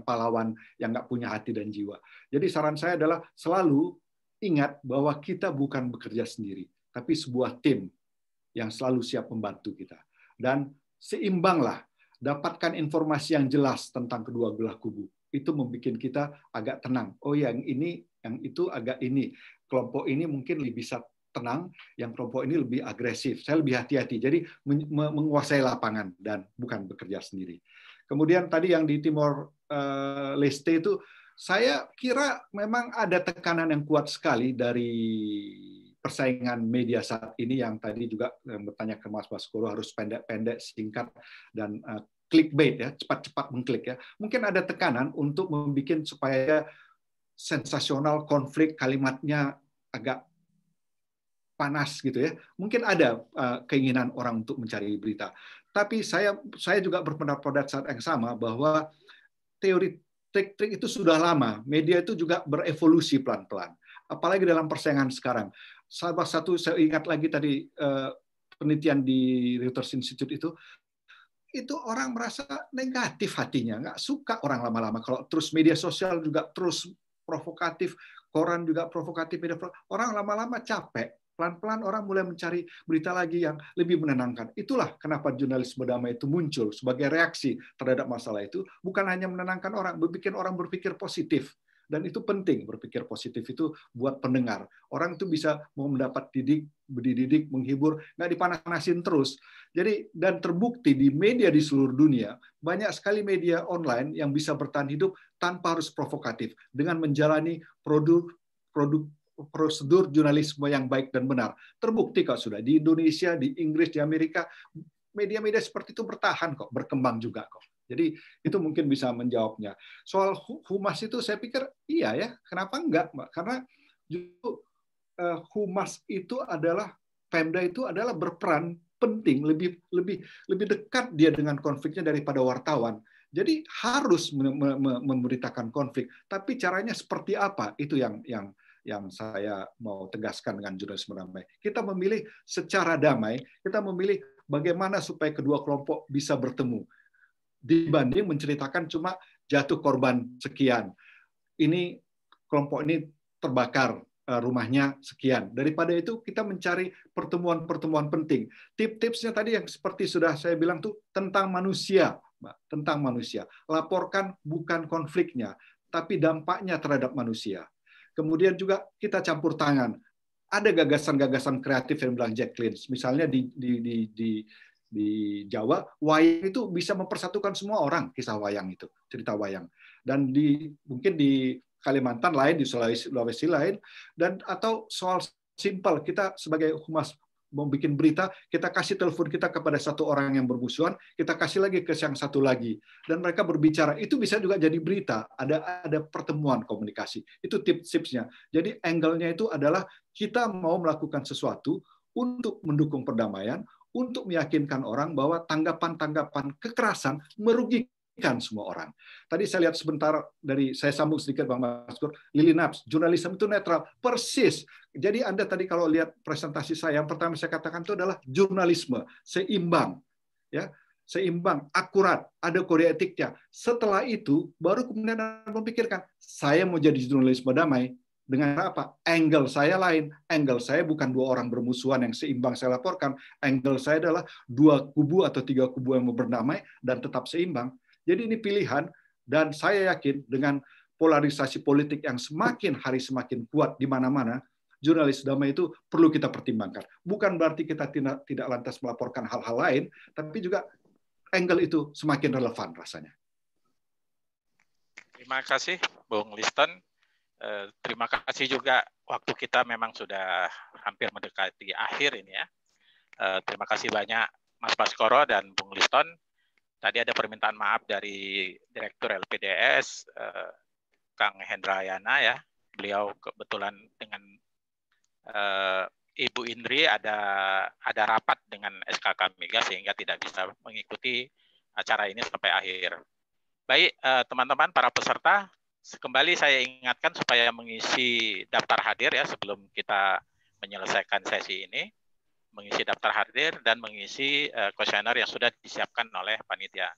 Speaker 6: pahlawan yang nggak punya hati dan jiwa. Jadi saran saya adalah selalu ingat bahwa kita bukan bekerja sendiri, tapi sebuah tim yang selalu siap membantu kita. Dan seimbanglah, dapatkan informasi yang jelas tentang kedua belah kubu. Itu membuat kita agak tenang. Oh, yang ini, yang itu agak ini. Kelompok ini mungkin lebih bisa tenang, yang kelompok ini lebih agresif. Saya lebih hati-hati. Jadi menguasai lapangan dan bukan bekerja sendiri. Kemudian tadi yang di Timor Leste itu, saya kira memang ada tekanan yang kuat sekali dari persaingan media saat ini yang tadi juga bertanya ke Mas Baskoro harus pendek-pendek, singkat, dan clickbait ya, cepat-cepat mengklik ya. Mungkin ada tekanan untuk membuat supaya sensasional, konflik, kalimatnya agak panas gitu ya. Mungkin ada keinginan orang untuk mencari berita. Tapi saya juga berpendapat pada saat yang sama bahwa teori trik-trik itu sudah lama. Media itu juga berevolusi pelan-pelan. Apalagi dalam persaingan sekarang. Salah satu saya ingat lagi tadi penelitian di Reuters Institute itu, itu orang merasa negatif hatinya, nggak suka orang lama-lama. Kalau terus media sosial juga terus provokatif, koran juga provokatif, orang lama-lama capek. Pelan-pelan orang mulai mencari berita lagi yang lebih menenangkan. Itulah kenapa jurnalisme damai itu muncul sebagai reaksi terhadap masalah itu, bukan hanya menenangkan orang, bikin orang berpikir positif. Dan itu penting, berpikir positif itu buat pendengar. Orang itu bisa mau mendapat dididik, menghibur, nggak dipanas-panasin terus. Jadi, dan terbukti di media di seluruh dunia, banyak sekali media online yang bisa bertahan hidup tanpa harus provokatif, dengan menjalani prosedur jurnalisme yang baik dan benar. Terbukti kok sudah di Indonesia, di Inggris, di Amerika, media-media seperti itu bertahan kok, berkembang juga kok. Jadi itu mungkin bisa menjawabnya. Soal humas itu saya pikir iya ya, kenapa enggak, Mbak? Karena justru humas itu adalah, Pemda itu adalah berperan penting, lebih dekat dia dengan konfliknya daripada wartawan. Jadi harus memberitakan konflik, tapi caranya seperti apa? Itu yang saya mau tegaskan dengan jurnalisme damai. Kita memilih secara damai, kita memilih bagaimana supaya kedua kelompok bisa bertemu, dibanding menceritakan cuma jatuh korban sekian. Ini kelompok ini terbakar rumahnya sekian. Daripada itu kita mencari pertemuan-pertemuan penting. Tips-tipsnya tadi yang seperti sudah saya bilang tuh tentang manusia, Mbak, tentang manusia. Laporkan bukan konfliknya, tapi dampaknya terhadap manusia. Kemudian juga kita campur tangan. Ada gagasan-gagasan kreatif yang bilang Jack Lynch. Misalnya di Jawa, wayang itu bisa mempersatukan semua orang, kisah wayang itu, cerita wayang. Dan mungkin di Kalimantan lain, di Sulawesi lain, dan atau soal simpel, kita sebagai humas mau bikin berita, kita kasih telepon kita kepada satu orang yang bermusuhan, kita kasih lagi ke yang satu lagi, dan mereka berbicara. Itu bisa juga jadi berita. Ada pertemuan komunikasi. Itu tips-tipsnya. Jadi angle-nya itu adalah kita mau melakukan sesuatu untuk mendukung perdamaian, untuk meyakinkan orang bahwa tanggapan-tanggapan kekerasan merugikan semua orang. Tadi saya lihat sebentar saya sambung sedikit Bang Maskur, Lili Nabs, jurnalisme itu netral, persis. Jadi Anda tadi kalau lihat presentasi saya, yang pertama saya katakan itu adalah jurnalisme seimbang, ya, seimbang, akurat, ada kode etiknya. Setelah itu baru kemudian Anda memikirkan, saya mau jadi jurnalisme damai dengan apa? Angle saya lain. Angle saya bukan dua orang bermusuhan yang seimbang saya laporkan. Angle saya adalah dua kubu atau tiga kubu yang mau berdamai dan tetap seimbang. Jadi ini pilihan, dan saya yakin dengan polarisasi politik yang semakin hari semakin kuat di mana-mana, jurnalis damai itu perlu kita pertimbangkan. Bukan berarti kita tidak lantas melaporkan hal-hal lain, tapi juga angle itu semakin relevan rasanya.
Speaker 1: Terima kasih, Bung Liston. Terima kasih juga, waktu kita memang sudah hampir mendekati akhir ini ya. Terima kasih banyak Mas Baskoro dan Bung Liston. Tadi ada permintaan maaf dari Direktur LPDS, Kang Hendrayana ya. Beliau kebetulan dengan Ibu Indri ada rapat dengan SKK Mega sehingga tidak bisa mengikuti acara ini sampai akhir. Baik, teman-teman para peserta, kembali saya ingatkan supaya mengisi daftar hadir ya sebelum kita menyelesaikan sesi ini. Mengisi daftar hadir dan mengisi kuesioner yang sudah disiapkan oleh panitia.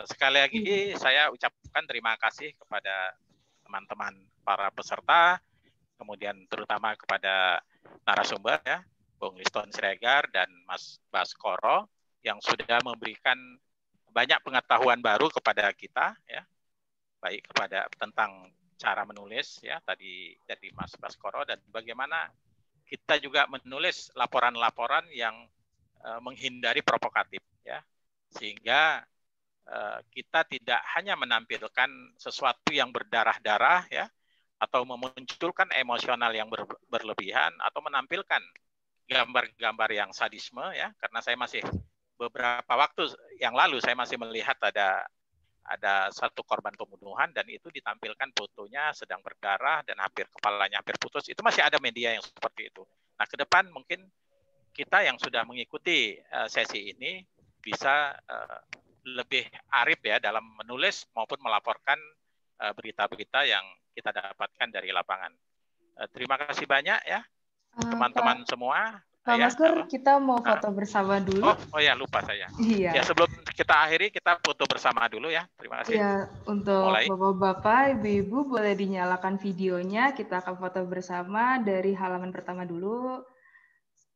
Speaker 1: Sekali lagi saya ucapkan terima kasih kepada teman-teman para peserta, kemudian terutama kepada narasumber ya, Bung Liston Siregar dan Mas Baskoro yang sudah memberikan banyak pengetahuan baru kepada kita ya, baik kepada tentang cara menulis ya tadi dari Mas Baskoro, dan bagaimana kita juga menulis laporan-laporan yang menghindari provokatif ya, sehingga kita tidak hanya menampilkan sesuatu yang berdarah-darah ya, atau memunculkan emosional yang berlebihan, atau menampilkan gambar-gambar yang sadisme ya, karena saya masih beberapa waktu yang lalu saya masih melihat ada satu korban pembunuhan dan itu ditampilkan fotonya sedang berdarah dan kepalanya hampir putus. Itu masih ada media yang seperti itu. Nah, ke depan mungkin kita yang sudah mengikuti sesi ini bisa lebih arif ya dalam menulis maupun melaporkan berita-berita yang kita dapatkan dari lapangan. Terima kasih banyak ya teman-teman semua.
Speaker 4: Pak
Speaker 1: Ya,
Speaker 4: Maskur,
Speaker 1: apa?
Speaker 4: kita mau foto bersama dulu.
Speaker 1: Oh ya, lupa saya.
Speaker 4: Iya.
Speaker 1: Ya, sebelum kita akhiri, kita foto bersama dulu ya. Terima kasih.
Speaker 4: Ya, untuk
Speaker 1: Mulai.
Speaker 4: Bapak-bapak, Ibu-ibu boleh dinyalakan videonya. Kita akan foto bersama dari halaman pertama dulu.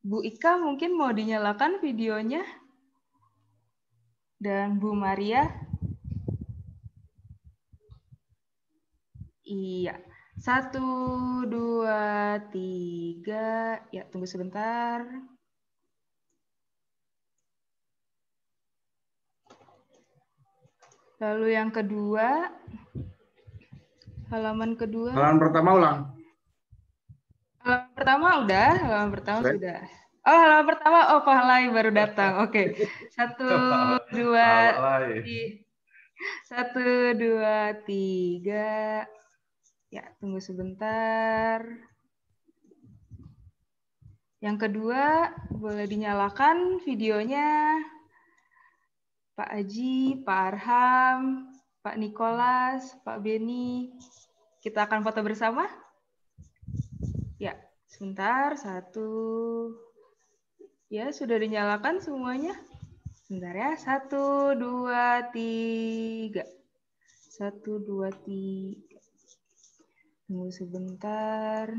Speaker 4: Bu Ika mungkin mau dinyalakan videonya. Dan Bu Maria. Iya. 1, 2, 3. Ya, tunggu sebentar. Lalu yang kedua, halaman kedua.
Speaker 7: Halaman pertama ulang.
Speaker 4: Halaman pertama udah, halaman pertama sudah. Oh, halaman pertama, oh Pahlai baru datang. Oke. 1, 2, 3. Ya, tunggu sebentar. Yang kedua, boleh dinyalakan videonya. Pak Aji, Pak Arham, Pak Nikolas, Pak Beni. Kita akan foto bersama? Ya, sebentar. 1. Ya, sudah dinyalakan semuanya? Sebentar ya. 1, 2, 3. 1, 2, 3. Tunggu sebentar.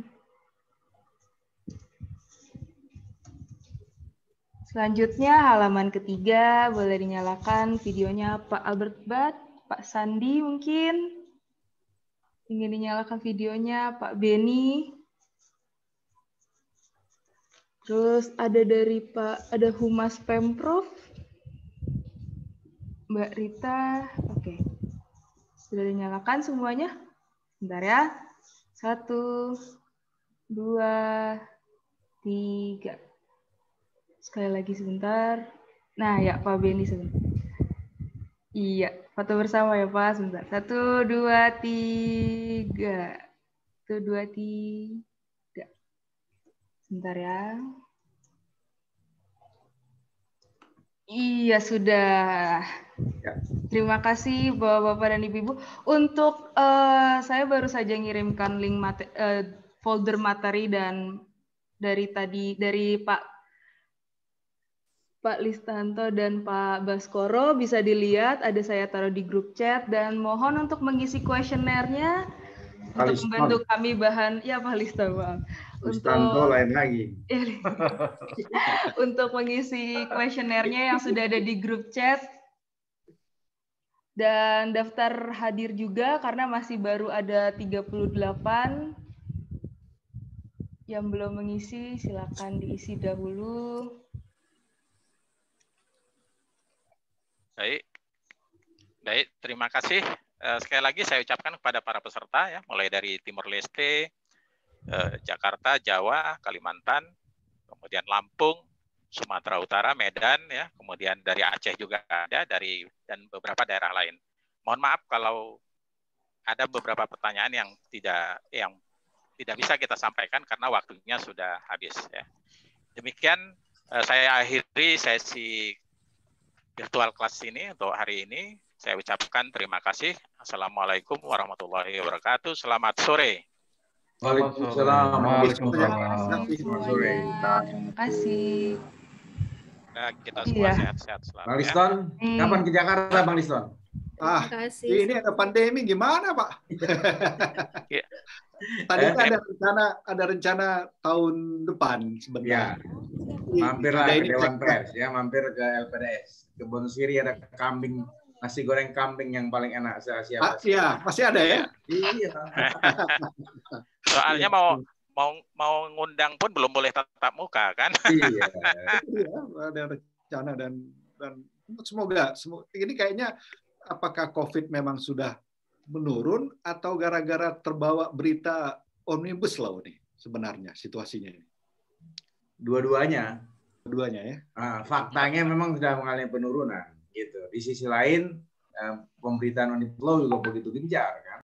Speaker 4: Selanjutnya halaman ketiga, boleh dinyalakan videonya Pak Albert Bad, Pak Sandi mungkin. Ingin dinyalakan videonya Pak Beni. Terus ada dari ada Humas Pemprov. Mbak Rita, oke. Sudah dinyalakan semuanya? Bentar ya. 1, 2, 3. Sekali lagi sebentar. Nah ya Pak Beni sebentar. Iya, foto bersama ya Pak sebentar. 1, 2, 3. 1, 2, 3. Sebentar ya. Iya sudah. Terima kasih Bapak-Bapak dan Ibu-Ibu. Untuk saya baru saja ngirimkan link folder materi dan dari Pak Listanto dan Pak Baskoro bisa dilihat, ada saya taruh di grup chat dan mohon untuk mengisi kuesionernya untuk membantu kami bahan ya Pak Listanto.
Speaker 7: Listanto lain lagi.
Speaker 4: Untuk mengisi kuesionernya yang sudah ada di grup chat dan daftar hadir juga karena masih baru ada 38 yang belum mengisi, silakan diisi dahulu.
Speaker 1: Baik, terima kasih. Sekali lagi saya ucapkan kepada para peserta ya, mulai dari Timor Leste, Jakarta, Jawa, Kalimantan, kemudian Lampung, Sumatera Utara, Medan ya, kemudian dari Aceh juga ada, dan beberapa daerah lain. Mohon maaf kalau ada beberapa pertanyaan yang tidak bisa kita sampaikan karena waktunya sudah habis ya. Demikian saya akhiri sesi virtual kelas ini untuk hari ini. Saya ucapkan terima kasih. Assalamualaikum warahmatullahi wabarakatuh. Selamat sore.
Speaker 7: Waalaikumsalam.
Speaker 4: Selamat sore. Terima kasih.
Speaker 1: Nah, kita semua sehat-sehat selalu.
Speaker 7: Bang Liston, kapan ke Jakarta, Bang Liston?
Speaker 6: Ini ada pandemi gimana, Pak? Tadi ada rencana tahun depan sebentar.
Speaker 7: Mampirlah ke Dewan Pers, ya, mampir ke LPDS. Kebun Siri ada kambing, nasi goreng kambing yang paling enak se-Asia.
Speaker 6: Iya, masih ada ya?
Speaker 7: Iya.
Speaker 1: Soalnya mau ngundang pun belum boleh tatap muka kan?
Speaker 6: Iya, ada rencana dan semoga ini kayaknya apakah COVID memang sudah menurun atau gara-gara terbawa berita Omnibus Law nih sebenarnya situasinya ini?
Speaker 7: Dua-duanya
Speaker 6: ya.
Speaker 7: Faktanya memang sudah mengalami penurunan gitu. Di sisi lain pemberitaan Omnibus Law juga begitu gencar kan.